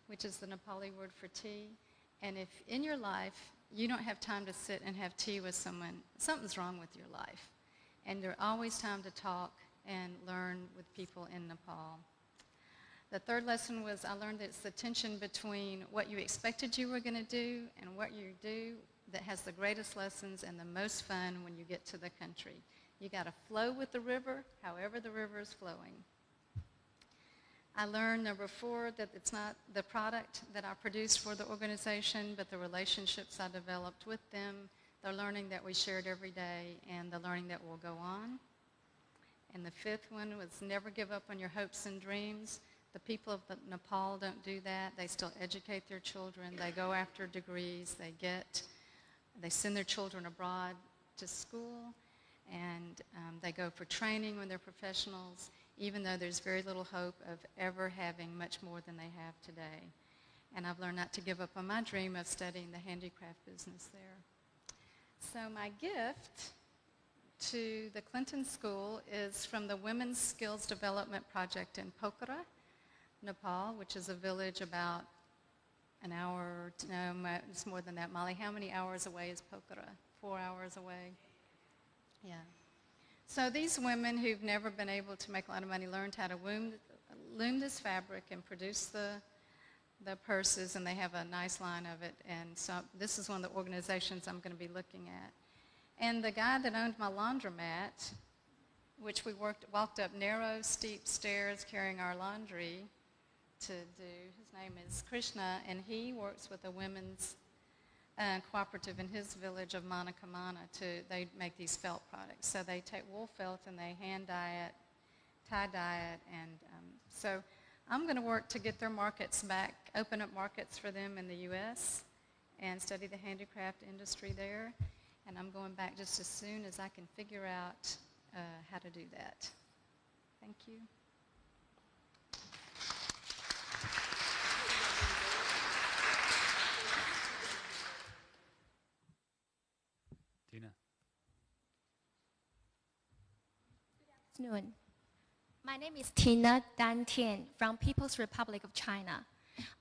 Speaker 7: which is the Nepali word for tea. And if in your life you don't have time to sit and have tea with someone, something's wrong with your life. And there's always time to talk and learn with people in Nepal. The third lesson was I learned that it's the tension between what you expected you were going to do and what you do that has the greatest lessons and the most fun when you get to the country. You got to flow with the river, however the river is flowing. I learned, number 4, that it's not the product that I produced for the organization, but the relationships I developed with them, the learning that we shared every day, and the learning that will go on. And the 5th one was never give up on your hopes and dreams. The people of Nepal don't do that. They still educate their children. They go after degrees. They send their children abroad to school, and they go for training when they're professionals, even though there's very little hope of ever having much more than they have today. And I've learned not to give up on my dream of studying the handicraft business there. So my gift to the Clinton School is from the Women's Skills Development Project in Pokhara. Nepal, which is a village about an hour, no, it's more than that. Molly, how many hours away is Pokhara? 4 hours away? Yeah. So these women who've never been able to make a lot of money learned how to loom this fabric and produce the purses, and they have a nice line of it. And so this is one of the organizations I'm going to be looking at. And the guy that owned my laundromat, which we walked up narrow, steep stairs carrying our laundry to do, his name is Krishna, and he works with a women's cooperative in his village of Manakamana. They make these felt products. So they take wool felt and they hand dye it, tie dye it, and so I'm going to work to get their markets back, open up markets for them in the U.S. and study the handicraft industry there. And I'm going back just as soon as I can figure out how to do that. Thank you.
Speaker 1: Tina.
Speaker 19: Good afternoon. My name is Tian from People's Republic of China.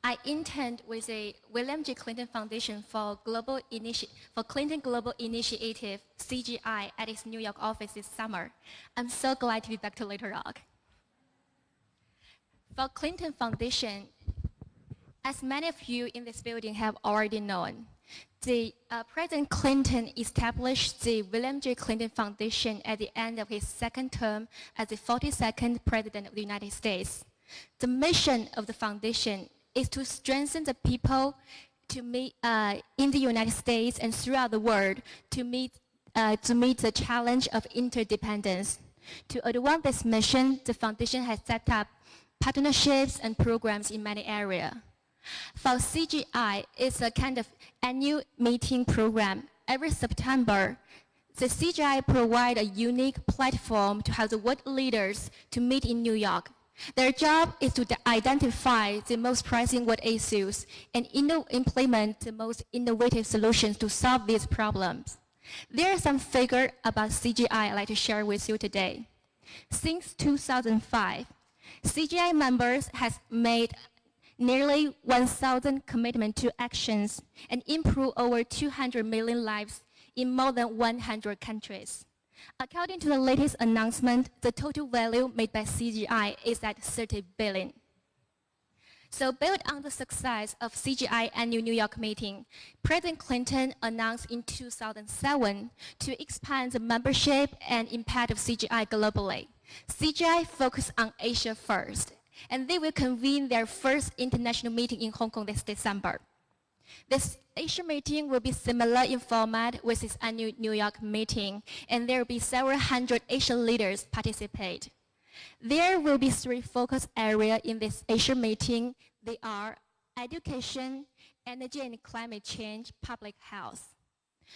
Speaker 19: I interned with the William J. Clinton Foundation for Clinton Global Initiative, CGI, at its New York office this summer. I'm so glad to be back to Little Rock. For Clinton Foundation, as many of you in this building have already known, President Clinton established the William J. Clinton Foundation at the end of his second term as the 42nd President of the United States. The mission of the foundation is to strengthen the people in the United States and throughout the world to meet the challenge of interdependence. To advance this mission, the foundation has set up partnerships and programs in many areas. For CGI, it's a kind of annual meeting program. Every September, the CGI provide a unique platform to have the world leaders to meet in New York. Their job is to identify the most pressing world issues and implement the most innovative solutions to solve these problems. There are some figures about CGI I'd like to share with you today. Since 2005, CGI members has made nearly 1,000 commitments to actions and improved over 200 million lives in more than 100 countries. According to the latest announcement, the total value made by CGI is at 30 billion. So built on the success of CGI annual New York meeting, President Clinton announced in 2007 to expand the membership and impact of CGI globally. CGI focused on Asia first, and they will convene their first international meeting in Hong Kong this December. This Asia meeting will be similar in format with its annual New York meeting, and there will be several hundred Asian leaders participate. There will be 3 focus areas in this Asia meeting. They are education, energy and climate change, public health.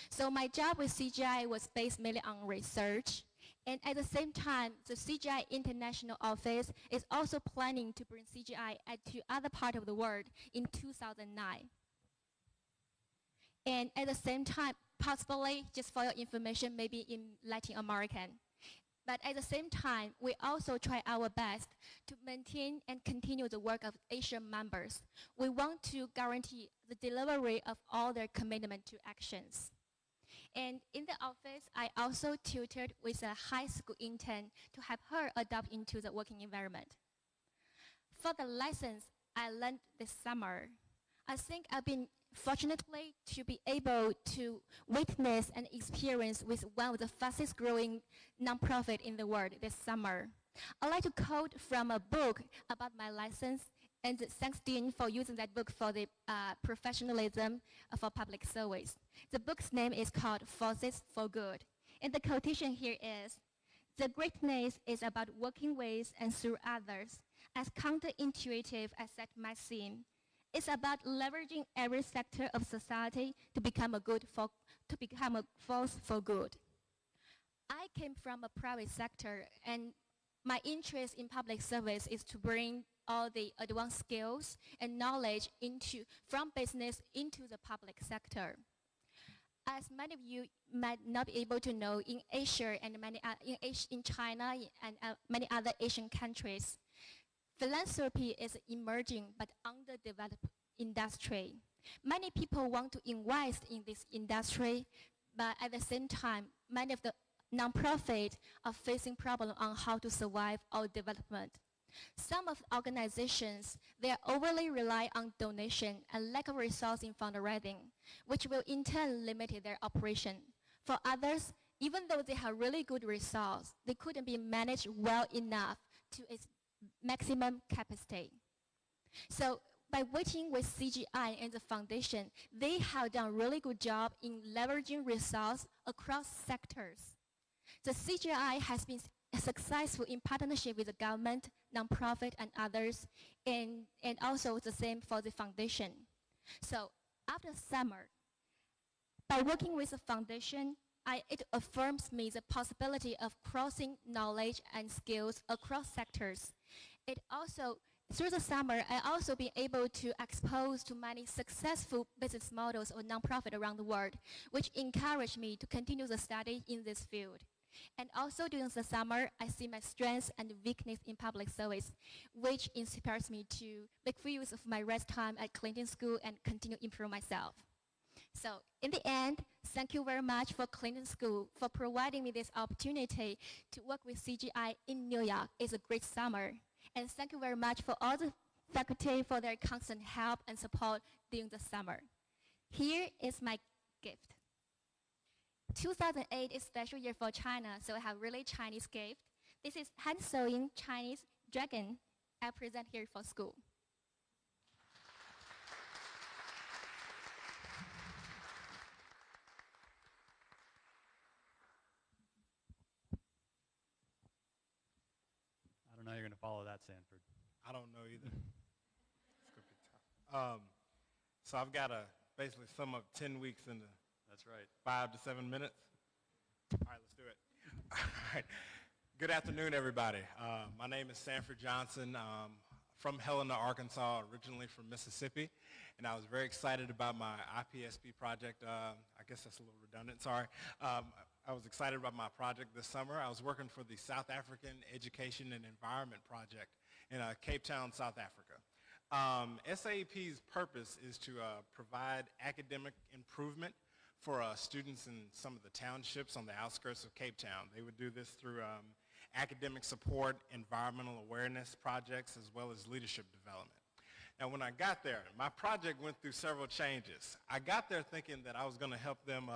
Speaker 19: So my job with CGI was based mainly on research. And at the same time, the CGI International Office is also planning to bring CGI to other parts of the world in 2009. And at the same time, possibly, just for your information, maybe in Latin American. But at the same time, we also try our best to maintain and continue the work of Asian members. We want to guarantee the delivery of all their commitment to actions. And in the office, I also tutored with a high school intern to help her adapt into the working environment. For the lessons I learned this summer, I think I've been fortunately to be able to witness and experience with one of the fastest growing nonprofit in the world this summer. I'd like to quote from a book about my lessons, and thanks Tian for using that book for the professionalism for public service. The book's name is called Forces for Good. And the quotation here is, "The greatness is about working with and through others, as counterintuitive as that might seem. It's about leveraging every sector of society to become a force for good." I came from a private sector, and my interest in public service is to bring all the advanced skills and knowledge from business into the public sector. As many of you might not be able to know, in Asia and in China and many other Asian countries, Philanthropy is emerging but underdeveloped industry. Many people want to invest in this industry, but at the same time, many of the nonprofits are facing problems on how to survive or development. Some of the organizations, they are overly rely on donation and lack of resource in fundraising, which will in turn limit their operation. For others, even though they have really good resource, they couldn't be managed well enough to its maximum capacity. So by working with CGI and the foundation, they have done a really good job in leveraging resources across sectors. The CGI has been successful in partnership with the government, nonprofit, and others, and also the same for the foundation. So after summer, by working with the foundation, it affirms me the possibility of crossing knowledge and skills across sectors. It also, through the summer, I also been able to expose to many successful business models of nonprofit around the world, which encouraged me to continue the study in this field. And also during the summer, I see my strengths and weakness in public service, which inspires me to make full use of my rest time at Clinton School and continue to improve myself. So in the end, thank you very much for Clinton School for providing me this opportunity to work with CGI in New York. It's a great summer. And thank you very much for all the faculty for their constant help and support during the summer. Here is my gift. 2008 is a special year for China, so I have really Chinese gift. This is hand-sewing Chinese dragon I present here for school.
Speaker 1: I don't know how you're going to follow that, Sanford.
Speaker 8: I don't know either. It's going to be tough. So I've got to basically sum up 10 weeks into
Speaker 1: That's right.
Speaker 8: 5 to 7 minutes. All right, let's do it. All right. Good afternoon, everybody. My name is Sanford Johnson. From Helena, Arkansas, originally from Mississippi, and I was very excited about my IPSP project. I guess that's a little redundant, sorry. I was excited about my project this summer. I was working for the South African Education and Environment Project in Cape Town, South Africa. SAEP's purpose is to provide academic improvement for students in some of the townships on the outskirts of Cape Town. They would do this through academic support, environmental awareness projects, as well as leadership development. Now, when I got there, my project went through several changes. I got there thinking that I was going to help them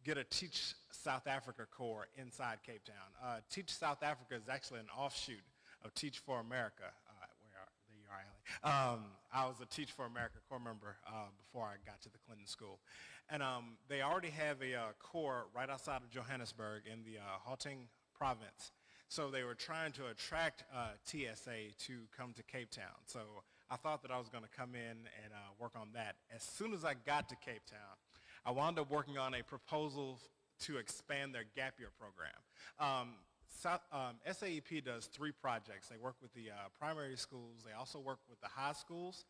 Speaker 8: get a Teach South Africa core inside Cape Town. Teach South Africa is actually an offshoot of Teach for America. There you are, Allie. I was a Teach for America core member before I got to the Clinton School. And they already have a core right outside of Johannesburg in the Gauteng province. So they were trying to attract TSA to come to Cape Town. So I thought that I was going to come in and work on that. As soon as I got to Cape Town, I wound up working on a proposal to expand their gap year program. SAEP does 3 projects. They work with the primary schools. They also work with the high schools.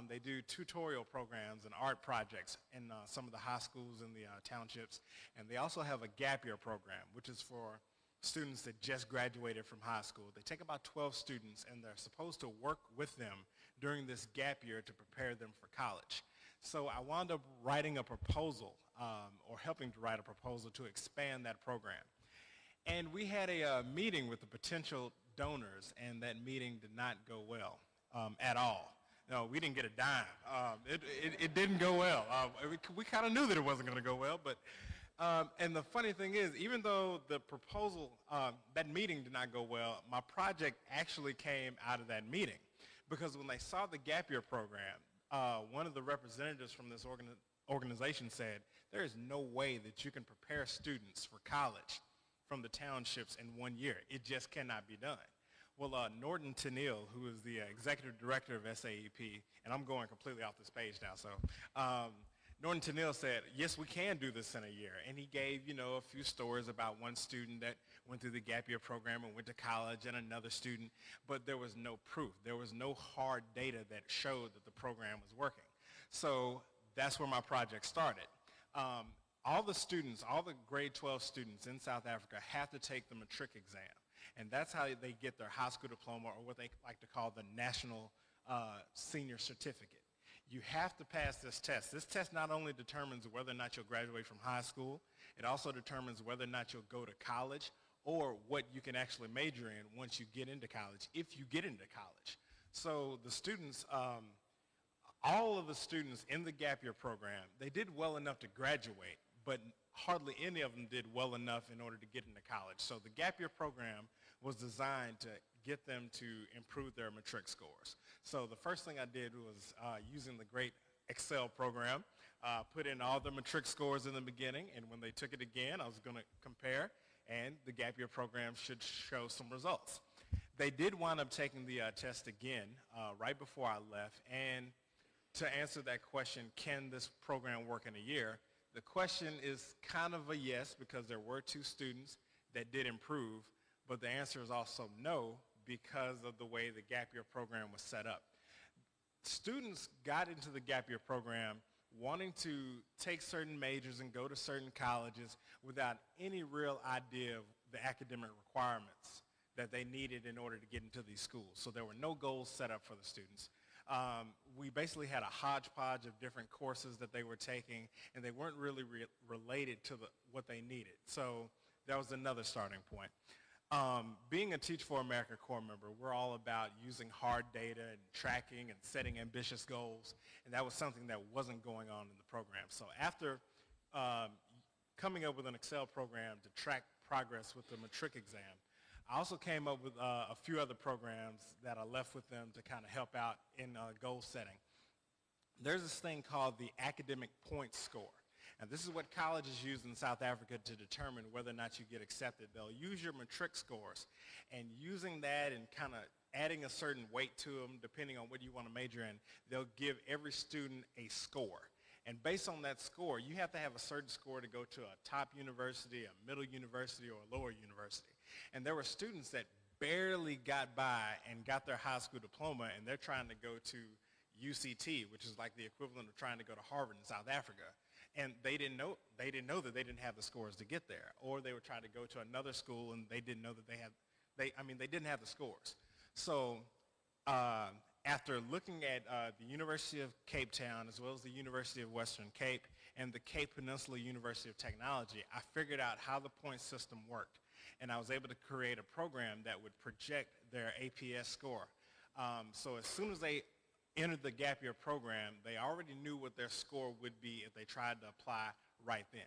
Speaker 8: They do tutorial programs and art projects in some of the high schools in the townships. And they also have a gap year program, which is for students that just graduated from high school. They take about 12 students, and they're supposed to work with them during this gap year to prepare them for college. So I wound up writing a proposal, or helping to write a proposal to expand that program. And we had a meeting with the potential donors, and that meeting did not go well at all. No, we didn't get a dime. It didn't go well. We kind of knew that it wasn't going to go well, but and the funny thing is, even though the proposal, that meeting did not go well, my project actually came out of that meeting. Because when they saw the gap year program, one of the representatives from this organization said, there is no way that you can prepare students for college from the townships in 1 year. It just cannot be done. Well, Norton Tennille, who is the executive director of SAEP, and I'm going completely off this page now, so Norton Tennille said, yes, we can do this in a year. And he gave, a few stories about one student that went through the gap year program and went to college, and another student, but there was no proof. There was no hard data that showed that the program was working. So that's where my project started. All the students, all the grade 12 students in South Africa have to take the matric exam. And that's how they get their high school diploma, or what they like to call the National Senior Certificate. You have to pass this test. This test not only determines whether or not you'll graduate from high school, it also determines whether or not you'll go to college, or what you can actually major in once you get into college, if you get into college. So the students, all of the students in the gap year program, they did well enough to graduate, but hardly any of them did well enough in order to get into college. So the gap year program was designed to get them to improve their matric scores. So the first thing I did was using the great Excel program, put in all the matric scores in the beginning, and when they took it again, I was going to compare, and the gap year program should show some results. They did wind up taking the test again right before I left, and to answer that question, can this program work in a year? The question is kind of a yes, because there were 2 students that did improve, but the answer is also no, because of the way the gap year program was set up. Students got into the gap year program wanting to take certain majors and go to certain colleges without any real idea of the academic requirements that they needed in order to get into these schools. So there were no goals set up for the students. We basically had a hodgepodge of different courses that they were taking, and they weren't really related to what they needed. So that was another starting point. Being a Teach for America Corps member, we're all about using hard data and tracking and setting ambitious goals, and that was something that wasn't going on in the program. So after coming up with an Excel program to track progress with the matric exam, I also came up with a few other programs that I left with them to kind of help out in goal setting. There's this thing called the academic points score. And this is what colleges use in South Africa to determine whether or not you get accepted. They'll use your matric scores, and using that and kind of adding a certain weight to them, depending on what you want to major in, they'll give every student a score. And based on that score, you have to have a certain score to go to a top university, a middle university, or a lower university. And there were students that barely got by and got their high school diploma, and they're trying to go to UCT, which is like the equivalent of trying to go to Harvard in South Africa. And they didn't know that they didn't have the scores to get there. Or they were trying to go to another school, and they didn't know that they didn't have the scores. So after looking at the University of Cape Town, as well as the University of Western Cape and the Cape Peninsula University of Technology, I figured out how the point system worked. And I was able to create a program that would project their APS score. So as soon as they entered the gap year program, they already knew what their score would be if they tried to apply right then.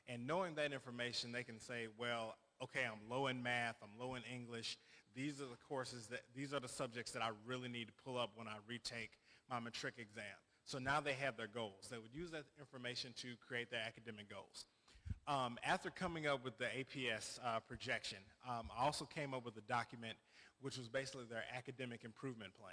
Speaker 8: And knowing that information, they can say, well, okay, I'm low in math, I'm low in English. These are the courses these are the subjects that I really need to pull up when I retake my matric exam. So now they have their goals. They would use that information to create their academic goals. After coming up with the APS projection, I also came up with a document which was basically their academic improvement plan.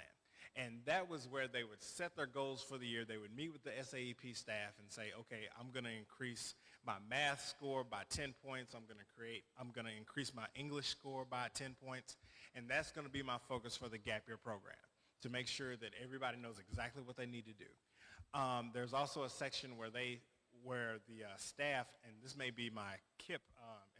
Speaker 8: And that was where they would set their goals for the year. They would meet with the SAEP staff and say, okay, I'm going to increase my math score by 10 points. I'm going to increase my English score by 10 points. And that's going to be my focus for the gap year program, to make sure that everybody knows exactly what they need to do. There's also a section where the staff, and this may be my KIP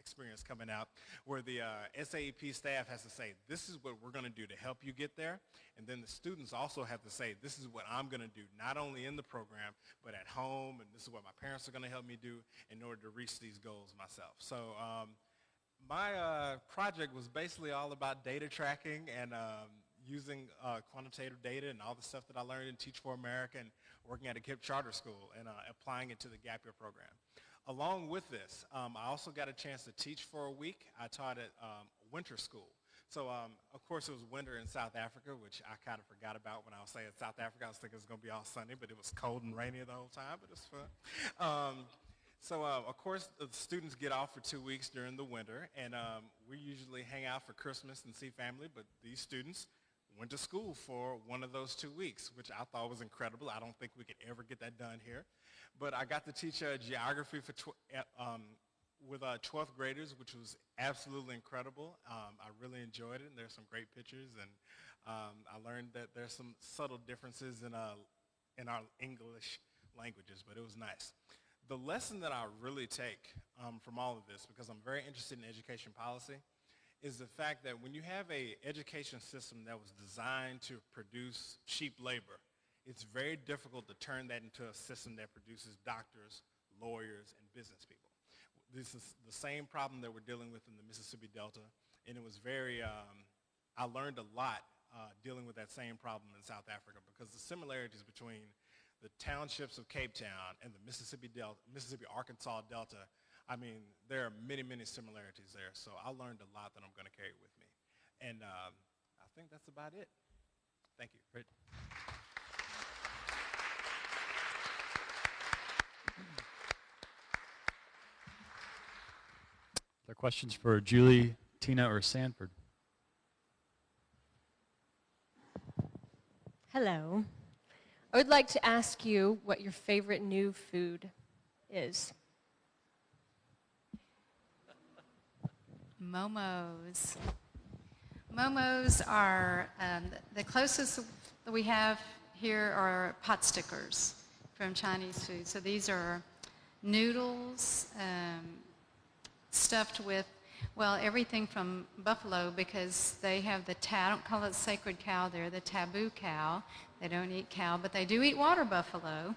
Speaker 8: experience coming out, where the SAEP staff has to say, this is what we're going to do to help you get there. And then the students also have to say, this is what I'm going to do, not only in the program, but at home, and this is what my parents are going to help me do in order to reach these goals myself. So my project was basically all about data tracking and using quantitative data and all the stuff that I learned in Teach for America and working at a KIP charter school and applying it to the gap year program. Along with this, I also got a chance to teach for a week. I taught at winter school. So of course it was winter in South Africa, which I kind of forgot about when I was saying South Africa. I was thinking it was going to be all sunny, but it was cold and rainy the whole time, but it was fun. So of course the students get off for 2 weeks during the winter, and we usually hang out for Christmas and see family, but these students went to school for one of those 2 weeks, which I thought was incredible. I don't think we could ever get that done here. But I got to teach geography with 12th graders, which was absolutely incredible. I really enjoyed it, and there's some great pictures, and I learned that there's some subtle differences in our English languages, but it was nice. The lesson that I really take from all of this, because I'm very interested in education policy, is the fact that when you have a education system that was designed to produce cheap labor, it's very difficult to turn that into a system that produces doctors, lawyers, and business people. This is the same problem that we're dealing with in the Mississippi Delta, and it was very, I learned a lot dealing with that same problem in South Africa, because the similarities between the townships of Cape Town and the Mississippi-Arkansas Delta, I mean, there are many, many similarities there. So I learned a lot that I'm going to carry with me. And I think that's about it. Thank you.
Speaker 1: Great. Are there questions for Julie, Tina, or Sanford?
Speaker 10: Hello. I would like to ask you what your favorite new food is.
Speaker 7: Momos. Momos are the closest that we have here are pot stickers from Chinese food. So these are noodles stuffed with, well, everything from buffalo, because they have the I don't call it sacred cow there, the taboo cow. They don't eat cow, but they do eat water buffalo.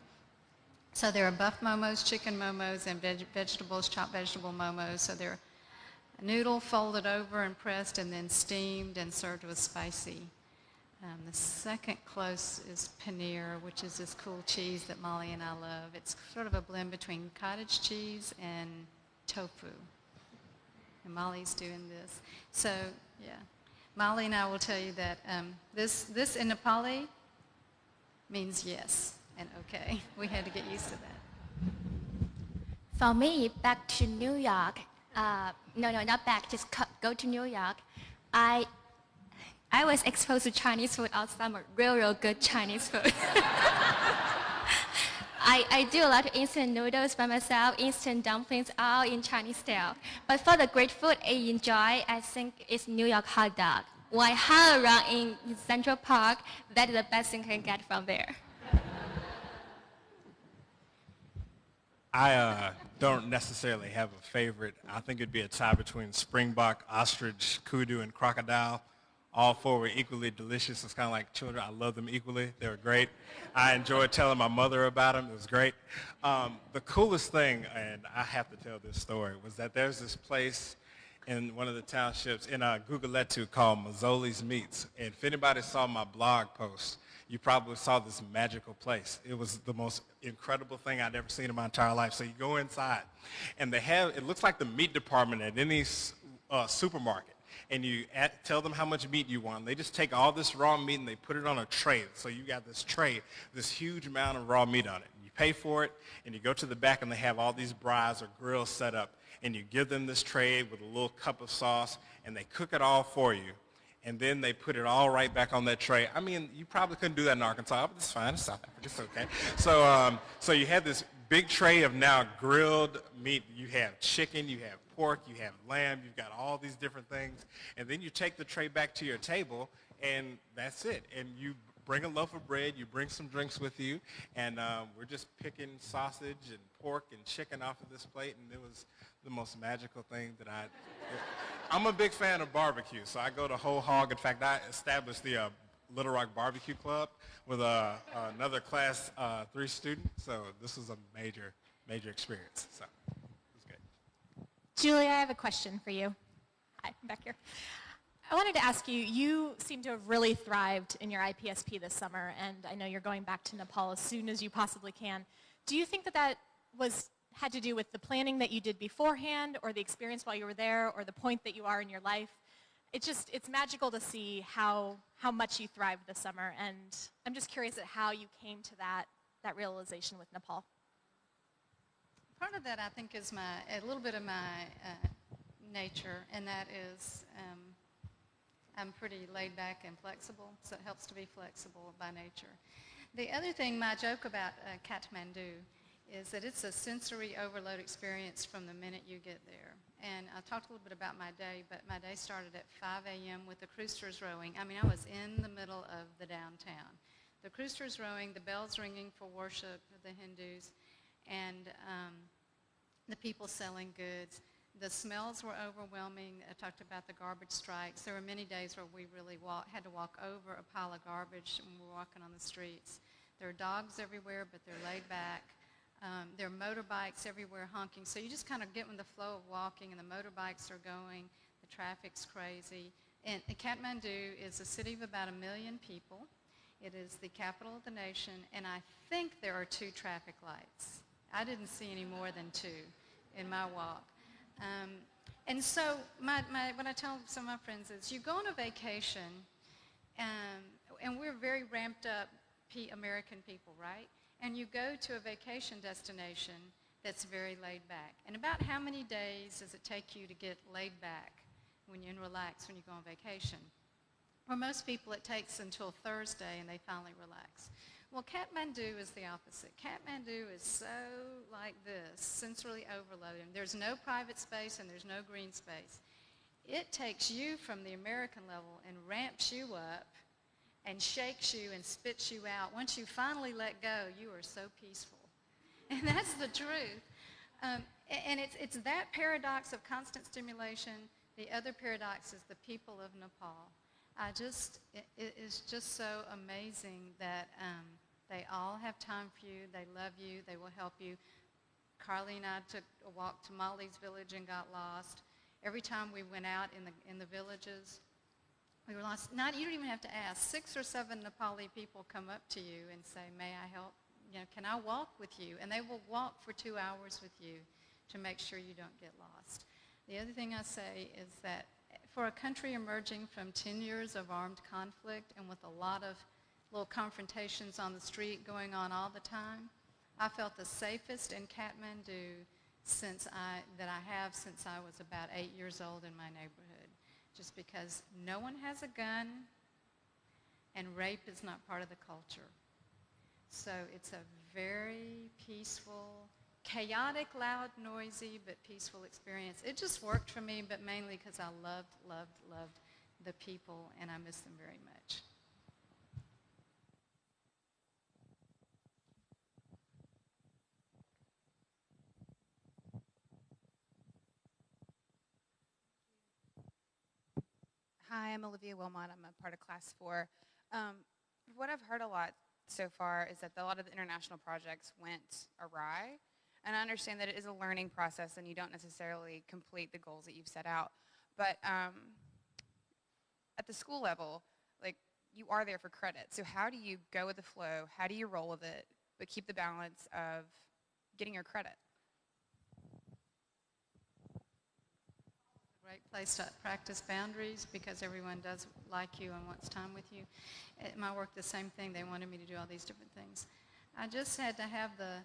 Speaker 7: So there are buff momos, chicken momos, and vegetables, chopped vegetable momos. So they're a noodle folded over and pressed and then steamed and served with spicy. The second close is paneer, which is this cool cheese that Molly and I love. It's sort of a blend between cottage cheese and tofu. And Molly's doing this. So, yeah. Molly and I will tell you that this in Nepali means yes and okay. We had to get used to that.
Speaker 19: For me, back to New York, no, not back, just go to New York. I was exposed to Chinese food all summer, real good Chinese food. I do a lot of instant noodles by myself, instant dumplings, all in Chinese style. But for the great food I enjoy, I think it's New York hot dog. When I hang around in Central Park, that is the best thing I can get from there.
Speaker 8: I don't necessarily have a favorite. I think it'd be a tie between springbok, ostrich, kudu, and crocodile. All four were equally delicious. It's kind of like children. I love them equally. They were great. I enjoyed telling my mother about them. It was great. The coolest thing, and I have to tell this story, was that there's this place in one of the townships in Guguletu called Mazzoli's Meats. And if anybody saw my blog post, you probably saw this magical place. It was the most incredible thing I'd ever seen in my entire life. So you go inside, and they have, it looks like the meat department at any supermarket. And you tell them how much meat you want. They just take all this raw meat and they put it on a tray. So you got this tray, this huge amount of raw meat on it. You pay for it, and you go to the back, and they have all these braais or grills set up. And you give them this tray with a little cup of sauce, and they cook it all for you. And then they put it all right back on that tray. I mean, you probably couldn't do that in Arkansas, but it's fine. It's South Africa. It's okay. So you have this big tray of now grilled meat. You have chicken, you have pork, you have lamb, you've got all these different things. And then you take the tray back to your table, and that's it. And you bring a loaf of bread, you bring some drinks with you, and we're just picking sausage and pork and chicken off of this plate, and it was the most magical thing that I'm a big fan of barbecue, so I go to whole hog. In fact, I established the Little Rock Barbecue Club with another class 3 student, so this was a major experience. So it was good.
Speaker 11: Julie, I have a question for you. Hi, I'm back here. I wanted to ask you, you seem to have really thrived in your IPSP this summer, and I know you're going back to Nepal as soon as you possibly can. Do you think that had to do with the planning that you did beforehand, or the experience while you were there, or the point that you are in your life? It's magical to see how much you thrived this summer, and I'm just curious at how you came to that realization with Nepal.
Speaker 7: Part of that, I think, is a little bit of my nature, and that is I'm pretty laid back and flexible, so it helps to be flexible by nature. The other thing, my joke about Kathmandu is that it's a sensory overload experience from the minute you get there. And I talked a little bit about my day, but my day started at 5 a.m. with the Croosters rowing. I mean, I was in the middle of the downtown. The Croosters rowing, the bells ringing for worship, the Hindus, and the people selling goods. The smells were overwhelming. I talked about the garbage strikes. There were many days where we really had to walk over a pile of garbage when we were walking on the streets. There are dogs everywhere, but they're laid back. There are motorbikes everywhere honking. So you just kind of get in the flow of walking, and the motorbikes are going. The traffic's crazy. And Kathmandu is a city of about 1 million people. It is the capital of the nation, and I think there are 2 traffic lights. I didn't see any more than 2 in my walk. And so what I tell some of my friends is you go on a vacation, and we're very ramped up American people, right? And you go to a vacation destination that's very laid back. And about how many days does it take you to get laid back when you relax when you go on vacation? For most people, it takes until Thursday and they finally relax. Well, Kathmandu is the opposite. Kathmandu is so like this, sensorily overloaded. There's no private space and there's no green space. It takes you from the American level and ramps you up and shakes you and spits you out. Once you finally let go, you are so peaceful. And that's the truth. And it's that paradox of constant stimulation. The other paradox is the people of Nepal. It is just so amazing that they all have time for you. They love you. They will help you. Carly and I took a walk to Molly's village and got lost. Every time we went out in the villages, we were lost. You don't even have to ask. 6 or 7 Nepali people come up to you and say, "May I help? Can I walk with you?" And they will walk for 2 hours with you to make sure you don't get lost. The other thing I say is that for a country emerging from 10 years of armed conflict and with a lot of little confrontations on the street going on all the time, I felt the safest in Kathmandu that I have since I was about 8 years old in my neighborhood, just because no one has a gun and rape is not part of the culture. So it's a very peaceful, chaotic, loud, noisy, but peaceful experience. It just worked for me, but mainly because I loved the people, and I miss them very much.
Speaker 12: Hi, I'm Olivia Wilmot. I'm a part of Class 4. What I've heard a lot so far is that a lot of the international projects went awry. And I understand that it is a learning process and you don't necessarily complete the goals that you've set out. But at the school level, you are there for credit. So how do you go with the flow? How do you roll with it, but keep the balance of getting your credit?
Speaker 7: Great place to practice boundaries because everyone does like you and wants time with you. At my work, the same thing. They wanted me to do all these different things. I just had to have the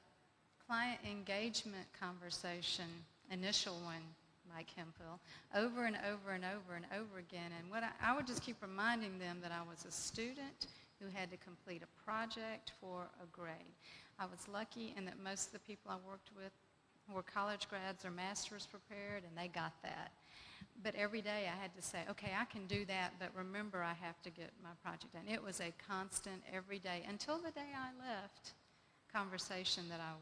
Speaker 7: client engagement conversation, initial one, Mike Hemphill, over and over and over and over again. And I would just keep reminding them that I was a student who had to complete a project for a grade. I was lucky in that most of the people I worked with were college grads or master's prepared, and they got that. But every day I had to say, okay, I can do that, but remember I have to get my project done. It was a constant every day until the day I left conversation that I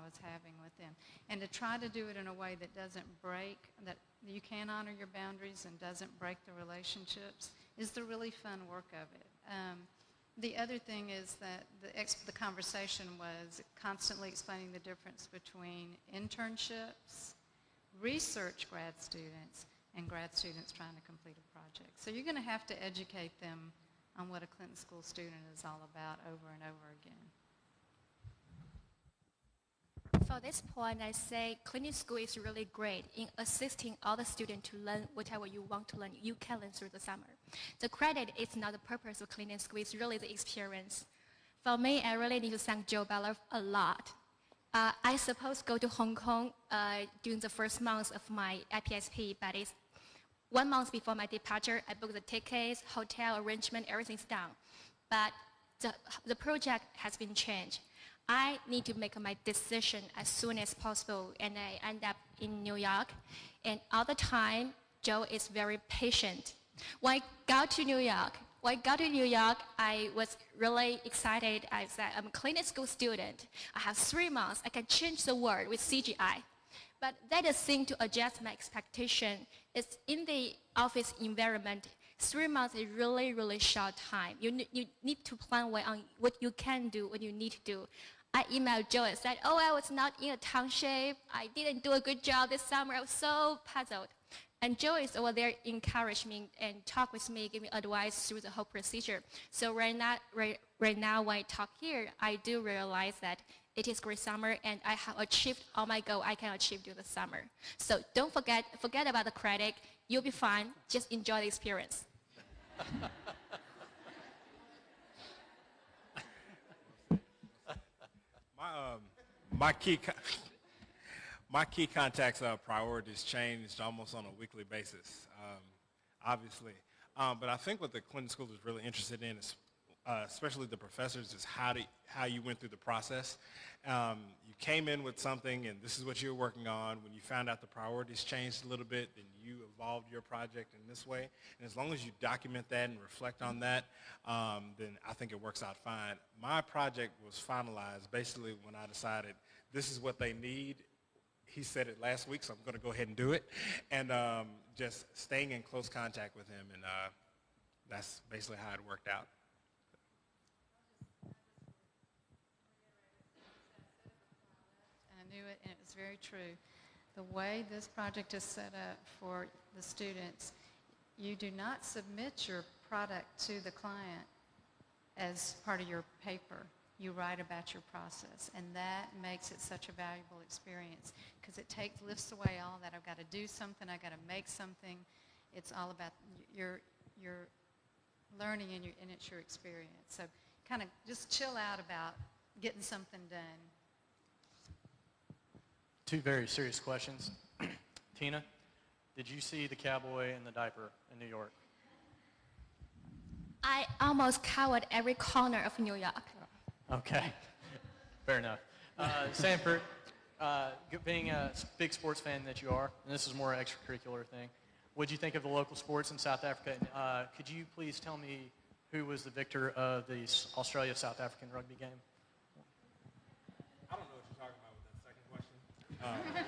Speaker 7: was having with them. And to try to do it in a way that doesn't break, that you can honor your boundaries and doesn't break the relationships is the really fun work of it. The other thing is that the conversation was constantly explaining the difference between internships, research grad students, and grad students trying to complete a project. So you're going to have to educate them on what a Clinton School student is all about over and over again.
Speaker 19: For this point, I say Clinton School is really great in assisting all the students to learn whatever you want to learn. You can learn through the summer. The credit is not the purpose of Clinton School, it's really the experience. For me, I really need to thank Joe Ballard a lot. I supposed to go to Hong Kong during the first month of my IPSP, but it's 1 month before my departure. I booked the tickets, hotel arrangement, everything's done. But the project has been changed. I need to make my decision as soon as possible, and I end up in New York. And all the time, Joe is very patient. When I got to New York, I was really excited. I said, I'm a Clinton School student. I have 3 months. I can change the world with CGI. But that is thing to adjust my expectation. It's in the office environment. 3 months is really, really short time. You need to plan well on what you can do, what you need to do. I emailed Joe and said, oh, I was not in a township. I didn't do a good job this summer. I was so puzzled. And Joe is over there encouraged me and talk with me, give me advice through the whole procedure. So right now when I talk here, I do realize that it is great summer and I have achieved all my goal I can achieve during the summer. So don't forget about the credit. You'll be fine. Just enjoy the experience.
Speaker 8: My key contacts priorities changed almost on a weekly basis, obviously. But I think what the Clinton School is really interested in is, especially the professors, is how you went through the process. You came in with something and this is what you were working on. When you found out the priorities changed a little bit, then you evolved your project in this way. And as long as you document that and reflect on that, then I think it works out fine. My project was finalized basically when I decided this is what they need. He said it last week, so I'm going to go ahead and do it. And just staying in close contact with him, and that's basically how it worked out.
Speaker 7: I knew it, and it was very true. The way this project is set up for the students, you do not submit your product to the client as part of your paper. You write about your process, and that makes it such a valuable experience because it lifts away all that. I've got to do something, I've got to make something. It's all about your learning and it's your experience. So kind of just chill out about getting something done.
Speaker 4: 2 very serious questions. Tina, did you see the cowboy in the diaper in New York?
Speaker 19: I almost covered every corner of New York.
Speaker 4: Okay, fair enough. Sanford, being a big sports fan that you are, and this is more an extracurricular thing, what did you think of the local sports in South Africa? And, could you please tell me who was the victor of the Australia-South African rugby game?
Speaker 8: I don't know what you're talking about with that second question.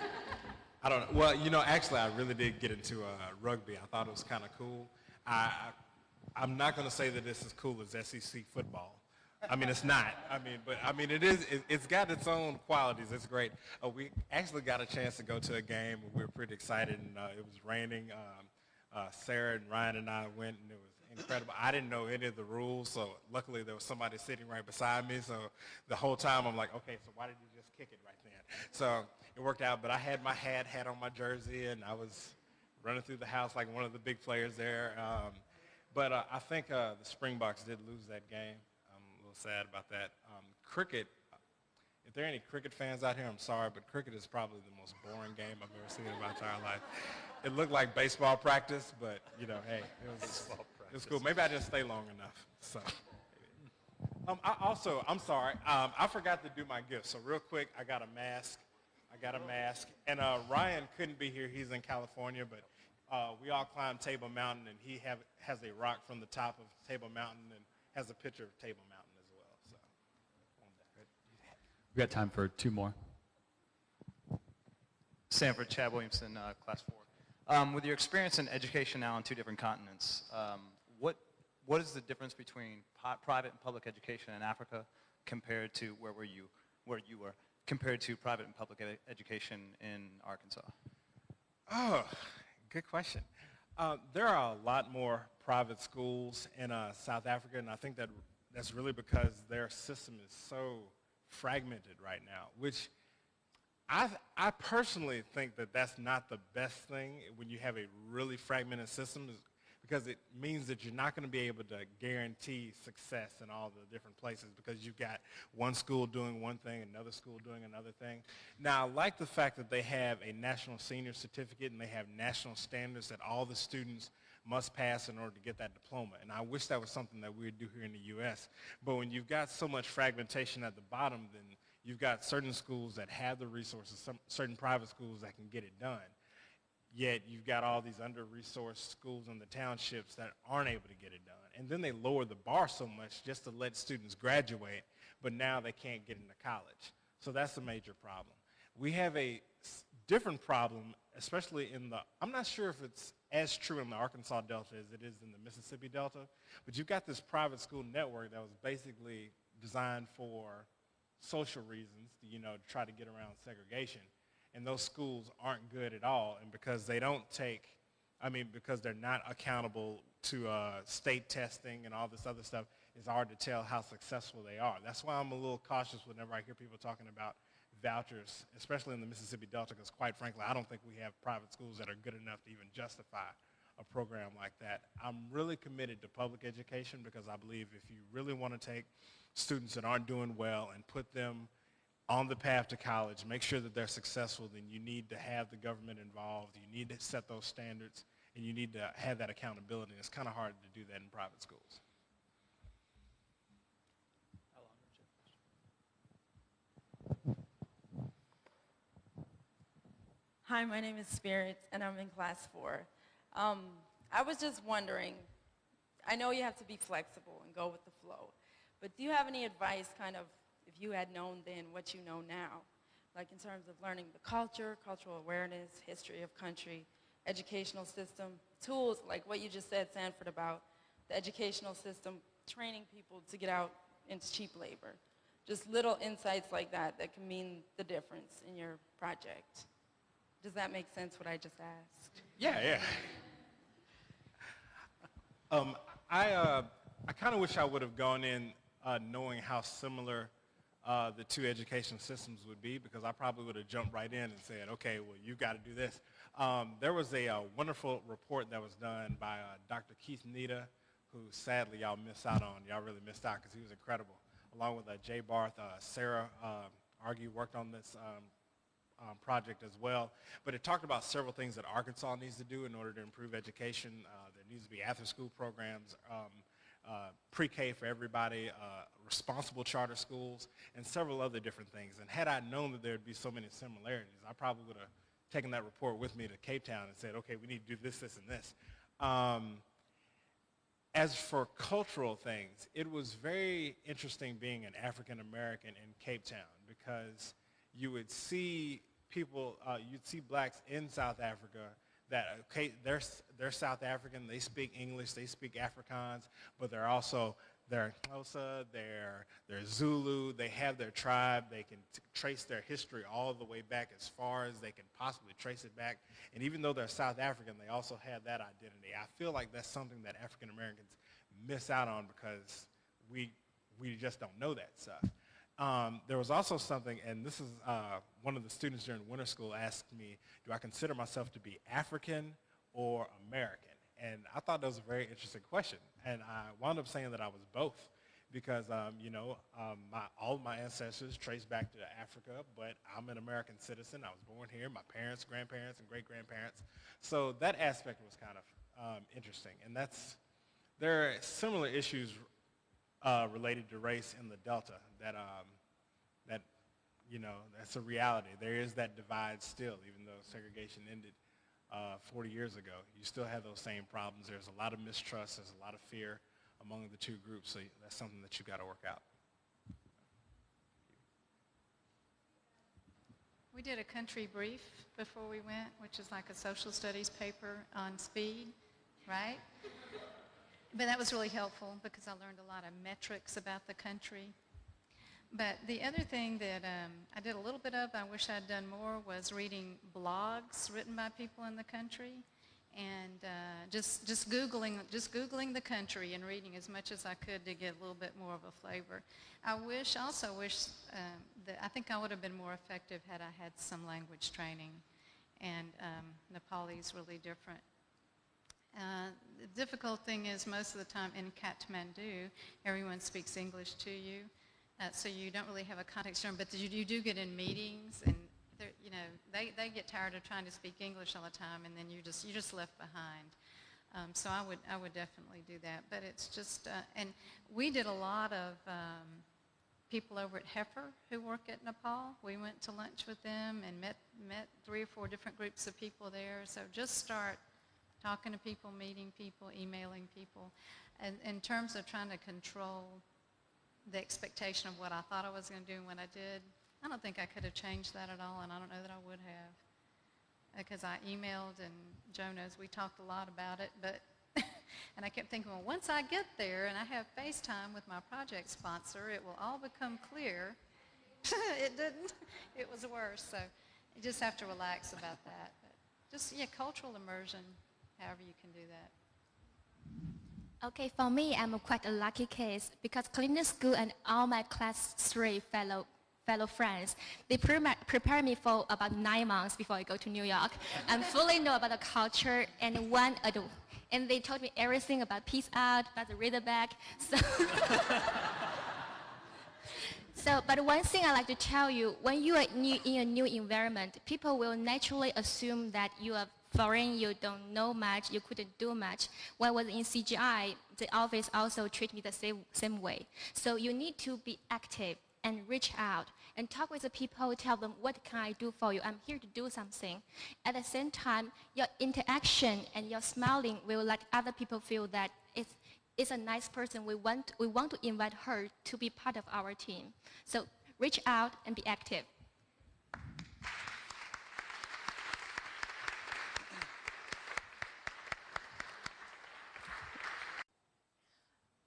Speaker 8: I don't know. Well, you know, actually, I really did get into rugby. I thought it was kind of cool. I'm not going to say that it's as cool as SEC football. I mean, it's not. It is. It's got its own qualities. It's great. We actually got a chance to go to a game. We were pretty excited, and it was raining. Sara and Ryan and I went, and it was incredible. I didn't know any of the rules, so luckily there was somebody sitting right beside me. So the whole time I'm like, okay, so why did you just kick it right then? So it worked out. But I had my hat on my jersey, and I was running through the house like one of the big players there. But I think the Springboks did lose that game. Sad about that. Cricket, if there are any cricket fans out here, I'm sorry, but cricket is probably the most boring game I've ever seen in my entire life. It looked like baseball practice, but, you know, hey, it was cool. Maybe I didn't stay long enough. So, I'm sorry, I forgot to do my gift. So real quick, I got a mask. And Ryan couldn't be here. He's in California, but we all climbed Table Mountain, and he has a rock from the top of Table Mountain and has a picture of Table Mountain.
Speaker 21: We've got time for 2 more.
Speaker 2: Sanford, Chad Williamson, Class 4. With your experience in education now on 2 different continents, what is the difference between private and public education in Africa compared to where you were, compared to private and public education in Arkansas?
Speaker 8: Oh, good question. There are a lot more private schools in South Africa, and I think that's really because their system is so fragmented right now, which I personally think that that's not the best thing when you have a really fragmented system, because it means that you're not going to be able to guarantee success in all the different places because you've got one school doing one thing, another school doing another thing. Now, I like the fact that they have a national senior certificate and they have national standards that all the students must pass in order to get that diploma. And I wish that was something that we would do here in the U.S. But when you've got so much fragmentation at the bottom, then you've got certain schools that have the resources, certain private schools that can get it done. Yet you've got all these under-resourced schools in the townships that aren't able to get it done. And then they lower the bar so much just to let students graduate, but now they can't get into college. So that's a major problem. We have a different problem, especially in the, I'm not sure if it's as true in the Arkansas Delta as it is in the Mississippi Delta, but you've got this private school network that was basically designed for social reasons, to try to get around segregation. And those schools aren't good at all, and because they don't take, because they're not accountable to state testing and all this other stuff, it's hard to tell how successful they are. That's why I'm a little cautious whenever I hear people talking about vouchers, especially in the Mississippi Delta, because quite frankly, I don't think we have private schools that are good enough to even justify a program like that. I'm really committed to public education because I believe if you really want to take students that aren't doing well and put them on the path to college, make sure that they're successful, then you need to have the government involved. You need to set those standards, and you need to have that accountability. And it's kind of hard to do that in private schools.
Speaker 5: Hi, my name is Spirit, and I'm in class 4. I was just wondering, I know you have to be flexible and go with the flow, but do you have any advice kind of if you had known then what you know now, like in terms of learning the culture, cultural awareness, history of country, educational system, tools like what you just said, Sanford, about the educational system, training people to get out into cheap labor. Just little insights like that that can mean the difference in your project. Does that make sense, what I just asked?
Speaker 8: Yeah. I kind of wish I would have gone in knowing how similar the two education systems would be, because I probably would have jumped right in and said, okay, well, you've got to do this. There was a wonderful report that was done by Dr. Keith Nita, who sadly y'all missed out on. Y'all really missed out because he was incredible. Along with Jay Barth, Sara worked on this project as well. But it talked about several things that Arkansas needs to do in order to improve education. There needs to be after-school programs, pre-K for everybody, responsible charter schools, and several other different things. And had I known that there would be so many similarities, I probably would have taken that report with me to Cape Town and said, okay, we need to do this, this, and this. As for cultural things, it was very interesting being an African American in Cape Town, because you would see people, you'd see blacks in South Africa that, okay, they're South African, they speak English, they speak Afrikaans, but they're also, they're Xhosa, they're Zulu, they have their tribe, they can trace their history all the way back as far as they can possibly trace it back. And even though they're South African, they also have that identity. I feel like that's something that African Americans miss out on because we just don't know that stuff. There was also something, and this is one of the students during winter school asked me, do I consider myself to be African or American? And I thought that was a very interesting question. And I wound up saying that I was both, because all of my ancestors trace back to Africa, but I'm an American citizen. I was born here, my parents, grandparents, and great-grandparents. So that aspect was kind of interesting. And there are similar issues related to race in the Delta that's a reality. There is that divide still, even though segregation ended 40 years ago. You still have those same problems. There's a lot of mistrust. There's a lot of fear among the two groups. So that's something that you got to work out.
Speaker 7: We did a country brief before we went, which is like a social studies paper on speed, right? But that was really helpful because I learned a lot of metrics about the country. But the other thing that I did a little bit of, I wish I'd done more, was reading blogs written by people in the country, and just Googling the country and reading as much as I could to get a little bit more of a flavor. I also wish that I think I would have been more effective had I had some language training, and Nepali is really different. The difficult thing is most of the time in Kathmandu, everyone speaks English to you. So you don't really have a context term, but you do get in meetings, and they get tired of trying to speak English all the time, and then you're just left behind. So I would definitely do that. But it's just, and we did a lot of people over at Heifer who work at Nepal. We went to lunch with them and met 3 or 4 different groups of people there. So just start talking to people, meeting people, emailing people. And in terms of trying to control the expectation of what I thought I was going to do and what I did, I don't think I could have changed that at all, and I don't know that I would have. because I emailed, and Joe knows we talked a lot about it, but and I kept thinking, well, once I get there and I have FaceTime with my project sponsor, it will all become clear. It didn't. It was worse. So you just have to relax about that. But just, yeah, cultural immersion, however you can do that.
Speaker 19: Okay, for me, I'm quite a lucky case because Clinton School and all my class 3 fellow friends, they prepare me for about 9 months before I go to New York and fully know about the culture and they told me everything about Peace Out, about the Razorback. But one thing I like to tell you, when you are in a new environment, people will naturally assume that you are foreign, you don't know much, you couldn't do much. When I was in CGI, the office also treated me the same way. So you need to be active and reach out and talk with the people, tell them, what can I do for you? I'm here to do something. At the same time, your interaction and your smiling will let other people feel that it's a nice person. We want to invite her to be part of our team. So reach out and be active.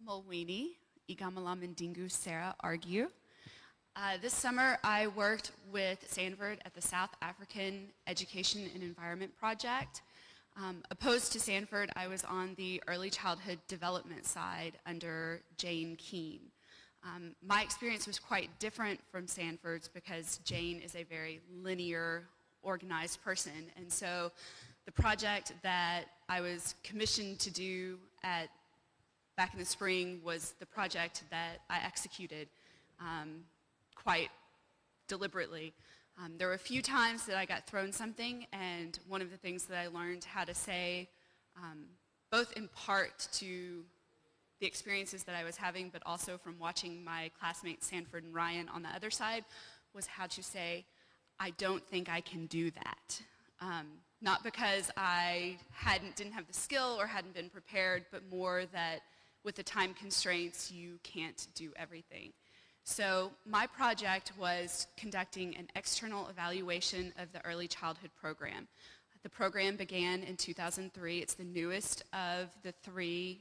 Speaker 3: Mulwini, Igamalamandingu Sarah argue. This summer, I worked with Sanford at the South African Education and Environment Project. Opposed to Sanford, I was on the early childhood development side under Jane Keene. My experience was quite different from Sanford's because Jane is a very linear, organized person. And so the project that I was commissioned to do back in the spring was the project that I executed quite deliberately. There were a few times that I got thrown something, and one of the things that I learned how to say, both in part to the experiences that I was having, but also from watching my classmates Sanford and Ryan on the other side, was how to say, I don't think I can do that. Not because I didn't have the skill or hadn't been prepared, but more that with the time constraints, you can't do everything. So my project was conducting an external evaluation of the early childhood program. The program began in 2003. It's the newest of the 3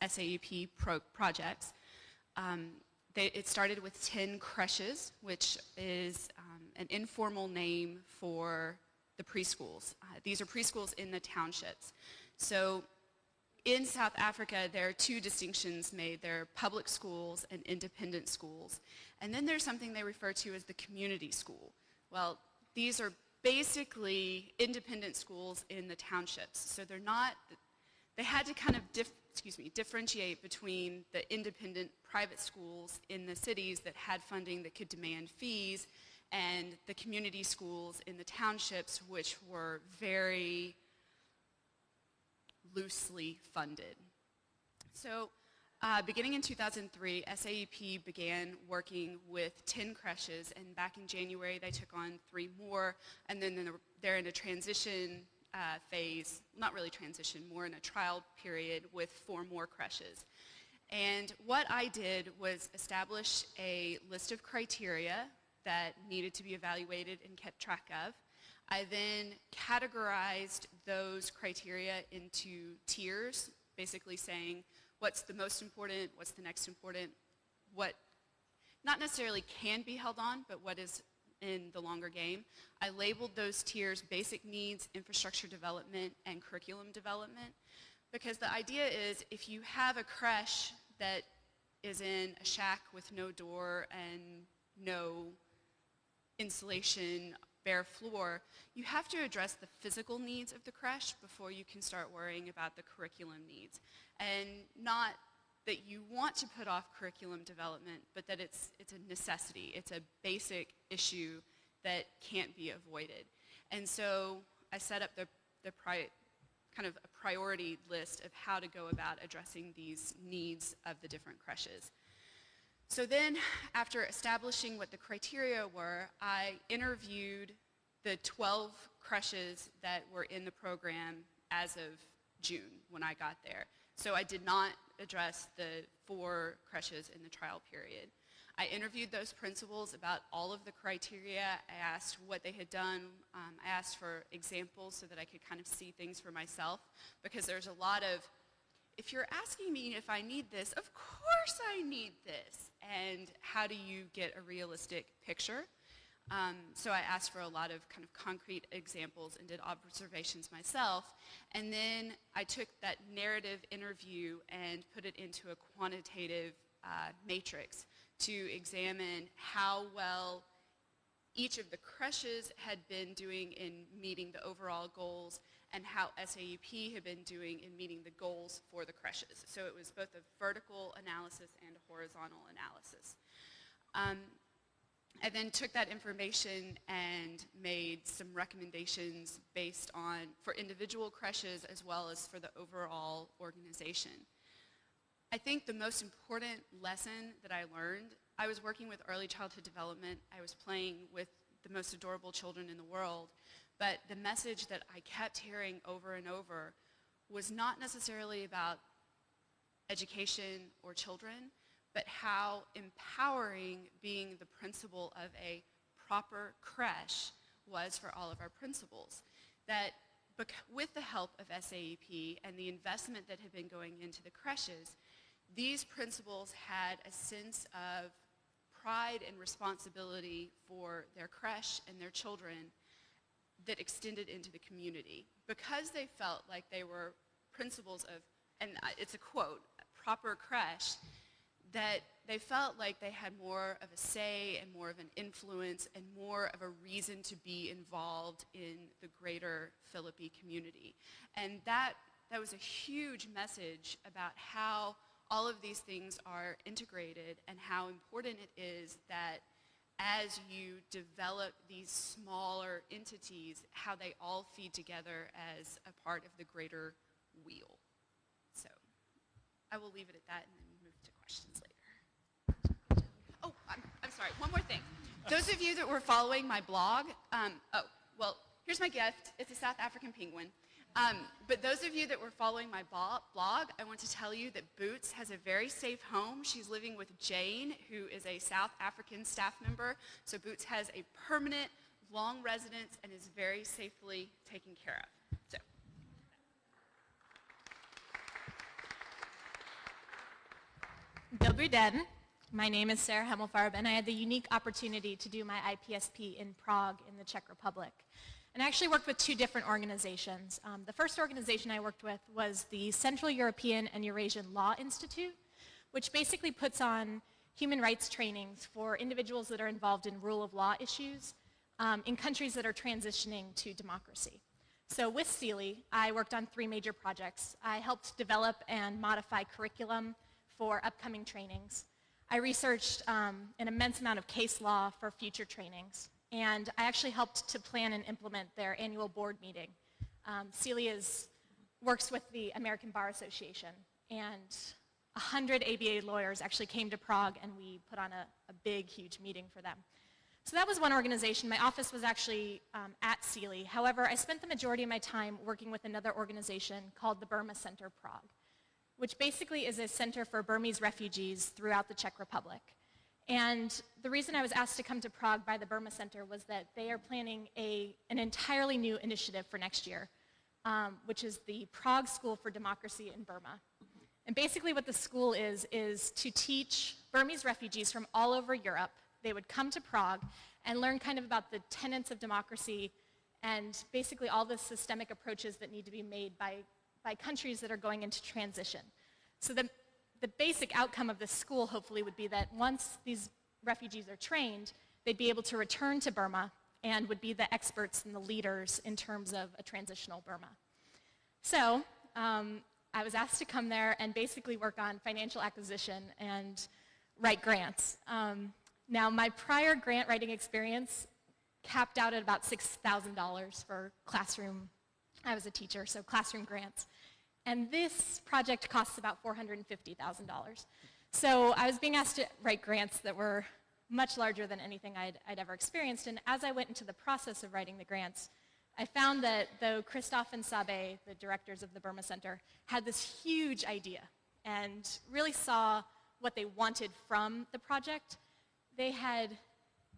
Speaker 3: SAEP projects. It started with 10 creches, which is an informal name for the preschools. These are preschools in the townships. So in South Africa, there are 2 distinctions made. There are public schools and independent schools. And then there's something they refer to as the community school. Well, these are basically independent schools in the townships. So they had to kind of differentiate between the independent private schools in the cities that had funding that could demand fees and the community schools in the townships, which were very loosely funded. So beginning in 2003, SAEP began working with 10 creches, and back in January they took on 3 more, and then they're in a transition phase, not really transition, more in a trial period with 4 more creches. And what I did was establish a list of criteria that needed to be evaluated and kept track of. I then categorized those criteria into tiers, basically saying what's the most important, what's the next important, what not necessarily can be held on, but what is in the longer game. I labeled those tiers basic needs, infrastructure development, and curriculum development, because the idea is if you have a creche that is in a shack with no door and no insulation, bare floor, you have to address the physical needs of the creche before you can start worrying about the curriculum needs. And not that you want to put off curriculum development, but that it's a necessity. It's a basic issue that can't be avoided. And so I set up kind of a priority list of how to go about addressing these needs of the different creches. So then, after establishing what the criteria were, I interviewed the 12 creches that were in the program as of June when I got there. So I did not address the 4 creches in the trial period. I interviewed those principals about all of the criteria. I asked what they had done. I asked for examples so that I could kind of see things for myself, because there's a lot of, if you're asking me if I need this, of course I need this. And how do you get a realistic picture? So I asked for a lot of kind of concrete examples and did observations myself. And then I took that narrative interview and put it into a quantitative matrix to examine how well each of the creches had been doing in meeting the overall goals and how SAEP had been doing in meeting the goals for the creches. So it was both a vertical analysis and a horizontal analysis. I then took that information and made some recommendations based on, for individual creches as well as for the overall organization. I think the most important lesson that I learned, I was working with early childhood development, I was playing with the most adorable children in the world, but the message that I kept hearing over and over was not necessarily about education or children, but how empowering being the principal of a proper creche was for all of our principals. That with the help of SAEP and the investment that had been going into the creches, these principals had a sense of pride and responsibility for their creche and their children that extended into the community. Because they felt like they were principals of, and it's a quote, proper creche, that they felt like they had more of a say and more of an influence and more of a reason to be involved in the greater Philippi community. And that was a huge message about how all of these things are integrated and how important it is that as you develop these smaller entities, how they all feed together as a part of the greater wheel. So I will leave it at that and then move to questions later. Oh, I'm sorry, one more thing. Those of you that were following my blog, well, here's my gift. It's a South African penguin. But those of you that were following my blog, I want to tell you that Boots has a very safe home. She's living with Jane, who is a South African staff member. So Boots has a permanent, long residence and is very safely taken care of. So.
Speaker 11: Dobry den. My name is Sara Himelfarb, and I had the unique opportunity to do my IPSP in Prague in the Czech Republic. And I actually worked with two different organizations. The first organization I worked with was the Central European and Eurasian Law Institute, which basically puts on human rights trainings for individuals that are involved in rule of law issues in countries that are transitioning to democracy. So with Sealy, I worked on 3 major projects. I helped develop and modify curriculum for upcoming trainings. I researched an immense amount of case law for future trainings. And I actually helped to plan and implement their annual board meeting. Sealy works with the American Bar Association, and 100 ABA lawyers actually came to Prague, and we put on a big, huge meeting for them. So that was one organization. My office was actually at Sealy. However, I spent the majority of my time working with another organization called the Burma Center Prague, which basically is a center for Burmese refugees throughout the Czech Republic. And the reason I was asked to come to Prague by the Burma Center was that they are planning an entirely new initiative for next year, which is the Prague School for Democracy in Burma. And basically what the school is to teach Burmese refugees from all over Europe. They would come to Prague and learn kind of about the tenets of democracy and basically all the systemic approaches that need to be made by countries that are going into transition. So the basic outcome of this school, hopefully, would be that once these refugees are trained, they'd be able to return to Burma and would be the experts and the leaders in terms of a transitional Burma. So I was asked to come there and basically work on financial acquisition and write grants. Now, my prior grant writing experience capped out at about $6,000 for classroom. I was a teacher, so classroom grants. And this project costs about $450,000. So I was being asked to write grants that were much larger than anything I'd ever experienced. And as I went into the process of writing the grants, I found that though Christophe and Sabe, the directors of the Burma Center, had this huge idea and really saw what they wanted from the project, they had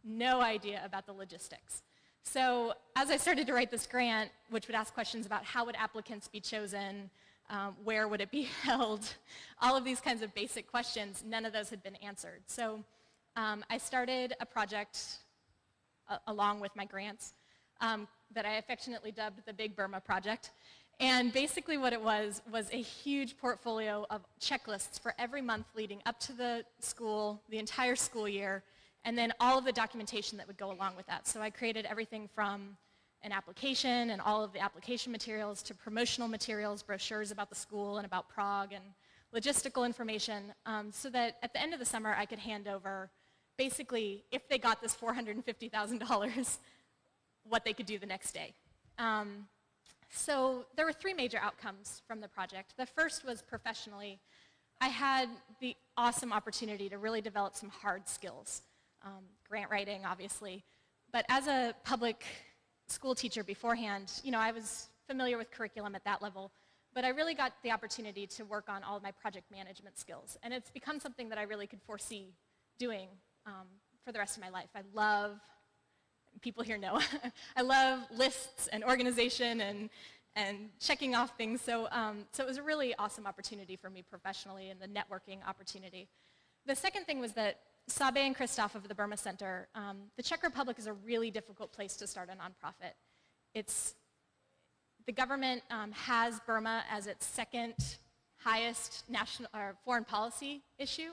Speaker 11: no idea about the logistics. So as I started to write this grant, which would ask questions about how would applicants be chosen, where would it be held, all of these kinds of basic questions, none of those had been answered. So I started a project along with my grants that I affectionately dubbed the Big Burma Project. And basically what it was a huge portfolio of checklists for every month leading up to the school, the entire school year, and then all of the documentation that would go along with that. So I created everything from an application and all of the application materials to promotional materials, brochures about the school and about Prague, and logistical information, so that at the end of the summer I could hand over basically, if they got this $450,000, what they could do the next day. So there were three major outcomes from the project. The first was professionally. I had the awesome opportunity to really develop some hard skills. Grant writing, obviously. But as a public school teacher beforehand, you know, I was familiar with curriculum at that level. But I really got the opportunity to work on all of my project management skills. And it's become something that I really could foresee doing for the rest of my life. I love, people here know, I love lists and organization and checking off things. So it was a really awesome opportunity for me professionally, and the networking opportunity. The second thing was that Sabe and Christoph of the Burma Center, the Czech Republic is a really difficult place to start a nonprofit. The government has Burma as its second highest national or foreign policy issue.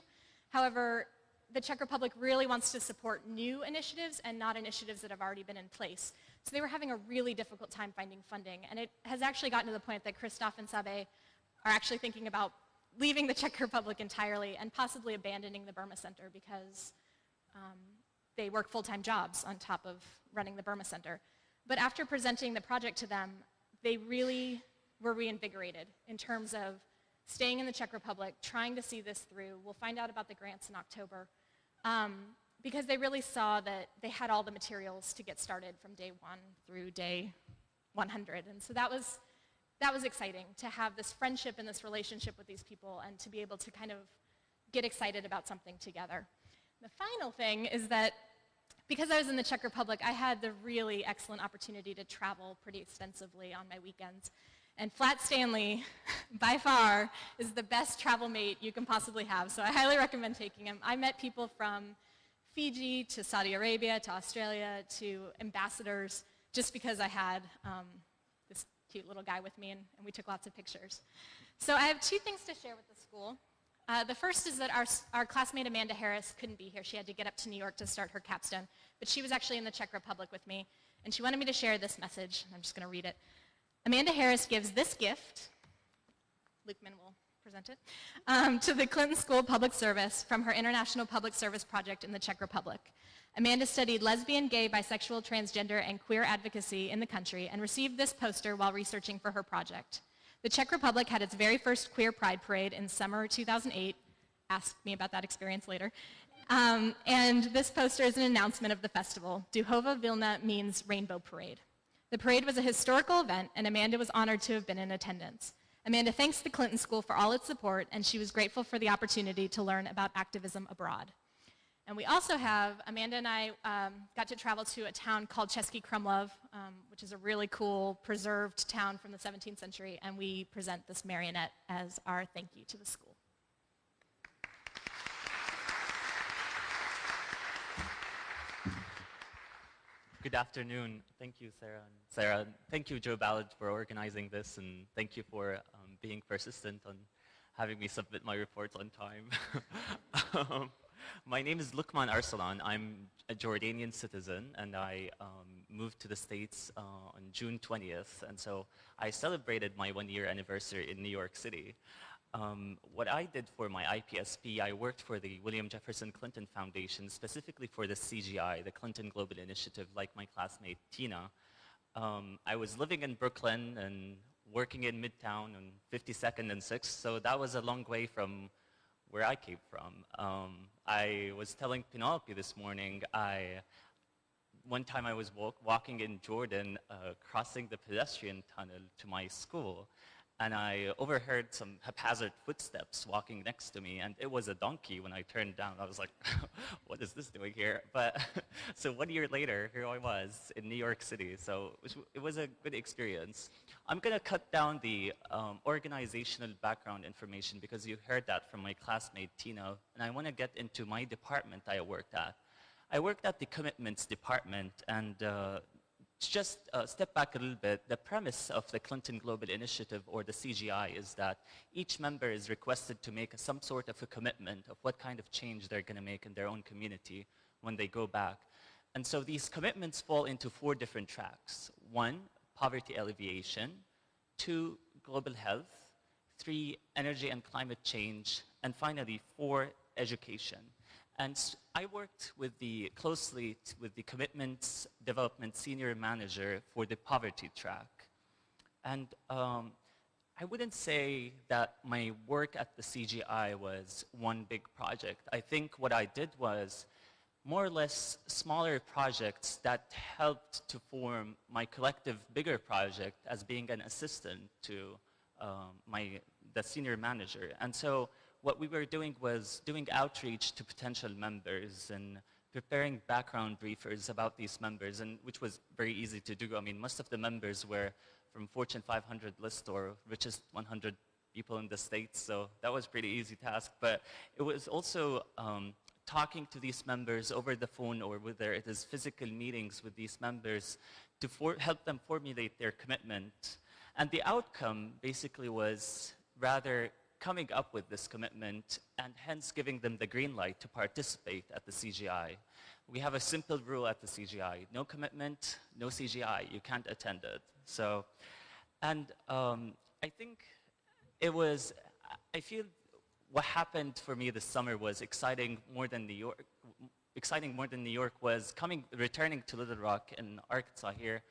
Speaker 11: However, the Czech Republic really wants to support new initiatives and not initiatives that have already been in place. So they were having a really difficult time finding funding. And it has actually gotten to the point that Christoph and Sabe are actually thinking about leaving the Czech Republic entirely and possibly abandoning the Burma Center because they work full-time jobs on top of running the Burma Center. But after presenting the project to them, they really were reinvigorated in terms of staying in the Czech Republic, trying to see this through. We'll find out about the grants in October. Because they really saw that they had all the materials to get started from day 1 through day 100. And so that was exciting to have this friendship and this relationship with these people and to be able to kind of get excited about something together. The final thing is that because I was in the Czech Republic, I had the really excellent opportunity to travel pretty extensively on my weekends. And Flat Stanley, by far, is the best travel mate you can possibly have. So I highly recommend taking him. I met people from Fiji to Saudi Arabia to Australia to ambassadors just because I had this cute little guy with me, and we took lots of pictures. So I have two things to share with the school. The first is that our classmate Amanda Harris couldn't be here. She had to get up to New York to start her capstone. But she was actually in the Czech Republic with me, and she wanted me to share this message. I'm just going to read it. Amanda Harris gives this gift, Lukman will present it, to the Clinton School of Public Service from her International Public Service Project in the Czech Republic. Amanda studied lesbian, gay, bisexual, transgender, and queer advocacy in the country and received this poster while researching for her project. The Czech Republic had its very first Queer Pride Parade in summer 2008. Ask me about that experience later. And this poster is an announcement of the festival. Duhova Vilna means Rainbow Parade. The parade was a historical event, and Amanda was honored to have been in attendance. Amanda thanks the Clinton School for all its support, and she was grateful for the opportunity to learn about activism abroad. And we also have, Amanda and I got to travel to a town called Český Krumlov, which is a really cool, preserved town from the 17th century, and we present this marionette as our thank you to the school.
Speaker 13: Good afternoon. Thank you, Sarah. Thank you, Joe Ballard, for organizing this, and thank you for being persistent on having me submit my reports on time. My name is Lukman Arsalan. I'm a Jordanian citizen, and I moved to the States on June 20th, and so I celebrated my one-year anniversary in New York City. What I did for my IPSP, I worked for the William Jefferson Clinton Foundation, specifically for the CGI, the Clinton Global Initiative, like my classmate Tina. I was living in Brooklyn and working in Midtown on 52nd and 6th, so that was a long way from where I came from. I was telling Penelope this morning, one time I was walking in Jordan, crossing the pedestrian tunnel to my school, and I overheard some haphazard footsteps walking next to me, and it was a donkey. When I turned down, I was like, what is this doing here? But so 1 year later, here I was in New York City, so it was a good experience. I'm going to cut down the organizational background information because you heard that from my classmate, Tina, and I want to get into my department I worked at. I worked at the commitments department, and just step back a little bit, the premise of the Clinton Global Initiative, or the CGI, is that each member is requested to make some sort of a commitment of what kind of change they're going to make in their own community when they go back. And so these commitments fall into 4 different tracks. 1, poverty alleviation. 2, global health. 3, energy and climate change. And finally, 4, education. And I worked closely with the Commitments Development Senior Manager for the poverty track. And I wouldn't say that my work at the CGI was one big project. I think what I did was more or less smaller projects that helped to form my collective bigger project as being an assistant to the senior manager. And so what we were doing was doing outreach to potential members and preparing background briefers about these members, and which was very easy to do. I mean, most of the members were from Fortune 500 list or richest 100 people in the States, so that was pretty easy task. But it was also talking to these members over the phone, or whether it is physical meetings with these members, to help them formulate their commitment. And the outcome basically was rather coming up with this commitment and hence giving them the green light to participate at the CGI. We have a simple rule at the CGI: no commitment, no CGI. You can't attend it. So, and I think it was, I feel what happened for me this summer was exciting more than New York. Exciting more than New York was returning to Little Rock in Arkansas here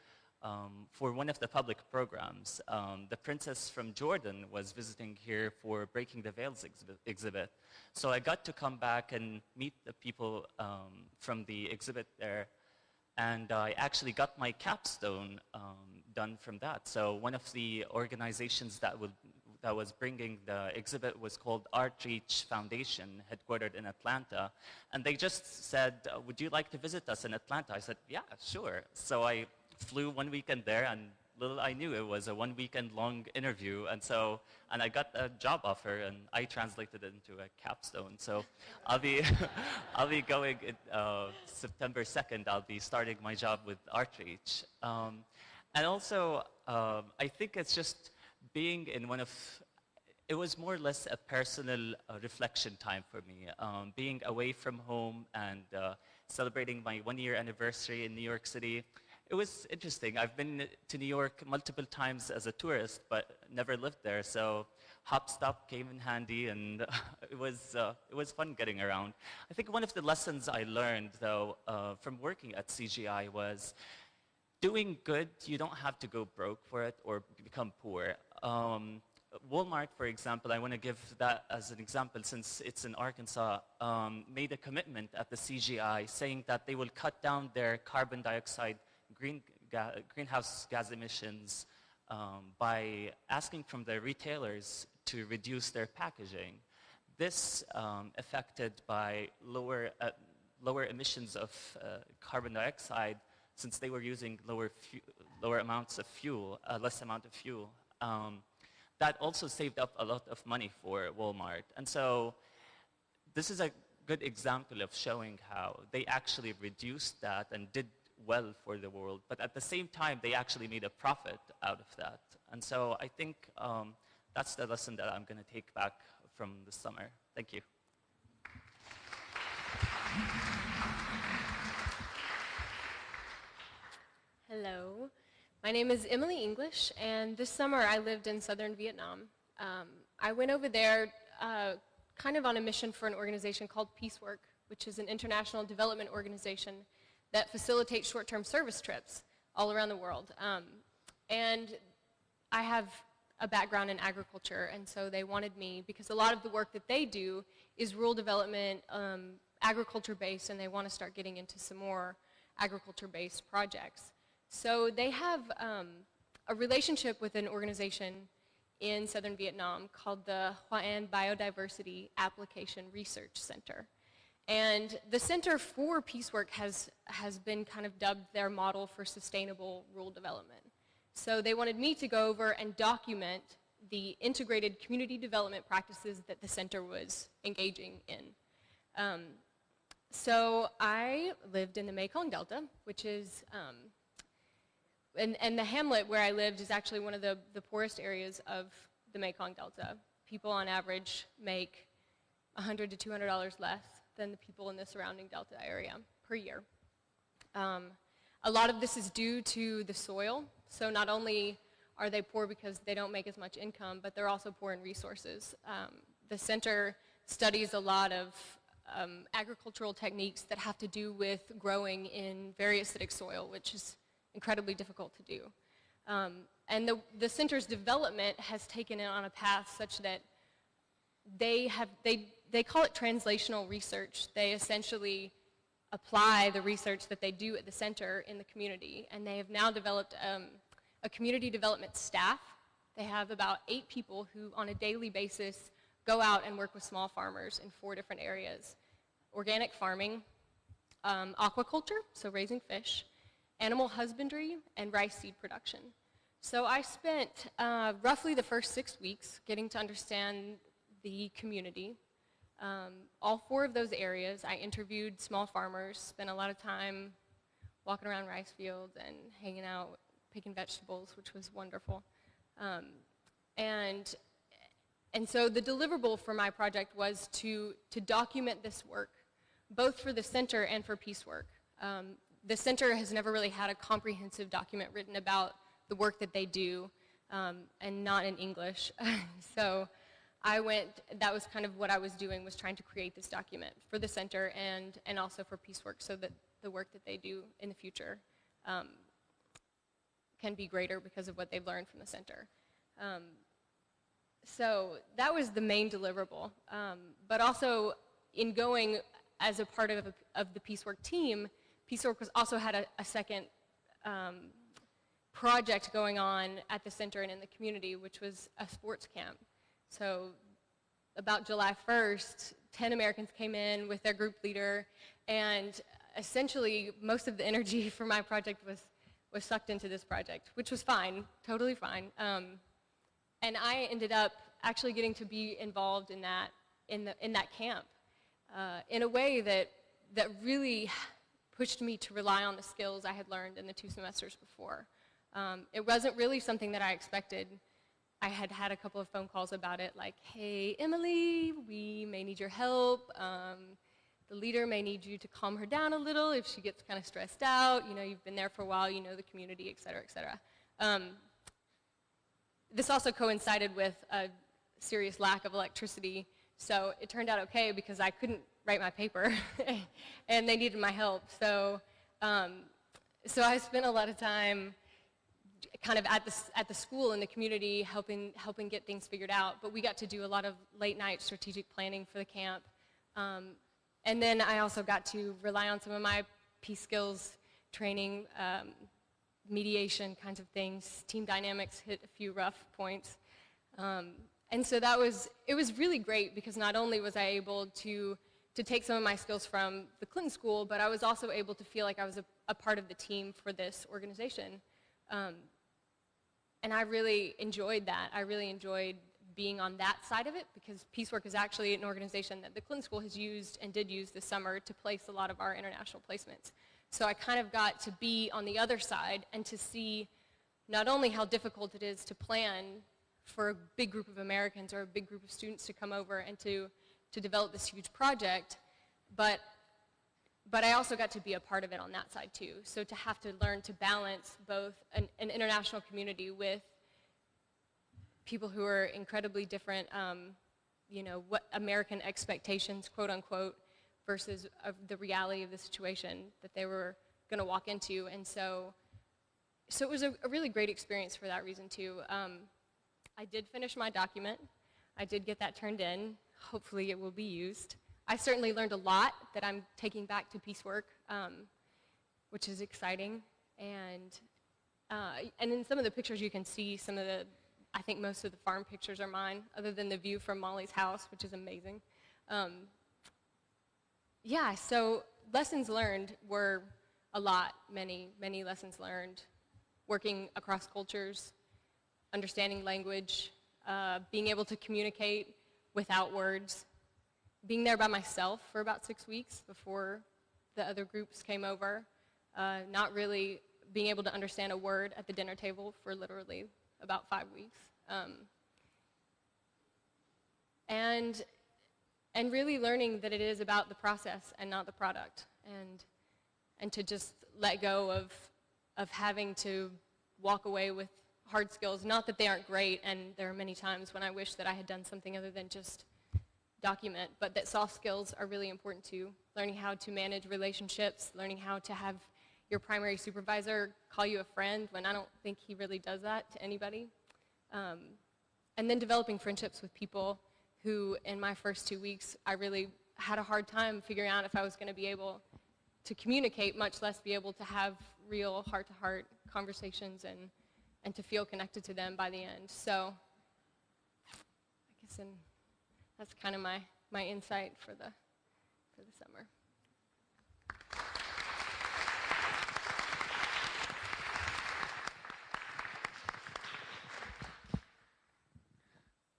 Speaker 13: for one of the public programs. The princess from Jordan was visiting here for Breaking the Veils exhibit. So I got to come back and meet the people from the exhibit there. And I actually got my capstone done from that. So one of the organizations that was bringing the exhibit was called Outreach Foundation, headquartered in Atlanta. And they just said, would you like to visit us in Atlanta? I said, yeah, sure. So I flew 1 weekend there, and little I knew it was a 1 weekend long interview. And I got a job offer, and I translated it into a capstone. So I'll be going September 2nd, I'll be starting my job with Outreach. And also, I think it's just being in it was more or less a personal reflection time for me. Being away from home and celebrating my 1-year anniversary in New York City. It was interesting. I've been to New York multiple times as a tourist, but never lived there. So hop stop came in handy, and it was fun getting around. I think one of the lessons I learned, though, from working at CGI was doing good. You don't have to go broke for it or become poor. Walmart, for example, I want to give that as an example since it's in Arkansas, made a commitment at the CGI saying that they will cut down their carbon dioxide greenhouse gas emissions by asking from their retailers to reduce their packaging. This affected by lower emissions of carbon dioxide, since they were using lower amounts of fuel, less amount of fuel. That also saved up a lot of money for Walmart. And so this is a good example of showing how they actually reduced that and did well for the world, but at the same time, they actually made a profit out of that. And so I think that's the lesson that I'm going to take back from the summer. Thank you.
Speaker 10: Hello, my name is Emily English, and this summer I lived in southern Vietnam. I went over there kind of on a mission for an organization called Peacework, which is an international development organization that facilitates short-term service trips all around the world. And I have a background in agriculture, and so they wanted me, because a lot of the work that they do is rural development, agriculture-based, and they want to start getting into some more agriculture-based projects. So they have a relationship with an organization in southern Vietnam called the Hoa An Biodiversity Application Research Center. And the Center for Peacework has been kind of dubbed their model for sustainable rural development. So they wanted me to go over and document the integrated community development practices that the center was engaging in. So I lived in the Mekong Delta, which is, and the hamlet where I lived is actually one of the poorest areas of the Mekong Delta. People on average make $100 to $200 less than the people in the surrounding Delta area per year. A lot of this is due to the soil. So not only are they poor because they don't make as much income, but they're also poor in resources. The center studies a lot of agricultural techniques that have to do with growing in very acidic soil, which is incredibly difficult to do. And the center's development has taken it on a path such that they call it translational research. They essentially apply the research that they do at the center in the community, and they have now developed a community development staff. They have about 8 people who on a daily basis go out and work with small farmers in 4 different areas: organic farming, aquaculture, so raising fish, animal husbandry, and rice seed production. So I spent roughly the first 6 weeks getting to understand the community. All 4 of those areas, I interviewed small farmers, spent a lot of time walking around rice fields and hanging out, picking vegetables, which was wonderful. And so the deliverable for my project was to document this work, both for the center and for Peacework. The center has never really had a comprehensive document written about the work that they do, and not in English. So that was kind of what I was doing, was trying to create this document for the center and also for Peacework, so that the work that they do in the future can be greater because of what they've learned from the center. So that was the main deliverable. But also, in going as a part of the Peacework team, Peacework also had a second project going on at the center and in the community, which was a sports camp. So about July 1st, 10 Americans came in with their group leader, and essentially most of the energy for my project was sucked into this project, which was fine, totally fine. And I ended up actually getting to be involved in that camp in a way that really pushed me to rely on the skills I had learned in the 2 semesters before. It wasn't really something that I expected. I had had a couple of phone calls about it, like, hey, Emily, we may need your help. The leader may need you to calm her down a little if she gets kind of stressed out. You know, you've been there for a while, you know the community, et cetera, et cetera. This also coincided with a serious lack of electricity, so it turned out okay because I couldn't write my paper, and they needed my help. So I spent a lot of time kind of at the school and the community helping get things figured out, but we got to do a lot of late night strategic planning for the camp. And then I also got to rely on some of my peace skills training, mediation kinds of things. Team dynamics hit a few rough points. And so it was really great because not only was I able to take some of my skills from the Clinton School, but I was also able to feel like I was a part of the team for this organization. And I really enjoyed that. I really enjoyed being on that side of it because Peacework is actually an organization that the Clinton School has used and did use this summer to place a lot of our international placements. So I kind of got to be on the other side and to see not only how difficult it is to plan for a big group of Americans or a big group of students to come over and to develop this huge project, but I also got to be a part of it on that side too. So to have to learn to balance both an international community with people who are incredibly different, you know, what American expectations, quote unquote, versus the reality of the situation that they were going to walk into. And so it was a really great experience for that reason too. I did finish my document. I did get that turned in. Hopefully it will be used. I certainly learned a lot that I'm taking back to Peacework, which is exciting. And in some of the pictures you can see some of I think most of the farm pictures are mine, other than the view from Molly's house, which is amazing. Yeah, so lessons learned were a lot, many lessons learned. Working across cultures, understanding language, being able to communicate without words, being there by myself for about 6 weeks before the other groups came over, not really being able to understand a word at the dinner table for literally about 5 weeks. And really learning that it is about the process and not the product, and to just let go of having to walk away with hard skills. Not that they aren't great, and there are many times when I wish that I had done something other than just document, but that soft skills are really important too. Learning how to manage relationships, learning how to have your primary supervisor call you a friend when I don't think he really does that to anybody. And then developing friendships with people who, in my first 2 weeks, I really had a hard time figuring out if I was going to be able to communicate, much less be able to have real heart-to-heart conversations and to feel connected to them by the end. So I guess that's kind of my insight for the summer.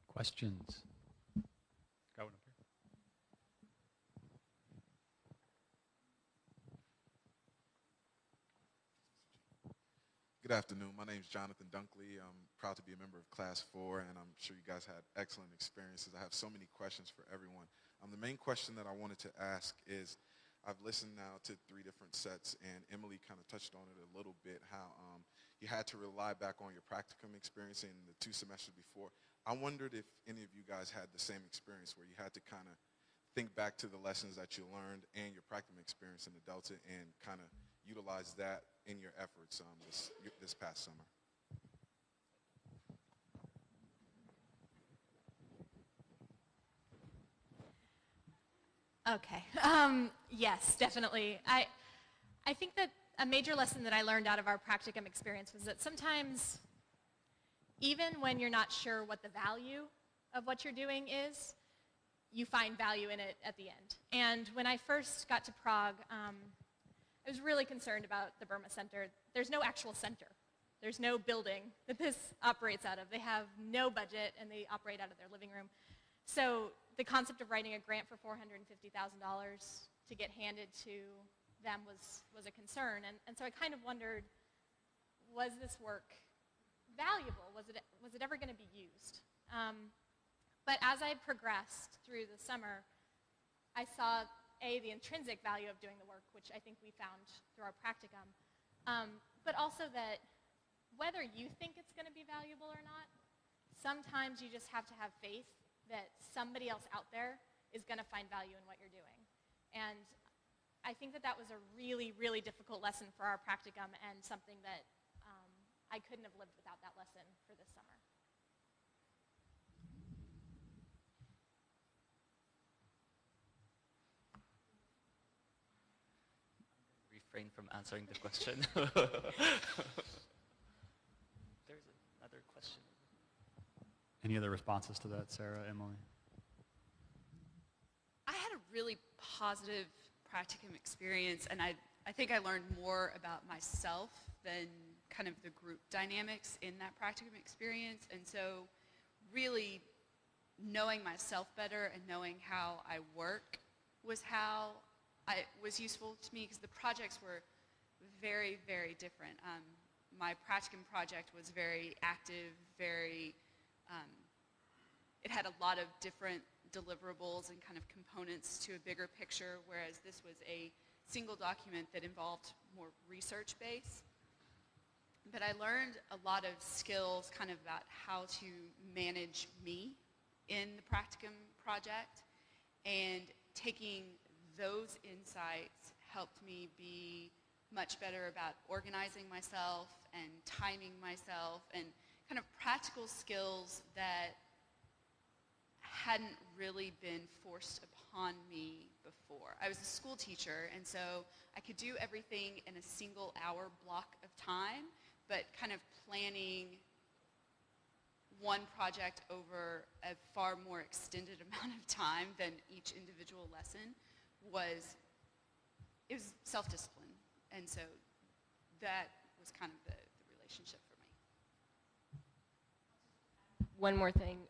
Speaker 21: Questions? Got one up here.
Speaker 17: Good afternoon. My name is Jonathan Dunkley. I'm proud to be a member of Class 4, and I'm sure you guys had excellent experiences. I have so many questions for everyone. The main question that I wanted to ask is, I've listened now to 3 different sets, and Emily kind of touched on it a little bit, how you had to rely back on your practicum experience in the 2 semesters before. I wondered if any of you guys had the same experience where you had to kind of think back to the lessons that you learned and your practicum experience in the Delta and kind of utilize that in your efforts this past summer.
Speaker 11: Okay. Yes, definitely. I think that a major lesson that I learned out of our practicum experience was that sometimes, even when you're not sure what the value of what you're doing is, you find value in it at the end. And when I first got to Prague, I was really concerned about the Burma Center. There's no actual center. There's no building that this operates out of. They have no budget, and they operate out of their living room. So the concept of writing a grant for $450,000 to get handed to them was a concern. And so I kind of wondered, was this work valuable? Was it ever going to be used? But as I progressed through the summer, I saw, the intrinsic value of doing the work, which I think we found through our practicum, but also that whether you think it's going to be valuable or not, sometimes you just have to have faith that somebody else out there is going to find value in what you're doing. And I think that was a really, really difficult lesson for our practicum, and something that I couldn't have lived without that lesson for this summer.
Speaker 13: Refrain from answering the question. There's another question.
Speaker 21: Any other responses to that, Sara, Emily?
Speaker 3: I had a really positive practicum experience, and I think I learned more about myself than kind of the group dynamics in that practicum experience. And so really knowing myself better and knowing how I work was was useful to me, because the projects were very, very different. My practicum project was very active, it had a lot of different deliverables and kind of components to a bigger picture, whereas this was a single document that involved more research base. But I learned a lot of skills kind of about how to manage me in the practicum project, and taking those insights helped me be much better about organizing myself and timing myself, and kind of practical skills that hadn't really been forced upon me before. I was a school teacher, and so I could do everything in a single hour block of time, but kind of planning one project over a far more extended amount of time than each individual lesson was self-discipline. And so that was kind of the relationship for me.
Speaker 10: One more thing.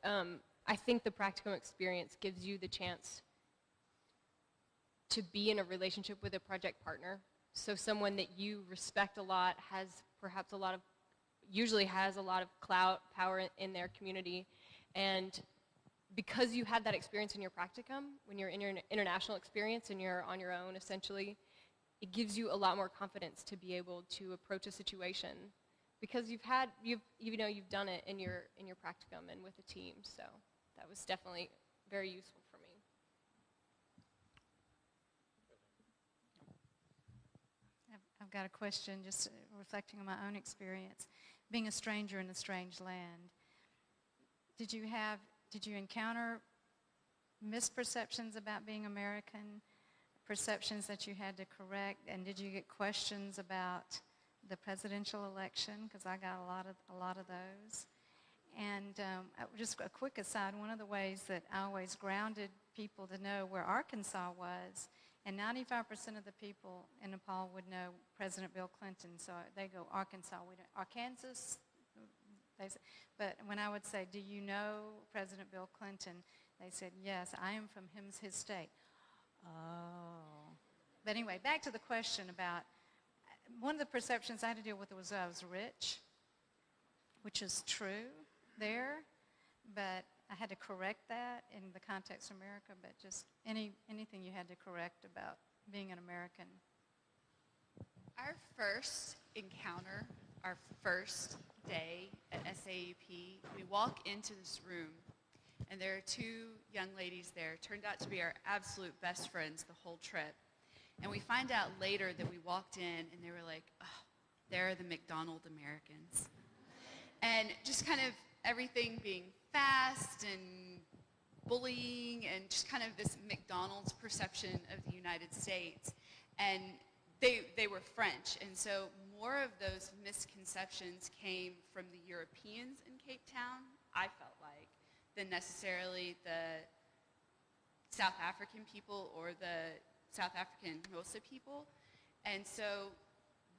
Speaker 10: I think the practicum experience gives you the chance to be in a relationship with a project partner. So someone that you respect a lot, usually has a lot of clout, power in their community. And because you had that experience in your practicum, when you're in your international experience and you're on your own essentially, it gives you a lot more confidence to be able to approach a situation because you've done it in your practicum and with a team. So that was definitely very useful for me.
Speaker 7: I've got a question, just reflecting on my own experience. Being a stranger in a strange land, did you encounter misperceptions about being American, perceptions that you had to correct, and did you get questions about the presidential election? Because I got a lot of those. And just a quick aside, one of the ways that I always grounded people to know where Arkansas was, and 95% of the people in Nepal would know President Bill Clinton, so they go Arkansas. Arkansas? But when I would say, do you know President Bill Clinton? They said, yes, I am from his state. Oh. But anyway, back to the question about, one of the perceptions I had to deal with was I was rich, which is true there, but I had to correct that in the context of America, but just anything you had to correct about being an American.
Speaker 3: Our first encounter, our first day at SAUP, we walk into this room, and there are two young ladies there, turned out to be our absolute best friends the whole trip. And we find out later that we walked in, and they were like, oh, they're the McDonald Americans. And just kind of everything being fast and bullying and just kind of this McDonald's perception of the United States. And they were French, and so more of those misconceptions came from the Europeans in Cape Town, I felt like, than necessarily the South African people or the South African Xhosa people. And so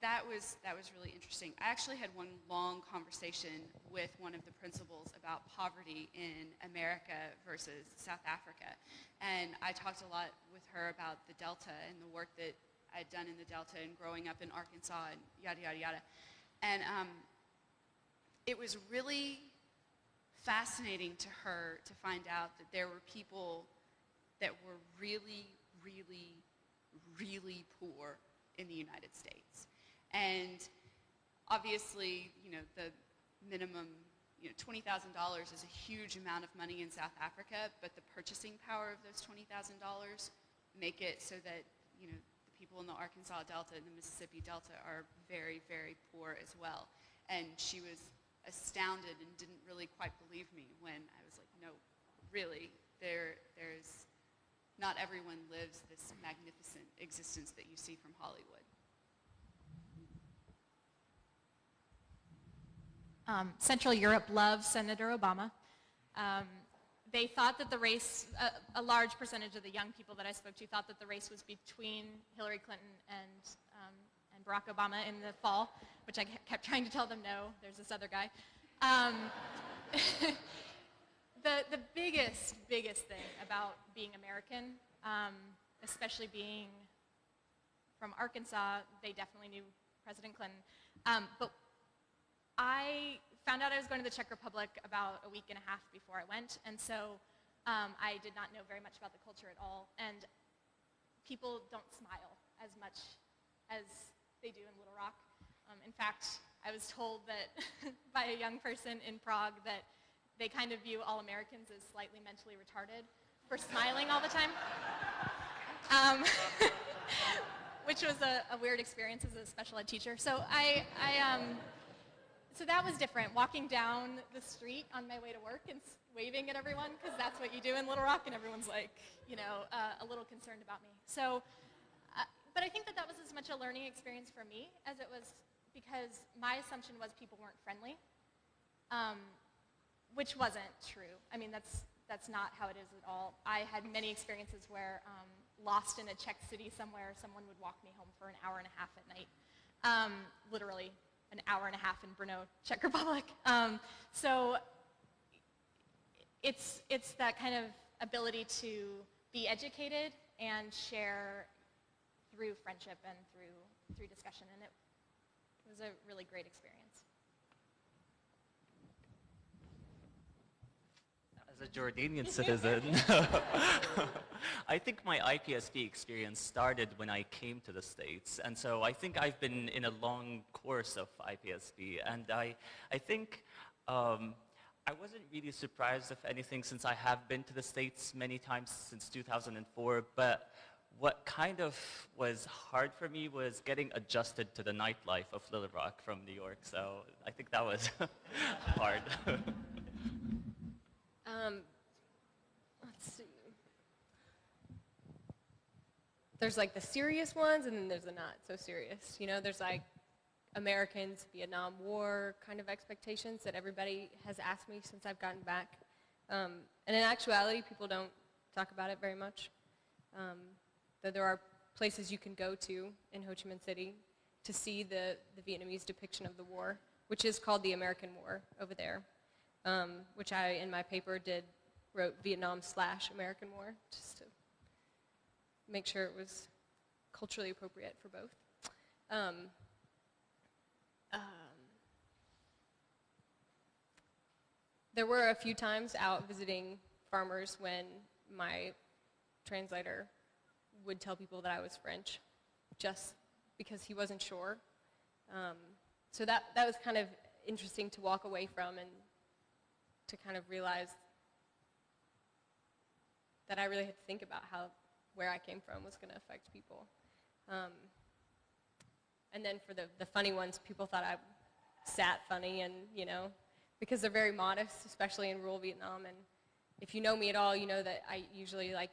Speaker 3: that was really interesting. I actually had one long conversation with one of the principals about poverty in America versus South Africa. And I talked a lot with her about the Delta and the work that I'd done in the Delta and growing up in Arkansas and yada, yada, yada. And it was really fascinating to her to find out that there were people that were really, really, really poor in the United States. And obviously, the minimum, $20,000 is a huge amount of money in South Africa, but the purchasing power of those $20,000 make it so that, the people in the Arkansas Delta and the Mississippi Delta are very, very poor as well. And she was astounded and didn't really quite believe me when I was like, no, really, there's not everyone lives this magnificent existence that you see from Hollywood.
Speaker 11: Central Europe loves Senator Obama. They thought that the race, a large percentage of the young people that I spoke to thought that the race was between Hillary Clinton and Barack Obama in the fall, which I kept trying to tell them, no, there's this other guy. The biggest thing about being American, especially being from Arkansas, they definitely knew President Clinton. But I found out I was going to the Czech Republic about a week and a half before I went, and so I did not know very much about the culture at all. And people don't smile as much as they do in Little Rock. In fact, I was told that by a young person in Prague that they kind of view all Americans as slightly mentally retarded for smiling all the time, which was a weird experience as a special ed teacher. So so that was different, walking down the street on my way to work and waving at everyone, because that's what you do in Little Rock, and everyone's like, a little concerned about me. So, but I think that was as much a learning experience for me as it was, because my assumption was people weren't friendly. which wasn't true. I mean, that's not how it is at all. I had many experiences where lost in a Czech city somewhere, someone would walk me home for an hour and a half at night. Literally an hour and a half in Brno, Czech Republic. So it's that kind of ability to be educated and share through friendship and through discussion, and it was a really great experience.
Speaker 13: As a Jordanian citizen, I think my IPSB experience started when I came to the States. And so I think I've been in a long course of IPSB. And I think I wasn't really surprised, if anything, since I have been to the States many times since 2004. But what kind of was hard for me was getting adjusted to the nightlife of Little Rock from New York. So I think that was hard.
Speaker 10: Let's see. There's like the serious ones, and then there's the not so serious. You know, there's like Americans, Vietnam War kind of expectations that everybody has asked me since I've gotten back. And in actuality, people don't talk about it very much. Though there are places you can go to in Ho Chi Minh City to see the Vietnamese depiction of the war, which is called the American War over there. Which I, in my paper, wrote Vietnam/American War, just to make sure it was culturally appropriate for both. There were a few times out visiting farmers when my translator would tell people that I was French, just because he wasn't sure. So that was kind of interesting to walk away from and to kind of realize that I really had to think about where I came from was going to affect people. And then for the funny ones, people thought I sat funny, and, you know, because they're very modest, especially in rural Vietnam. And if you know me at all, you know that I usually like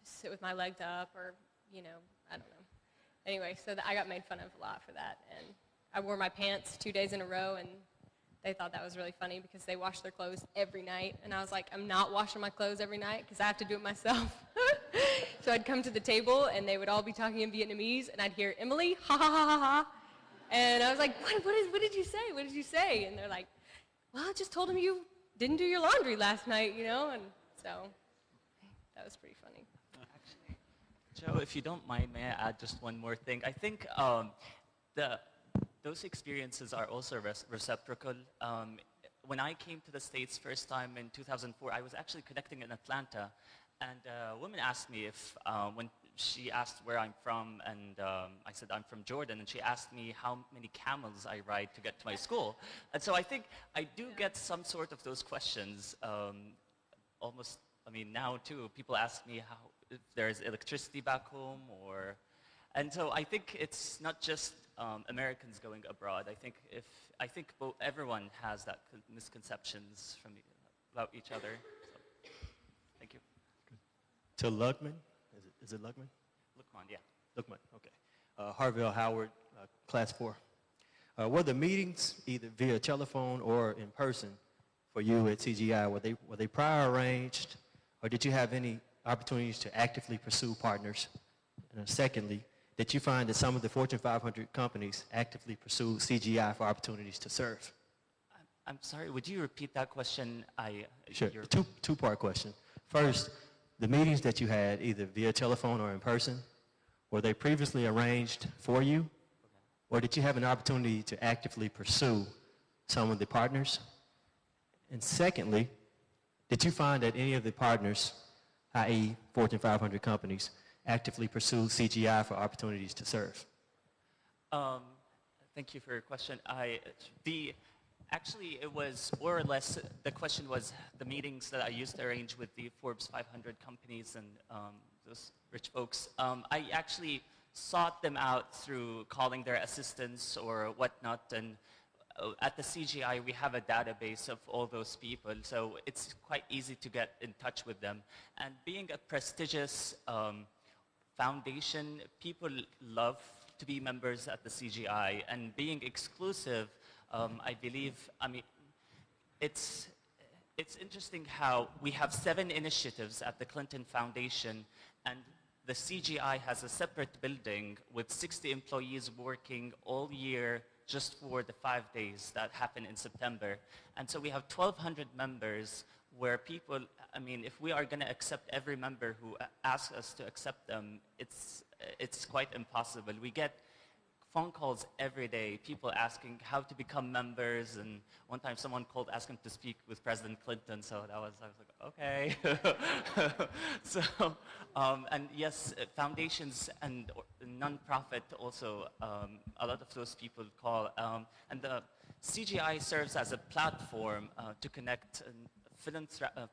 Speaker 10: sit with my legs up, or, you know, I don't know. Anyway, so I got made fun of a lot for that. And I wore my pants 2 days in a row, and they thought that was really funny because they wash their clothes every night. And I was like, I'm not washing my clothes every night because I have to do it myself. So I'd come to the table, and they would all be talking in Vietnamese, and I'd hear, Emily, ha ha ha ha ha. And I was like, what did you say? What did you say? And they're like, well, I just told him you didn't do your laundry last night, you know? And so that was pretty funny.
Speaker 13: Actually, Joe, if you don't mind, may I add just one more thing? I think those experiences are also reciprocal. When I came to the States first time in 2004, I was actually connecting in Atlanta, and a woman asked me if, when she asked where I'm from, and I said I'm from Jordan, and she asked me how many camels I ride to get to my school. And so I think I do get some sort of those questions almost, I mean, now too, people ask me if there's electricity back home, and so I think it's not just Americans going abroad. I think everyone has that misconceptions about each other. So, thank you.
Speaker 18: To Lukman, is it Lukman?
Speaker 13: Lukman, yeah.
Speaker 18: Lukman, okay. Harville Howard, class 4. Were the meetings either via telephone or in person for you at CGI? Were they prior arranged, or did you have any opportunities to actively pursue partners? And secondly, did you find that some of the Fortune 500 companies actively pursue CGI for opportunities to serve?
Speaker 13: I'm sorry, would you repeat that question?
Speaker 18: Sure, two-part question. First, the meetings that you had, either via telephone or in person, were they previously arranged for you? Or did you have an opportunity to actively pursue some of the partners? And secondly, did you find that any of the partners, i.e. Fortune 500 companies, actively pursue CGI for opportunities to serve?
Speaker 13: Thank you for your question. Actually, it was more or less, the question was the meetings that I used to arrange with the Forbes 500 companies and those rich folks. I actually sought them out through calling their assistants or whatnot, and at the CGI we have a database of all those people, so it's quite easy to get in touch with them. And being a prestigious foundation, people love to be members at the CGI, and being exclusive, I believe, I mean, it's interesting how we have 7 initiatives at the Clinton Foundation, and the CGI has a separate building with 60 employees working all year just for the 5 days that happen in September. And so we have 1,200 members where people, I mean, if we are going to accept every member who asks us to accept them, it's quite impossible. We get phone calls every day, people asking how to become members, and one time someone called asking to speak with President Clinton, so I was like, okay. So, and yes, foundations and non-profit also, a lot of those people call, and the CGI serves as a platform to connect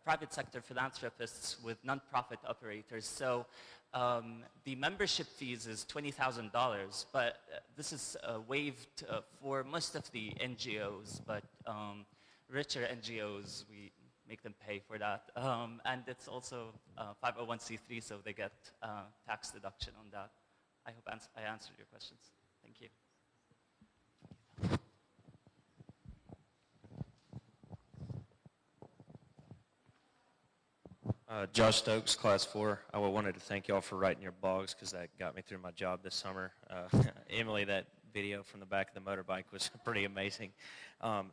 Speaker 13: private sector philanthropists with non-profit operators. So the membership fees is $20,000, but this is waived for most of the NGOs, but richer NGOs, we make them pay for that. And it's also 501c3, so they get tax deduction on that. I hope I answered your questions. Thank you.
Speaker 20: Josh Stokes, Class 4. I wanted to thank y'all for writing your blogs because that got me through my job this summer. Emily, that video from the back of the motorbike was pretty amazing.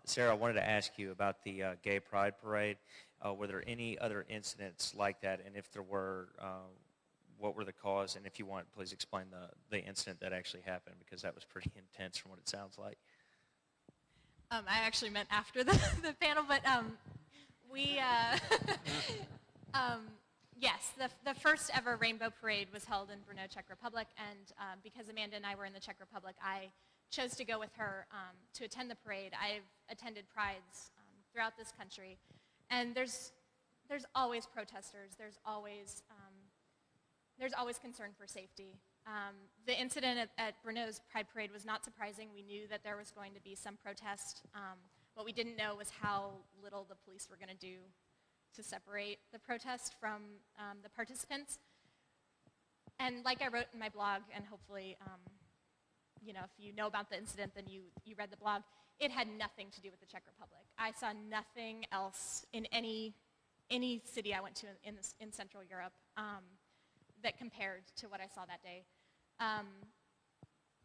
Speaker 20: Sarah, I wanted to ask you about the Gay Pride Parade. Were there any other incidents like that? And if there were, what were the cause? And if you want, please explain the incident that actually happened, because that was pretty intense from what it sounds like.
Speaker 11: I actually meant after the panel, but we... yes, the first ever Rainbow Parade was held in Brno, Czech Republic, and because Amanda and I were in the Czech Republic, I chose to go with her to attend the parade. I've attended prides throughout this country, and there's always protesters. There's always concern for safety. The incident at Brno's Pride Parade was not surprising. We knew that there was going to be some protest. What we didn't know was how little the police were going to do to separate the protest from the participants. And like I wrote in my blog, and hopefully, you know, if you know about the incident, then you read the blog, it had nothing to do with the Czech Republic. I saw nothing else in any city I went to in Central Europe that compared to what I saw that day.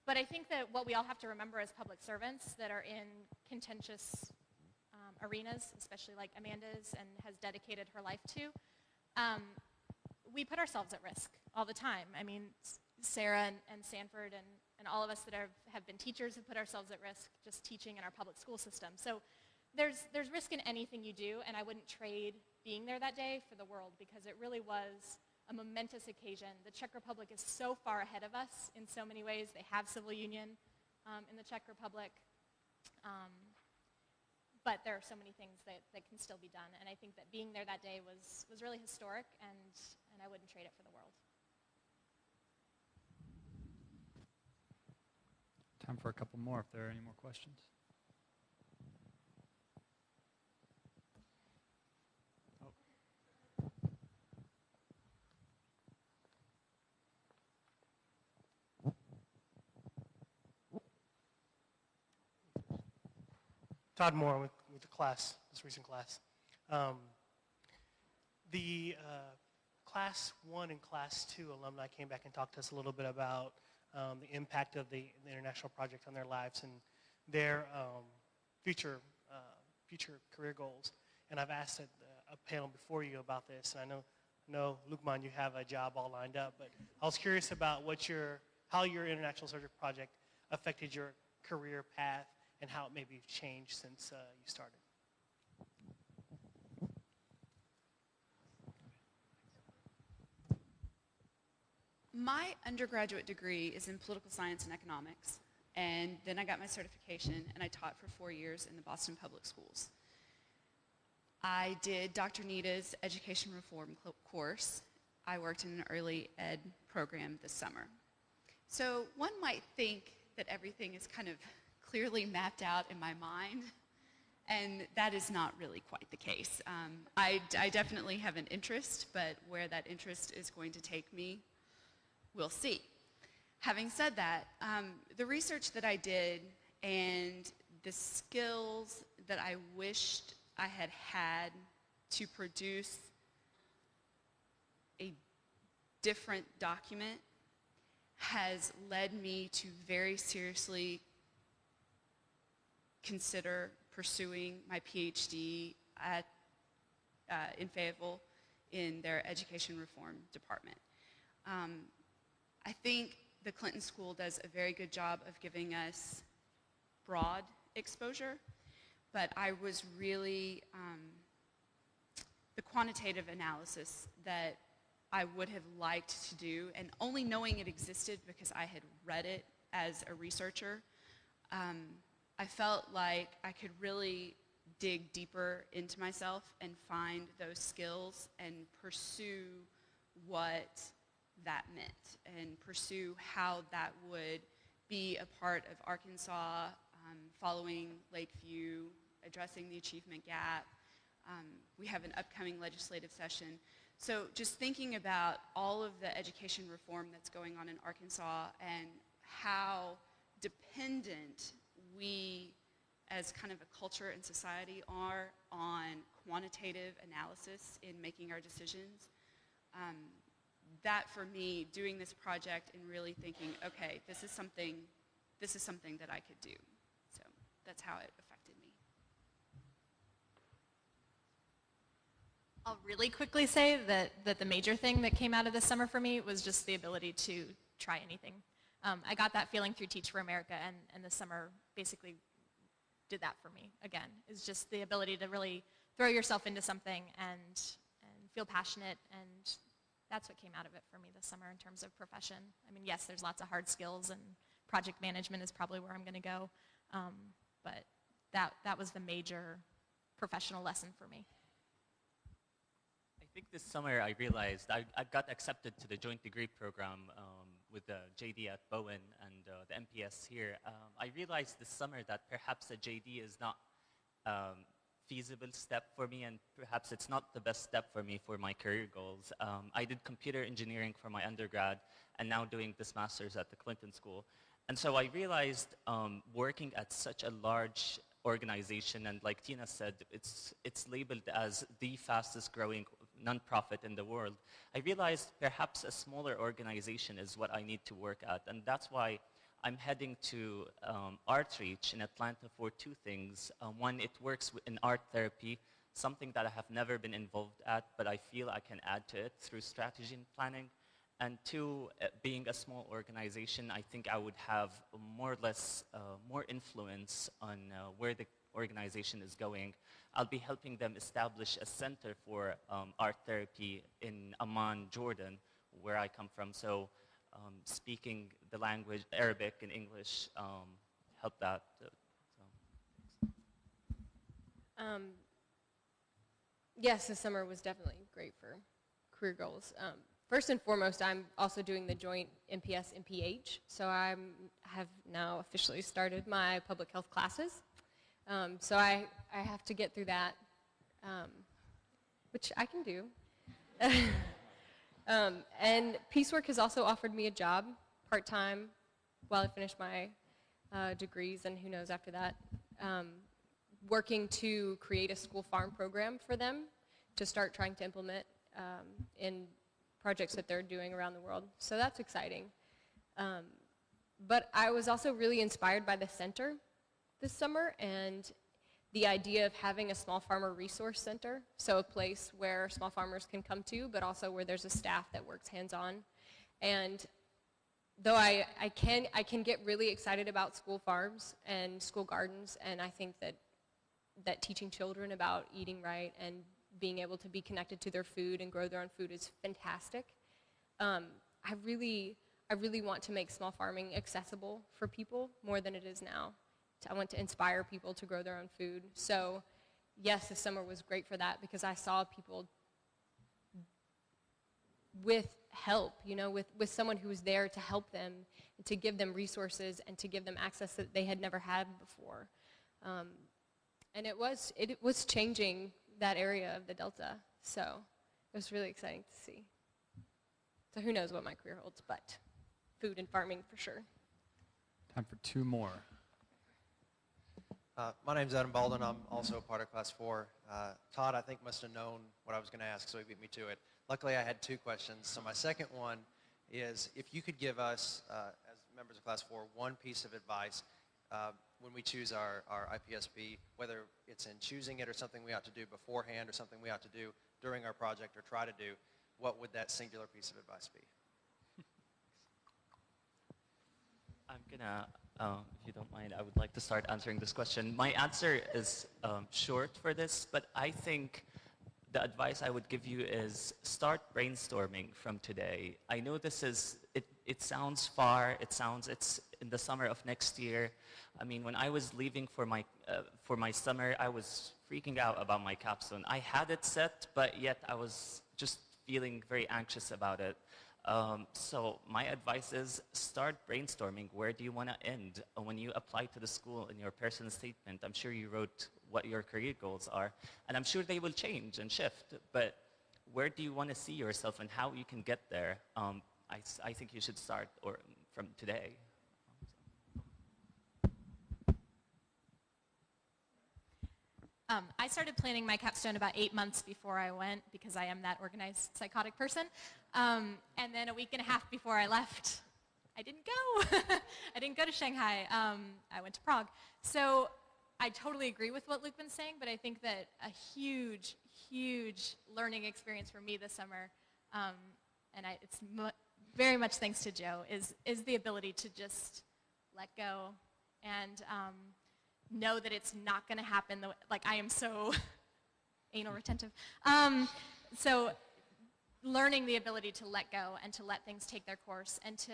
Speaker 11: But I think that what we all have to remember as public servants that are in contentious arenas, especially like Amanda's and has dedicated her life to, we put ourselves at risk all the time. I mean, Sara and Sanford and all of us that have been teachers have put ourselves at risk just teaching in our public school system. So there's risk in anything you do, and I wouldn't trade being there that day for the world, because it really was a momentous occasion. The Czech Republic is so far ahead of us in so many ways. They have civil union in the Czech Republic. But there are so many things that can still be done. And I think that being there that day was really historic, and I wouldn't trade it for the world.
Speaker 1: Time for a couple more if there are any more questions.
Speaker 22: Todd Moore with the class, this recent class. The Class 1 and Class 2 alumni came back and talked to us a little bit about the impact of the international project on their lives and their future career goals. And I've asked a panel before you about this, and I know Lukman, you have a job all lined up, but I was curious about how your international social project affected your career path and how it maybe changed since you started.
Speaker 3: My undergraduate degree is in political science and economics, and then I got my certification, and I taught for 4 years in the Boston Public Schools. I did Dr. Nita's education reform course. I worked in an early ed program this summer. So one might think that everything is kind of clearly mapped out in my mind, and that is not really quite the case. I definitely have an interest, but where that interest is going to take me, we'll see. Having said that, the research that I did and the skills that I wished I had to produce a different document has led me to very seriously consider pursuing my PhD in Fayetteville in their education reform department. I think the Clinton School does a very good job of giving us broad exposure, but I was really, the quantitative analysis that I would have liked to do, and only knowing it existed because I had read it as a researcher, I felt like I could really dig deeper into myself and find those skills and pursue what that meant and pursue how that would be a part of Arkansas, following Lakeview, addressing the achievement gap. We have an upcoming legislative session. So just thinking about all of the education reform that's going on in Arkansas and how dependent we as kind of a culture and society are on quantitative analysis in making our decisions. That for me, doing this project and really thinking, okay, this is something that I could do. So that's how it affected me.
Speaker 11: I'll really quickly say that the major thing that came out of this summer for me was just the ability to try anything. I got that feeling through Teach for America, and this summer basically did that for me again. It's just the ability to really throw yourself into something and feel passionate, and that's what came out of it for me this summer in terms of profession. I mean, yes, there's lots of hard skills, and project management is probably where I'm going to go, but that was the major professional lesson for me.
Speaker 13: I think this summer I realized I got accepted to the joint degree program with the JD at Bowen and the MPS here. I realized this summer that perhaps a JD is not feasible step for me, and perhaps it's not the best step for me for my career goals. I did computer engineering for my undergrad and now doing this master's at the Clinton School. And so I realized working at such a large organization, and like Tina said, it's labeled as the fastest growing nonprofit in the world. I realized perhaps a smaller organization is what I need to work at, and that's why I'm heading to Artreach in Atlanta for two things. One, it works in art therapy, something that I have never been involved at, but I feel I can add to it through strategy and planning. And two, being a small organization, I think I would have more or less more influence on where the organization is going. I'll be helping them establish a center for art therapy in Amman, Jordan, where I come from. So speaking the language, Arabic and English, help that.
Speaker 10: Yes, this summer was definitely great for career goals. First and foremost, I'm also doing the joint MPS MPH, so I have now officially started my public health classes. So I have to get through that, which I can do. And Peacework has also offered me a job part-time while I finish my degrees, and who knows after that, working to create a school farm program for them to start trying to implement in projects that they're doing around the world. So that's exciting. But I was also really inspired by the center this summer and the idea of having a small farmer resource center, so a place where small farmers can come to, but also where there's a staff that works hands-on. And though I can get really excited about school farms and school gardens, and I think that teaching children about eating right and being able to be connected to their food and grow their own food is fantastic. I really want to make small farming accessible for people more than it is now. I want to inspire people to grow their own food. So yes, this summer was great for that because I saw people with help, you know, with someone who was there to help them, to give them resources and to give them access that they had never had before. And it was changing that area of the Delta. So it was really exciting to see. So who knows what my career holds, but food and farming for sure.
Speaker 1: Time for two more.
Speaker 6: My name's Adam Baldwin. I'm also a part of Class 4. Todd, I think, must have known what I was going to ask, so he beat me to it. Luckily, I had 2 questions. So my second one is if you could give us, as members of Class 4, one piece of advice when we choose our IPSP, whether it's in choosing it or something we ought to do beforehand or something we ought to do during our project or try to do, what would that singular piece of advice be?
Speaker 13: I'm gonna, if you don't mind, I would like to start answering this question. My answer is short for this, but I think the advice I would give you is start brainstorming from today. I know this is, it sounds far, it's in the summer of next year. I mean, when I was leaving for my summer, I was freaking out about my capstone. I had it set, but yet I was just feeling very anxious about it. So my advice is start brainstorming. Where do you want to end? When you apply to the school in your personal statement, I'm sure you wrote what your career goals are, and I'm sure they will change and shift, but where do you want to see yourself and how you can get there? I think you should start from today.
Speaker 11: I started planning my capstone about 8 months before I went because I am that organized, psychotic person. And then a week and a half before I left, I didn't go. I didn't go to Shanghai. I went to Prague. So I totally agree with what Lukman's saying, but I think that a huge, huge learning experience for me this summer, and it's very much thanks to Joe, is the ability to just let go and know that it's not going to happen. Like, I am so anal retentive. So learning the ability to let go and to let things take their course and to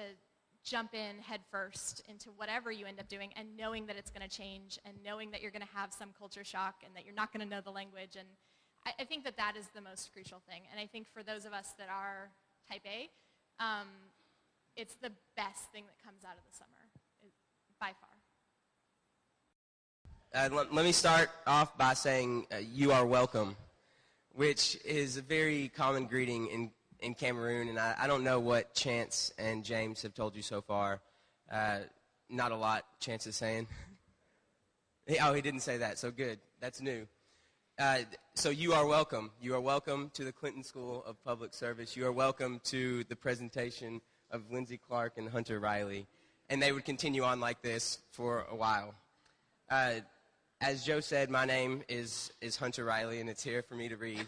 Speaker 11: jump in head first into whatever you end up doing, and knowing that it's going to change and knowing that you're going to have some culture shock and that you're not going to know the language. And I think that that is the most crucial thing. And I think for those of us that are type A, it's the best thing that comes out of the summer, by far.
Speaker 9: Let me start off by saying you are welcome, which is a very common greeting in Cameroon, and I don't know what Chance and James have told you so far. Not a lot, Chance is saying. Oh, he didn't say that, so good. That's new. So you are welcome. You are welcome to the Clinton School of Public Service. You are welcome to the presentation of Lindsey Clark and Hunter Riley, and they would continue on like this for a while. As Joe said, my name is Hunter Riley, and it's here for me to read.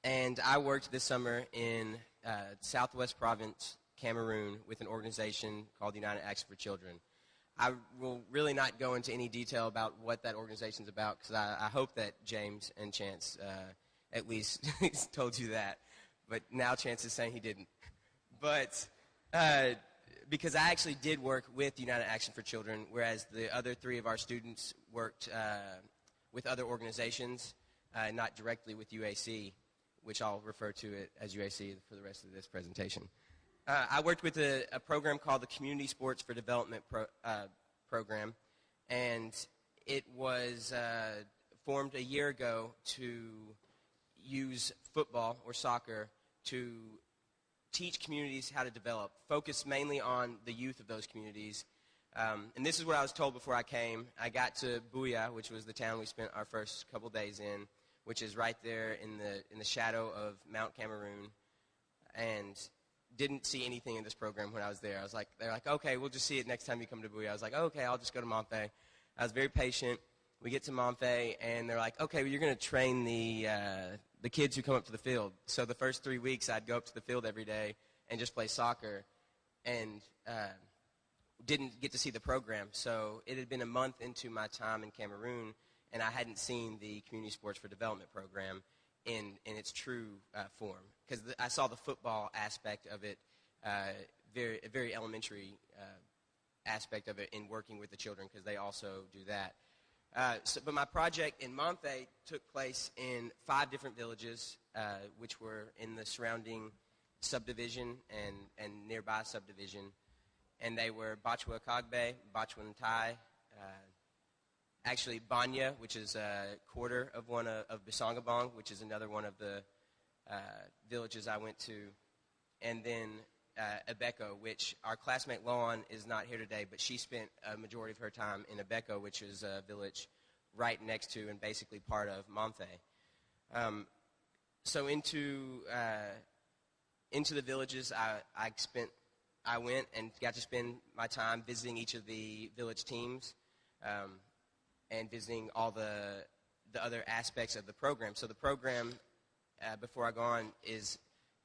Speaker 9: And I worked this summer in Southwest Province, Cameroon, with an organization called the United Action for Children. I will really not go into any detail about what that organization is about, because I hope that James and Chance at least told you that. But now Chance is saying he didn't. But because I actually did work with United Action for Children, whereas the other 3 of our students worked with other organizations, not directly with UAC, which I'll refer to it as UAC for the rest of this presentation. I worked with a program called the Community Sports for Development program, and it was formed a year ago to use football or soccer to teach communities how to develop, focus mainly on the youth of those communities. And this is what I was told before I came. I got to Buea, which was the town we spent our first couple days in, which is right there in the shadow of Mount Cameroon, and didn't see anything in this program when I was there. They're like, okay, we'll just see it next time you come to Buea. I was like, okay, I'll just go to Montpé. I was very patient. We get to Montpé, and they're like, okay, well, you're going to train the kids who come up to the field. So the first 3 weeks, I'd go up to the field every day and just play soccer, and didn't get to see the program. So it had been a month into my time in Cameroon, and I hadn't seen the Community Sports for Development program in its true form, because I saw the football aspect of it, a very elementary aspect of it in working with the children, because they also do that. But my project in Montpé took place in 5 different villages, which were in the surrounding subdivision and nearby subdivision. And they were Bachwa Kagbe, Bachwan-Tai, actually Banya, which is a quarter of one of Bisongabong, which is another one of the villages I went to. And then Abeco, which our classmate Lauren is not here today, but she spent a majority of her time in Abeco, which is a village right next to and basically part of Monthe. So into the villages, I went and got to spend my time visiting each of the village teams and visiting all the other aspects of the program. So the program, before I go on, is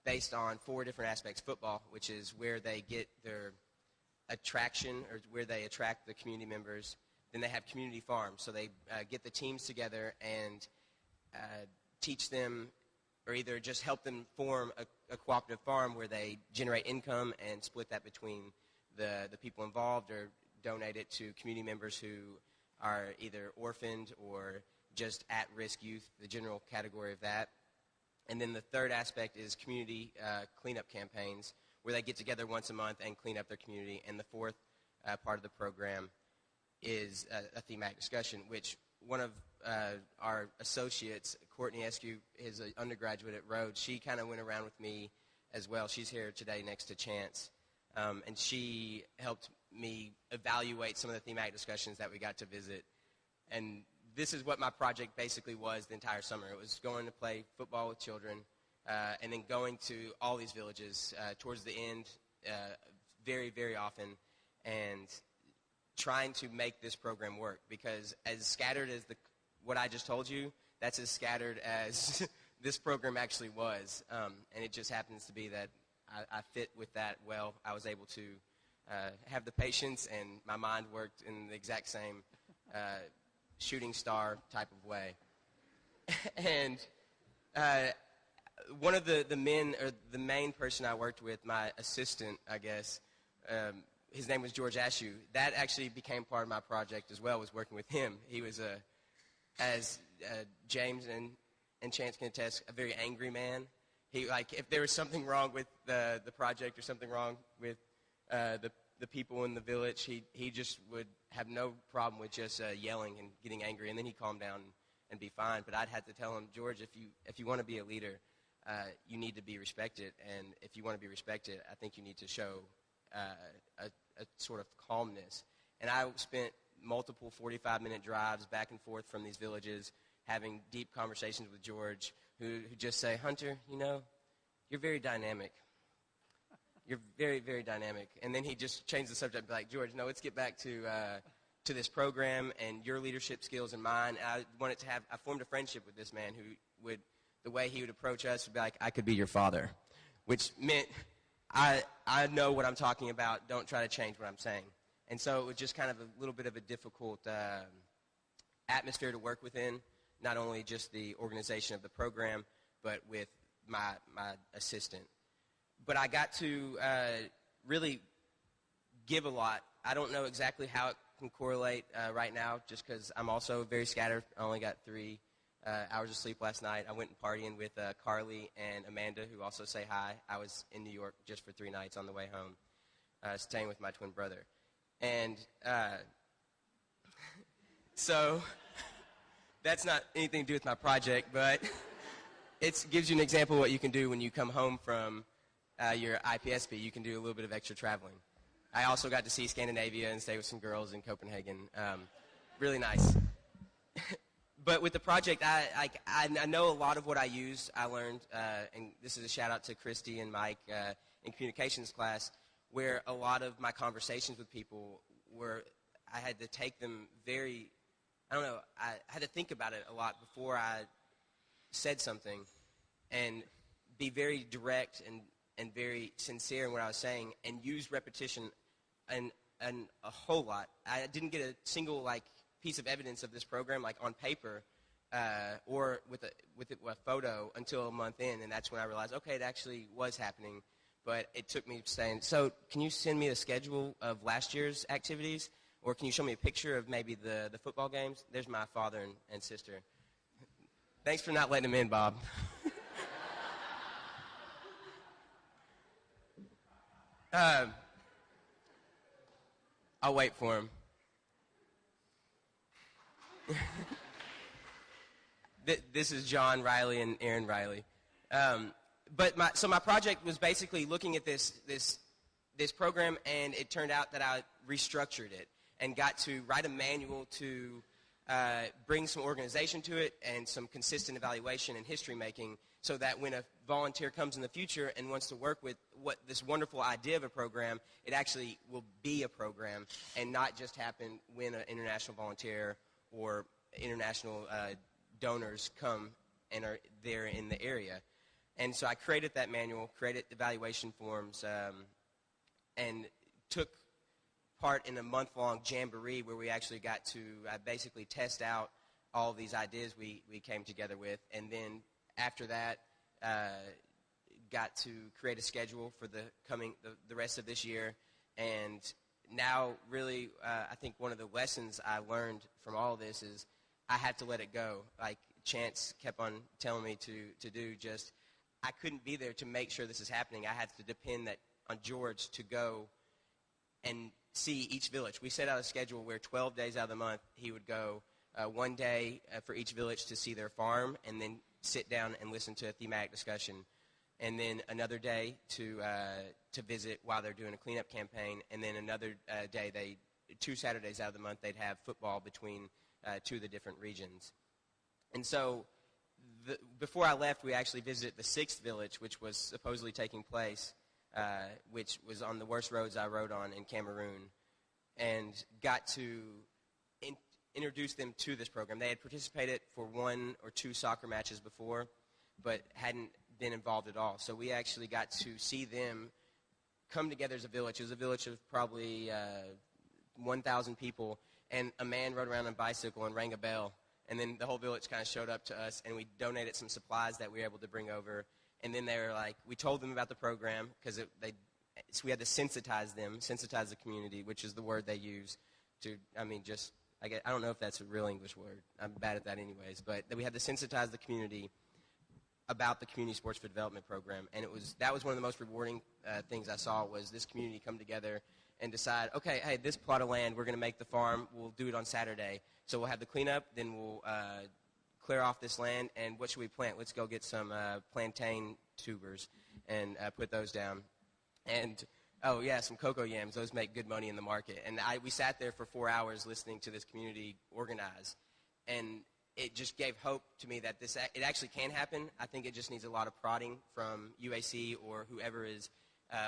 Speaker 9: based on 4 different aspects. Football, which is where they get their attraction, or where they attract the community members. Then they have community farms. So they get the teams together and teach them, or either just help them form a cooperative farm where they generate income and split that between the people involved, or donate it to community members who are either orphaned or just at-risk youth, the general category of that. And then the third aspect is community cleanup campaigns, where they get together once a month and clean up their community. And the fourth part of the program is a thematic discussion, which one of our associates, Courtney Eskew, is an undergraduate at Rhodes. She kind of went around with me as well. She's here today next to Chance. And she helped me evaluate some of the thematic discussions that we got to visit. And this is what my project basically was the entire summer. It was going to play football with children, and then going to all these villages towards the end very, very often, and trying to make this program work. Because as scattered as what I just told you, that's as scattered as this program actually was. And it just happens to be that I fit with that well. I was able to have the patience, and my mind worked in the exact same shooting star type of way. And one of the men, or the main person I worked with, my assistant, I guess, his name was George Ashew. That actually became part of my project as well, was working with him. He was, as James and Chance can attest, a very angry man. He, like, if there was something wrong with the project or something wrong with the people in the village, he just would have no problem with just yelling and getting angry, and then he'd calm down and be fine. But I'd have to tell him, George, if you want to be a leader, you need to be respected, and if you want to be respected, I think you need to show a sort of calmness. And I spent multiple 45-minute drives back and forth from these villages, having deep conversations with George, who just say, Hunter, you know, you're very dynamic. You're very, very dynamic. And then he just changed the subject, like, George, no, let's get back to this program and your leadership skills and mine. And I formed a friendship with this man who would, the way he would approach us would be like, I could be your father, which meant I know what I'm talking about. Don't try to change what I'm saying. And so it was just kind of a little bit of a difficult atmosphere to work within, not only just the organization of the program, but with my assistant. But I got to really give a lot. I don't know exactly how it can correlate right now, just because I'm also very scattered. I only got 3 hours of sleep last night. I went partying with Carly and Amanda, who also say hi. I was in New York just for 3 nights on the way home, staying with my twin brother. And so that's not anything to do with my project, but it gives you an example of what you can do when you come home from your IPSP. You can do a little bit of extra traveling. I also got to see Scandinavia and stay with some girls in Copenhagen. Really nice. But with the project, I know a lot of what I used, I learned, and this is a shout out to Christy and Mike in communications class, where a lot of my conversations with people were, I had to take them very, I don't know, I had to think about it a lot before I said something, and be very direct and very sincere in what I was saying, and use repetition and a whole lot. I didn't get a single piece of evidence of this program on paper or with a photo until a month in, and that's when I realized, okay, it actually was happening. But it took me saying, so can you send me a schedule of last year's activities, or can you show me a picture of maybe the football games? There's my father and sister. Thanks for not letting him in, Bob. I'll wait for him. This is John Riley and Aaron Riley. But my project was basically looking at this this program, and it turned out that I restructured it and got to write a manual to bring some organization to it and some consistent evaluation and history making, so that when a volunteer comes in the future and wants to work with what this wonderful idea of a program, it actually will be a program and not just happen when an international volunteer or international donors come and are there in the area. And so I created that manual, created evaluation forms, and took part in a month-long jamboree where we actually got to basically test out all these ideas we came together with. And then after that, got to create a schedule for the rest of this year. And now really, I think one of the lessons I learned from all of this is I had to let it go. Like Chance kept on telling me to do, just I couldn't be there to make sure this is happening. I had to depend on George to go and see each village. We set out a schedule where 12 days out of the month he would go one day for each village to see their farm and then sit down and listen to a thematic discussion, and then another day to visit while they're doing a cleanup campaign, and then another day, 2 Saturdays out of the month, they'd have football between 2 of the different regions. And so before I left, we actually visited the 6th village, which was supposedly taking place, which was on the worst roads I rode on in Cameroon, and got to introduce them to this program. They had participated for 1 or 2 soccer matches before, but hadn't been involved at all. So we actually got to see them come together as a village. It was a village of probably 1,000 people, and a man rode around on a bicycle and rang a bell. And then the whole village kind of showed up to us, and we donated some supplies that we were able to bring over. And then they were like, we told them about the program, because so we had to sensitize the community, which is the word they use to, I don't know if that's a real English word. I'm bad at that anyways. But we had to sensitize the community about the Community Sports for Development program. And that was one of the most rewarding things I saw, was this community come together and decide, okay, hey, this plot of land, we're going to make the farm. We'll do it on Saturday. So we'll have the cleanup, then we'll clear off this land, and what should we plant? Let's go get some plantain tubers and put those down. And oh, yeah, some cocoa yams. Those make good money in the market. And we sat there for 4 hours listening to this community organize. And it just gave hope to me that it actually can happen. I think it just needs a lot of prodding from UAC or whoever is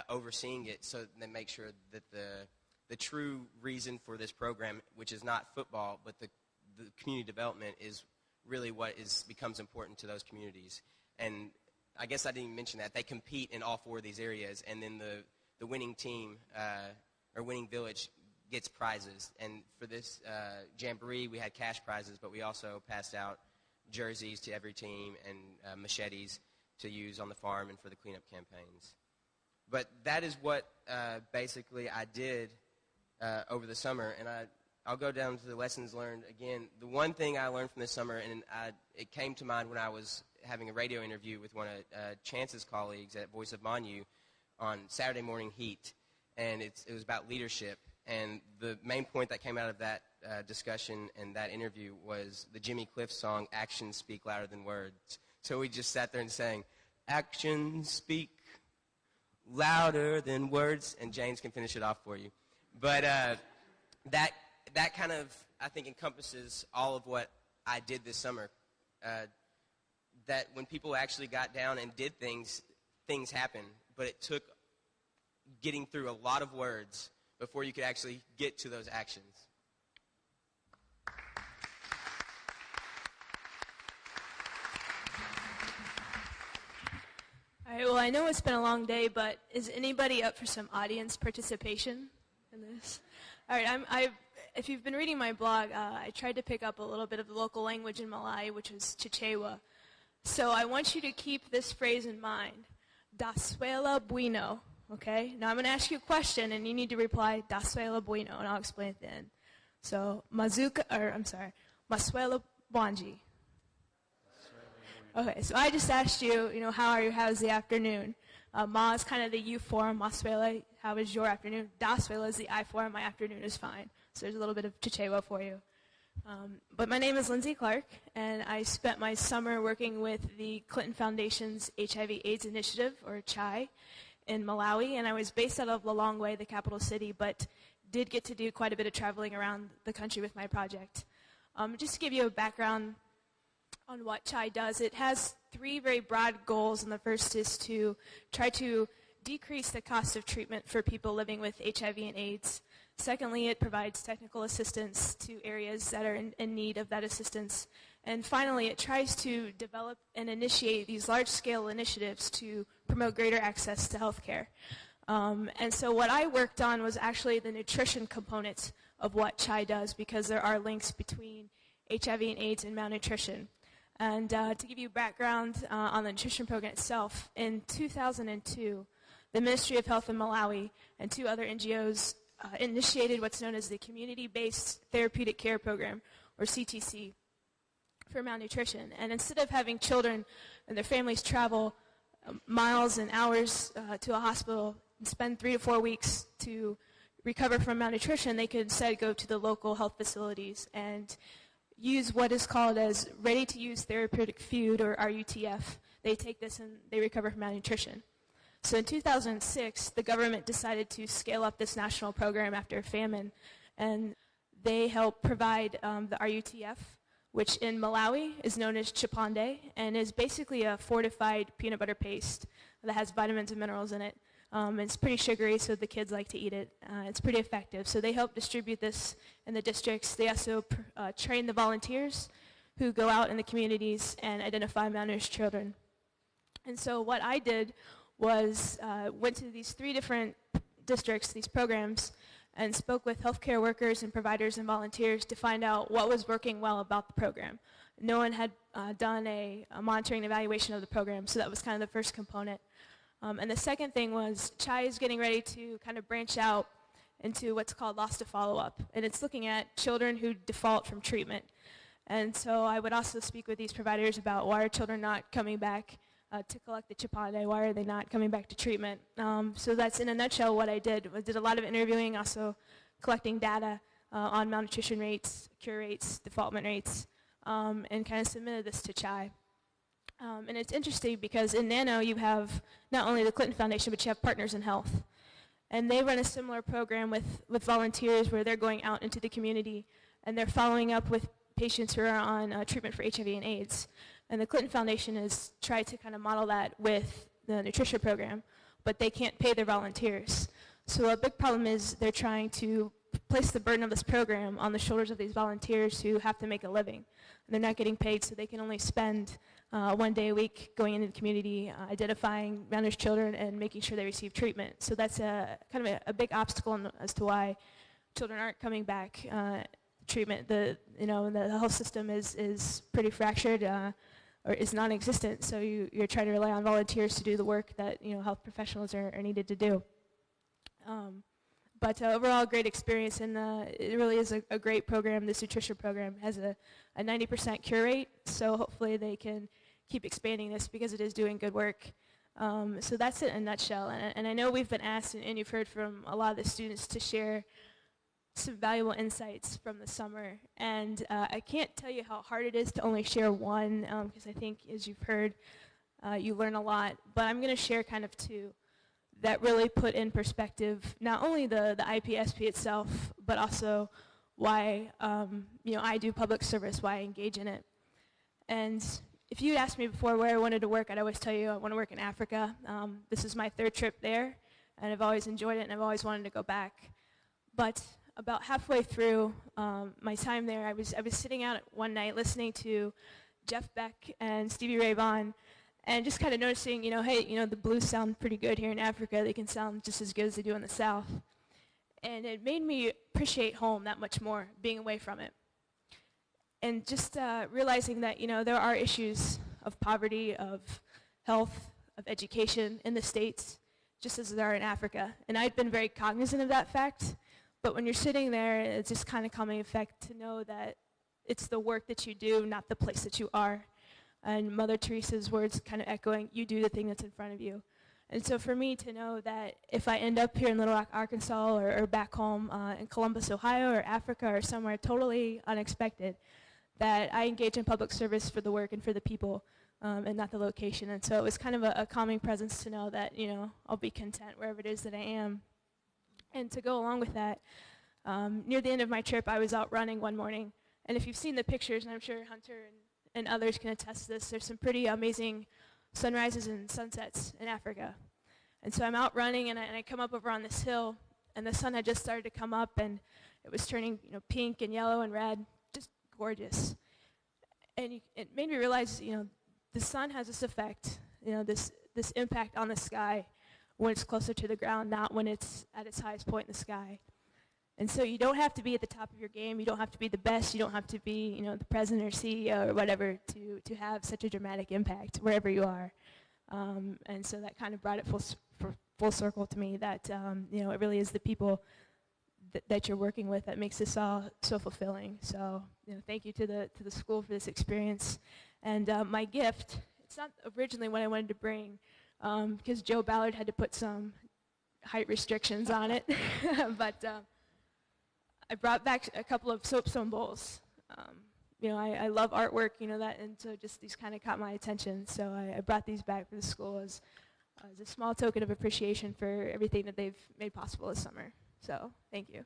Speaker 9: overseeing it, so they make sure that the true reason for this program, which is not football, but the community development, is really what becomes important to those communities. And I guess I didn't even mention that. They compete in all 4 of these areas, and then the winning team or winning village gets prizes. And for this jamboree, we had cash prizes, but we also passed out jerseys to every team and machetes to use on the farm and for the cleanup campaigns. But that is what basically I did over the summer, and I'll go down to the lessons learned again. The one thing I learned from this summer, and it came to mind when I was having a radio interview with one of Chance's colleagues at Voice of Manu on Saturday Morning Heat, and it was about leadership. And the main point that came out of that discussion and that interview was the Jimmy Cliff song, "Actions Speak Louder Than Words." So we just sat there and sang, "Actions speak louder than words," and James can finish it off for you. But that kind of, I think, encompasses all of what I did this summer. That when people actually got down and did things happened. But it took getting through a lot of words before you could actually get to those actions.
Speaker 15: All right, well, I know it's been a long day, but is anybody up for some audience participation in this? All right, if you've been reading my blog, I tried to pick up a little bit of the local language in Malay, which is Chichewa. So I want you to keep this phrase in mind, "Dasuela bueno," okay? Now I'm going to ask you a question, and you need to reply, "Dasuela bueno," and I'll explain it then. So, "Masuela Bwanji." Okay, so I just asked you, how are you, how's the afternoon? Ma is kind of the you form, Masuela, how is your afternoon? Dasuela is the I form, my afternoon is fine. So there's a little bit of Chichewa for you. But my name is Lindsey Clark, and I spent my summer working with the Clinton Foundation's HIV/AIDS Initiative, or CHI, in Malawi, and I was based out of Lilongwe, the capital city, but did get to do quite a bit of traveling around the country with my project. Just to give you a background on what CHAI does, it has three very broad goals, and the first is to try to decrease the cost of treatment for people living with HIV and AIDS. Secondly, it provides technical assistance to areas that are in need of that assistance. And finally, it tries to develop and initiate these large-scale initiatives to promote greater access to health care. And so what I worked on was actually the nutrition component of what CHAI does, because there are links between HIV and AIDS and malnutrition. And to give you background on the nutrition program itself, in 2002, the Ministry of Health in Malawi and two other NGOs initiated what's known as the Community-Based Therapeutic Care Program, or CTC, for malnutrition. And instead of having children and their families travel miles and hours to a hospital and spend 3 to 4 weeks to recover from malnutrition, they could instead go to the local health facilities and use what is called as ready-to-use therapeutic food, or RUTF. They take this and they recover from malnutrition. So in 2006, the government decided to scale up this national program after a famine, and they helped provide the RUTF, which in Malawi is known as chipande, and is basically a fortified peanut butter paste that has vitamins and minerals in it. It's pretty sugary, so the kids like to eat it. It's pretty effective. So they help distribute this in the districts. They also train the volunteers who go out in the communities and identify malnourished children. And so what I did was went to these 3 different districts, these programs, and spoke with healthcare workers and providers and volunteers to find out what was working well about the program. No one had done a monitoring and evaluation of the program, so that was kind of the first component. And the second thing was CHAI is getting ready to kind of branch out into what's called loss to follow-up, and it's looking at children who default from treatment. And so I would also speak with these providers about why are children not coming back to collect the chipande, why are they not coming back to treatment. So that's in a nutshell what I did. I did a lot of interviewing, also collecting data on malnutrition rates, cure rates, defaultment rates, and kind of submitted this to CHAI. And it's interesting because in NANO you have not only the Clinton Foundation, but you have Partners in Health. And they run a similar program with volunteers where they're going out into the community and they're following up with patients who are on treatment for HIV and AIDS. And the Clinton Foundation has tried to kind of model that with the nutrition program, but they can't pay their volunteers. So a big problem is they're trying to place the burden of this program on the shoulders of these volunteers who have to make a living. And they're not getting paid, so they can only spend 1 day a week going into the community, identifying malnourished children and making sure they receive treatment. So that's kind of a big obstacle as to why children aren't coming back. Treatment, the health system is pretty fractured or is non-existent. So you're trying to rely on volunteers to do the work that health professionals are needed to do. But overall, great experience, and it really is a great program. This nutrition program has a 90% cure rate, so hopefully they can keep expanding this because it is doing good work. So that's it in a nutshell. And I know we've been asked, and you've heard from a lot of the students, to share some valuable insights from the summer. And I can't tell you how hard it is to only share one, because I think, as you've heard, you learn a lot. But I'm going to share kind of 2 that really put in perspective not only the IPSP itself, but also why I do public service, why I engage in it. And if you'd asked me before where I wanted to work, I'd always tell you I want to work in Africa. This is my 3rd trip there, and I've always enjoyed it, and I've always wanted to go back. But about halfway through my time there, I was sitting out one night listening to Jeff Beck and Stevie Ray Vaughan, and just kind of noticing, hey, the blues sound pretty good here in Africa. They can sound just as good as they do in the South. And it made me appreciate home that much more, being away from it. And just realizing that, there are issues of poverty, of health, of education in the States, just as there are in Africa. And I'd been very cognizant of that fact. But when you're sitting there, it's just kind of calming effect to know that it's the work that you do, not the place that you are. And Mother Teresa's words kind of echoing, you do the thing that's in front of you. And so for me to know that if I end up here in Little Rock, Arkansas, or back home in Columbus, Ohio, or Africa, or somewhere totally unexpected, that I engage in public service for the work and for the people, and not the location. And so it was kind of a calming presence to know that, you know, I'll be content wherever it is that I am. And to go along with that, near the end of my trip, I was out running one morning. And if you've seen the pictures, and I'm sure Hunter and others can attest to this, there's some pretty amazing sunrises and sunsets in Africa. And so I'm out running, and I come up over on this hill, and the sun had just started to come up, and it was turning, you know, pink and yellow and red, just gorgeous. And it made me realize, you know, the sun has this effect, you know, this impact on the sky when it's closer to the ground, not when it's at its highest point in the sky. And so you don't have to be at the top of your game. You don't have to be the best. You don't have to be, you know, the president or CEO or whatever to have such a dramatic impact wherever you are. And so that kind of brought it full circle to me that, you know, it really is the people that you're working with that makes this all so fulfilling. So, you know, thank you to the school for this experience. And my gift, it's not originally what I wanted to bring, because Joe Ballard had to put some height restrictions on it. But I brought back a couple of soapstone bowls. You know, I love artwork, you know, that, and so just these kind of caught my attention. So I brought these back for the school as a small token of appreciation for everything that they've made possible this summer. So thank you.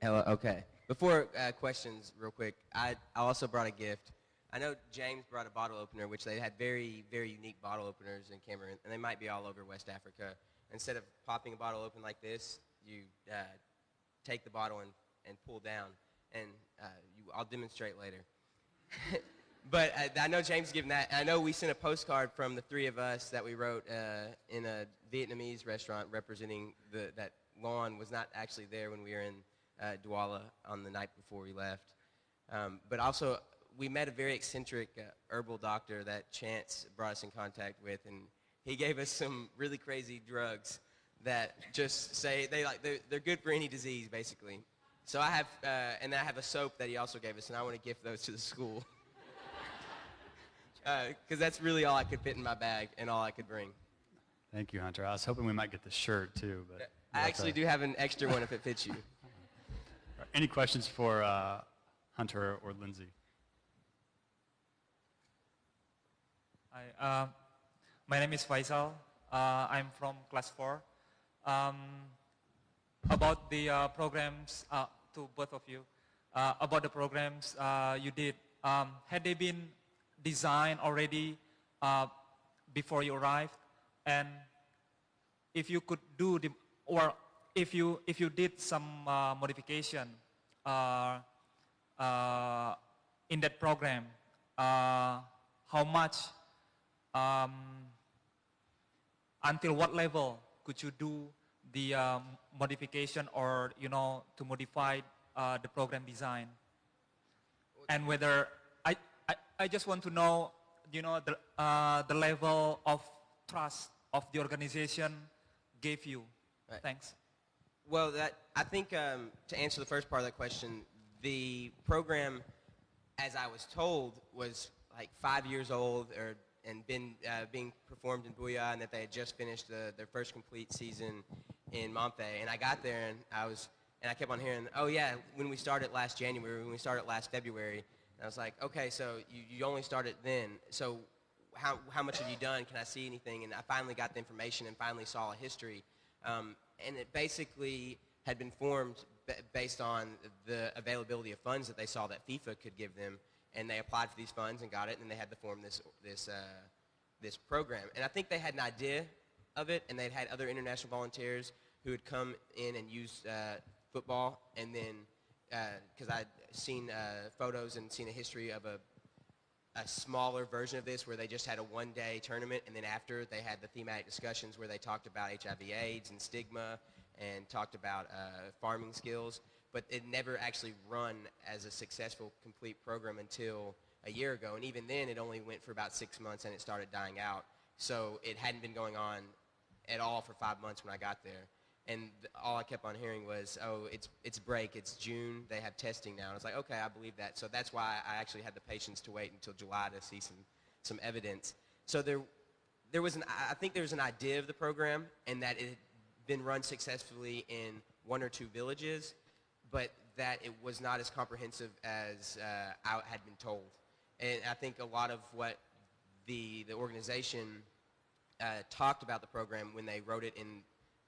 Speaker 9: Hello, okay. Before questions, real quick, I also brought a gift. I know James brought a bottle opener, which they had very, very unique bottle openers in Cameroon, and they might be all over West Africa. Instead of popping a bottle open like this, you take the bottle and pull down, and I'll demonstrate later. But I know James is giving that. I know we sent a postcard from the three of us that we wrote in a Vietnamese restaurant representing that Lon was not actually there when we were in Douala on the night before we left. But also, we met a very eccentric herbal doctor that Chance brought us in contact with, and he gave us some really crazy drugs that just say they're good for any disease, basically. So I have, and I have a soap that he also gave us, and I want to gift those to the school. Because that's really all I could fit in my bag and all I could bring.
Speaker 1: Thank you, Hunter. I was hoping we might get the shirt, too. But
Speaker 9: I actually do have an extra one if it fits you.
Speaker 1: Any questions for Hunter or Lindsey?
Speaker 14: Hi, my name is Faisal. I'm from class 4. About the programs, to both of you, about the programs you did, had they been designed already before you arrived? And if you could do the, or if you did some modification in that program, how much, until what level could you do the modification, or to modify the program design? And whether I just want to know, the level of trust of the organization gave you.
Speaker 9: Right.
Speaker 14: Thanks.
Speaker 9: Well, I think to answer the first part of that question, the program, as I was told, was like 5 years old and been being performed in Bouya, and that they had just finished their first complete season in Montpellier. And I got there, and I kept on hearing, oh yeah, when we started last January, when we started last February. And I was like, okay, so you only started then. So how much have you done? Can I see anything? And I finally got the information and finally saw a history. And it basically had been formed based on the availability of funds that they saw that FIFA could give them. And they applied for these funds and got it, and they had to form this program. And I think they had an idea of it, and they'd had other international volunteers who had come in and used football, and then because I'd seen photos and seen a history of a smaller version of this where they just had a one-day tournament, and then after they had the thematic discussions where they talked about HIV/AIDS and stigma and talked about farming skills, but it never actually run as a successful complete program until a year ago. And even then it only went for about 6 months and it started dying out. So it hadn't been going on at all for 5 months when I got there. And all I kept on hearing was, oh, it's break, it's June, they have testing now. And I was like, okay, I believe that. So that's why I actually had the patience to wait until July to see some evidence. So there was I think there was an idea of the program, and that it had been run successfully in 1 or 2 villages, but that it was not as comprehensive as I had been told. And I think a lot of what the organization talked about the program when they wrote it in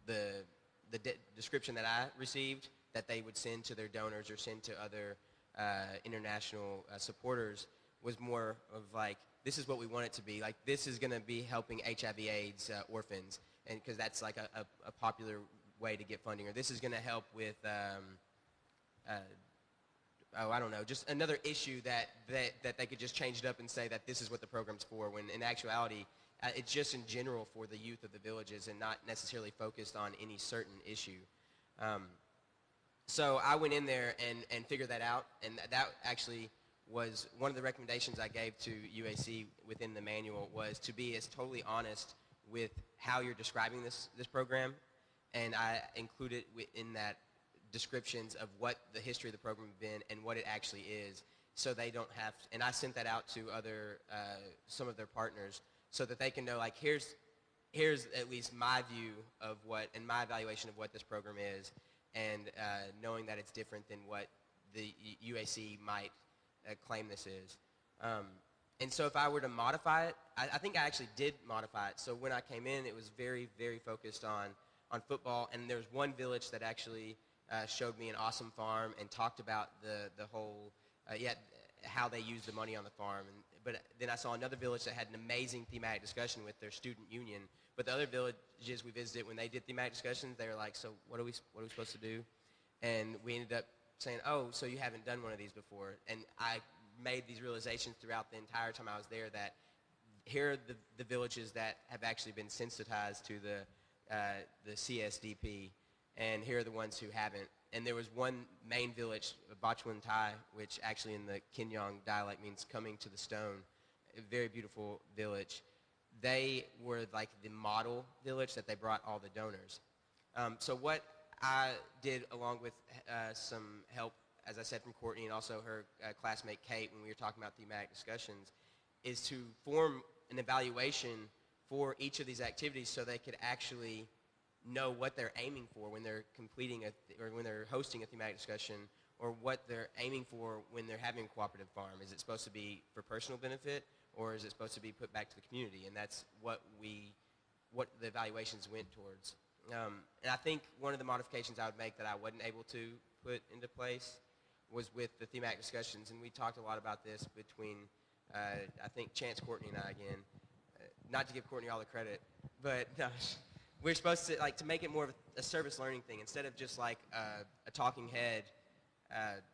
Speaker 9: the description that I received, that they would send to their donors or send to other international supporters, was more of like, this is what we want it to be. Like, this is going to be helping HIV/AIDS orphans, and because that's like a popular way to get funding. Or this is going to help with, I don't know, just another issue that they could just change it up and say that this is what the program's for, when in actuality, it's just in general for the youth of the villages and not necessarily focused on any certain issue. So I went in there and figured that out, and that actually was one of the recommendations I gave to UAC within the manual, was to be as totally honest with how you're describing this program, and I included in that descriptions of what the history of the program has been and what it actually is, so they don't have to, and I sent that out to other some of their partners so that they can know, like, here's at least my view of what, and my evaluation of what this program is, and knowing that it's different than what the UAC might claim this is. And so if I were to modify it, I think I actually did modify it. So when I came in, it was very, very focused on football, and there was one village that actually showed me an awesome farm and talked about the whole, how they use the money on the farm. But then I saw another village that had an amazing thematic discussion with their student union. But the other villages we visited, when they did thematic discussions, they were like, so what are we supposed to do? And we ended up saying, oh, so you haven't done one of these before. And I made these realizations throughout the entire time I was there, that here are the villages that have actually been sensitized to the CSDP, and here are the ones who haven't. And there was one main village, Bachwan Thai, which actually in the Kenyang dialect means coming to the stone, a very beautiful village. They were like the model village that they brought all the donors. So what I did, along with some help, as I said, from Courtney and also her classmate Kate, when we were talking about thematic discussions, is to form an evaluation for each of these activities so they could actually know what they're aiming for when they're completing or when they're hosting a thematic discussion, or what they're aiming for when they're having a cooperative farm. Is it supposed to be for personal benefit, or is it supposed to be put back to the community? And that's what the evaluations went towards. And I think one of the modifications I would make that I wasn't able to put into place was with the thematic discussions. And we talked a lot about this between, I think, Chance, Courtney, and I again. Not to give Courtney all the credit, but we're supposed to, like, to make it more of a service learning thing, instead of just like a talking head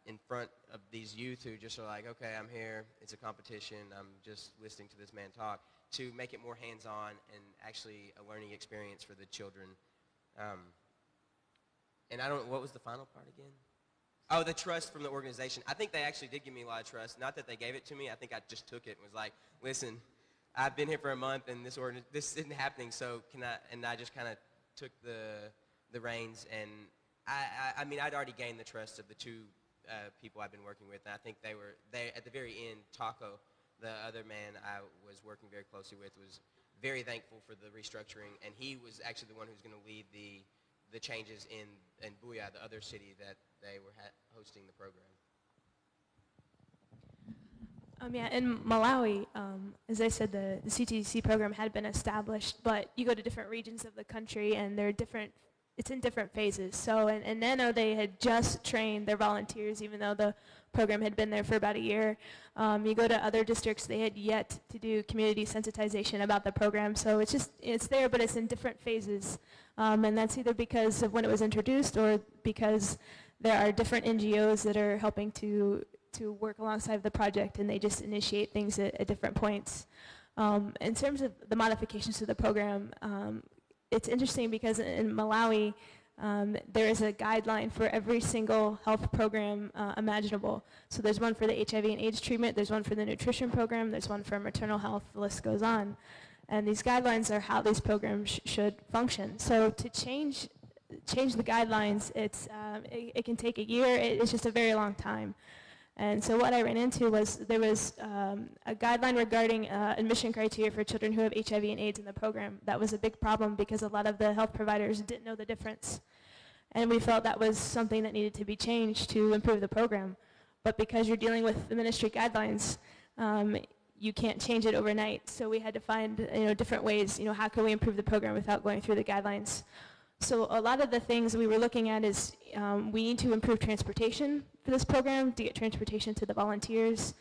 Speaker 9: in front of these youth who just are like, okay, I'm here, it's a competition, I'm just listening to this man talk, to make it more hands-on and actually a learning experience for the children. And I don't, what was the final part again? Oh, the trust from the organization. I think they actually did give me a lot of trust. Not that they gave it to me, I think I just took it and was like, listen, I've been here for a month and this isn't happening, so can I, and I just kind of took the reins, and I mean, I'd already gained the trust of the two people I've been working with, and I think they at the very end, Taco, the other man I was working very closely with, was very thankful for the restructuring, and he was actually the one who's going to lead the changes in Buya, the other city that they were hosting the program.
Speaker 15: Yeah, in Malawi, as I said, the CTC program had been established, but you go to different regions of the country and they're different, it's in different phases. So in Nano, they had just trained their volunteers, even though the program had been there for about a year. You go to other districts, they had yet to do community sensitization about the program. So it's there, but it's in different phases. And that's either because of when it was introduced, or because there are different NGOs that are helping to work alongside the project, and they just initiate things at different points. In terms of the modifications to the program, it's interesting because in Malawi, there is a guideline for every single health program imaginable. So there's one for the HIV and AIDS treatment, there's one for the nutrition program, there's one for maternal health, the list goes on. And these guidelines are how these programs should function. So to change change the guidelines, it can take a year. It's just a very long time. And so what I ran into was there was a guideline regarding admission criteria for children who have HIV and AIDS in the program. That was a big problem because a lot of the health providers didn't know the difference. And we felt that was something that needed to be changed to improve the program. But because you're dealing with the ministry guidelines, you can't change it overnight. So we had to find different ways, how can we improve the program without going through the guidelines. So a lot of the things we were looking at is we need to improve transportation for this program, to get transportation to the volunteers,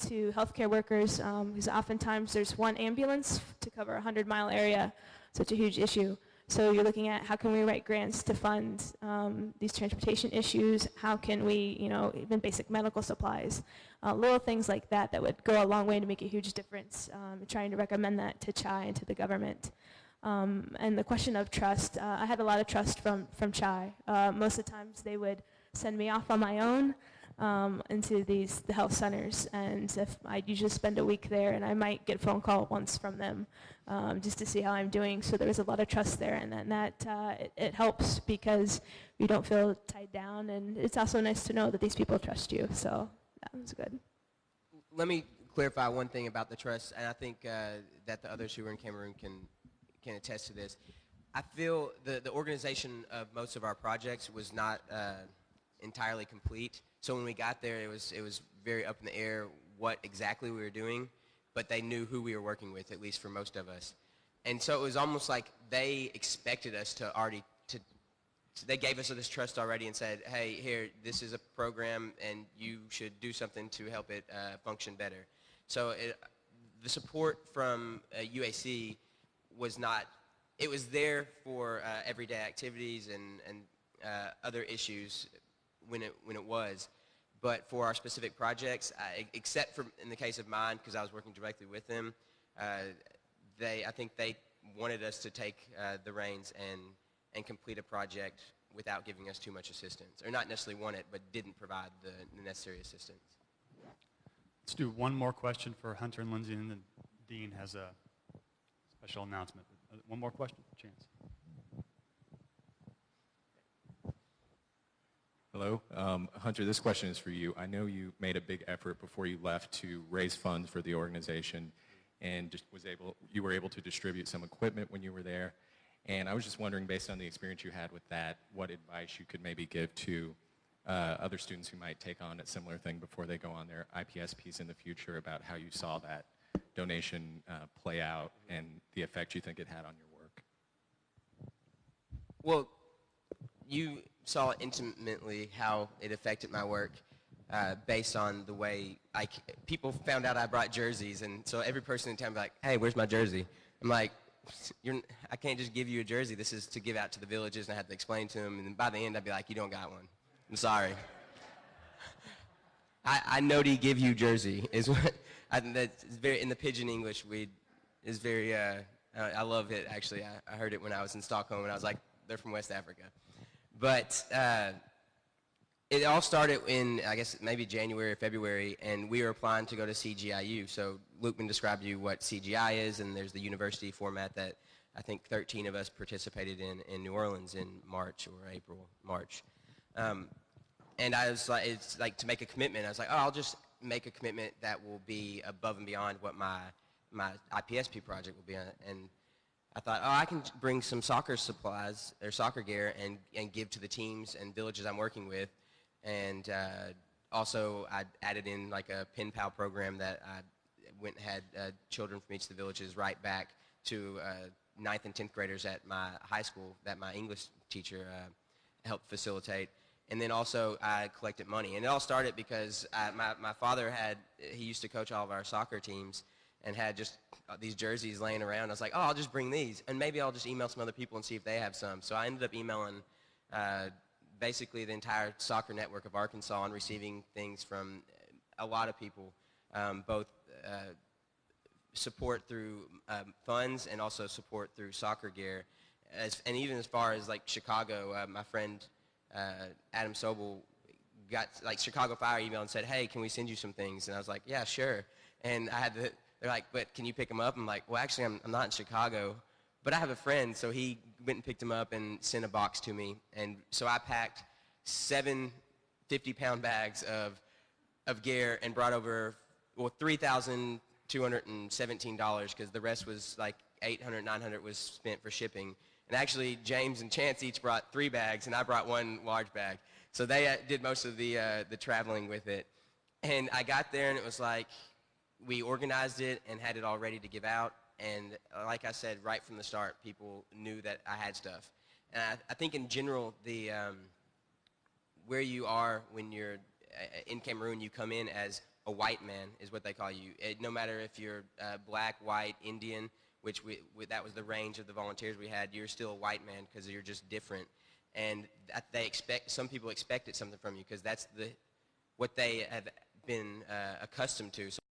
Speaker 15: to healthcare workers, because oftentimes there's one ambulance to cover a 100-mile area, such a huge issue. So you're looking at how can we write grants to fund these transportation issues, how can we, even basic medical supplies, little things like that that would go a long way to make a huge difference, trying to recommend that to CHI and to the government. And the question of trust, I had a lot of trust from CHI. Most of the times they would send me off on my own into the health centers, and if I'd usually spend a week there, and I might get a phone call once from them just to see how I'm doing. So there was a lot of trust there, and then it helps because you don't feel tied down, and it's also nice to know that these people trust you. So that was good.
Speaker 9: Let me clarify one thing about the trust, and I think that the others who are in Cameroon can attest to this. I feel the organization of most of our projects was not entirely complete. So when we got there, it was very up in the air what exactly we were doing, but they knew who we were working with, at least for most of us. And so it was almost like they expected us to already, they gave us this trust already and said, hey, here, this is a program and you should do something to help it function better. So the support from UAC was not, it was there for everyday activities and other issues when it was. But for our specific projects, except for in the case of mine, because I was working directly with them, I think they wanted us to take the reins and complete a project without giving us too much assistance. Or not necessarily want it, but didn't provide the necessary assistance.
Speaker 1: Let's do one more question for Hunter and Lindsey, and then Dean has a special announcement. One more question, Chance.
Speaker 12: Hello. Hunter, this question is for you. I know you made a big effort before you left to raise funds for the organization and you were able to distribute some equipment when you were there. And I was just wondering, based on the experience you had with that, what advice you could maybe give to other students who might take on a similar thing before they go on their IPSPs in the future about how you saw that donation play out and the effect you think it had on your work.
Speaker 9: Well, you saw intimately how it affected my work based on the way people found out I brought jerseys, and so every person in town would be like, hey, where's my jersey? I'm like, I can't just give you a jersey. This is to give out to the villages, and I had to explain to them, and by the end I'd be like, you don't got one. I'm sorry. I know to give you jersey is what that's very in the pidgin English. Is very I love it actually. I heard it when I was in Stockholm, and I was like, they're from West Africa. But it all started in, I guess, maybe January or February, and we were applying to go to CGIU. So Lukman described to you what CGI is, and there's the university format that I think 13 of us participated in New Orleans in March or March. And I was like, it's like to make a commitment. I was like, oh, I'll just make a commitment that will be above and beyond what my IPSP project will be on. And I thought, oh, I can bring some soccer supplies or soccer gear and give to the teams and villages I'm working with. And also I added in like a pen pal program that I went and had children from each of the villages write back to 9th and 10th graders at my high school that my English teacher helped facilitate. And then also I collected money. And it all started because my father he used to coach all of our soccer teams and had just these jerseys laying around. I was like, oh, I'll just bring these, and maybe I'll just email some other people and see if they have some. So I ended up emailing basically the entire soccer network of Arkansas and receiving things from a lot of people, both support through funds and also support through soccer gear. And even as far as like Chicago, my friend Adam Sobel got like Chicago Fire email and said, hey, can we send you some things? And I was like, yeah, sure. And they're like, but can you pick them up? I'm like, well, actually, I'm not in Chicago, But I have a friend, so he went and picked them up and sent a box to me. And so I packed 7 50-pound bags of gear and brought over, well, $3,217 because the rest was like $800, $900 was spent for shipping. And actually, James and Chance each brought 3 bags, and I brought 1 large bag. So they did most of the traveling with it. And I got there, and it was like we organized it and had it all ready to give out. And like I said, right from the start, people knew that I had stuff. And I think in general, where you are when you're in Cameroon, you come in as a white man, is what they call you. No matter if you're black, white, Indian, which that was the range of the volunteers we had, you're still a white man because you're just different. And some people expected something from you because that's what they have been accustomed to. So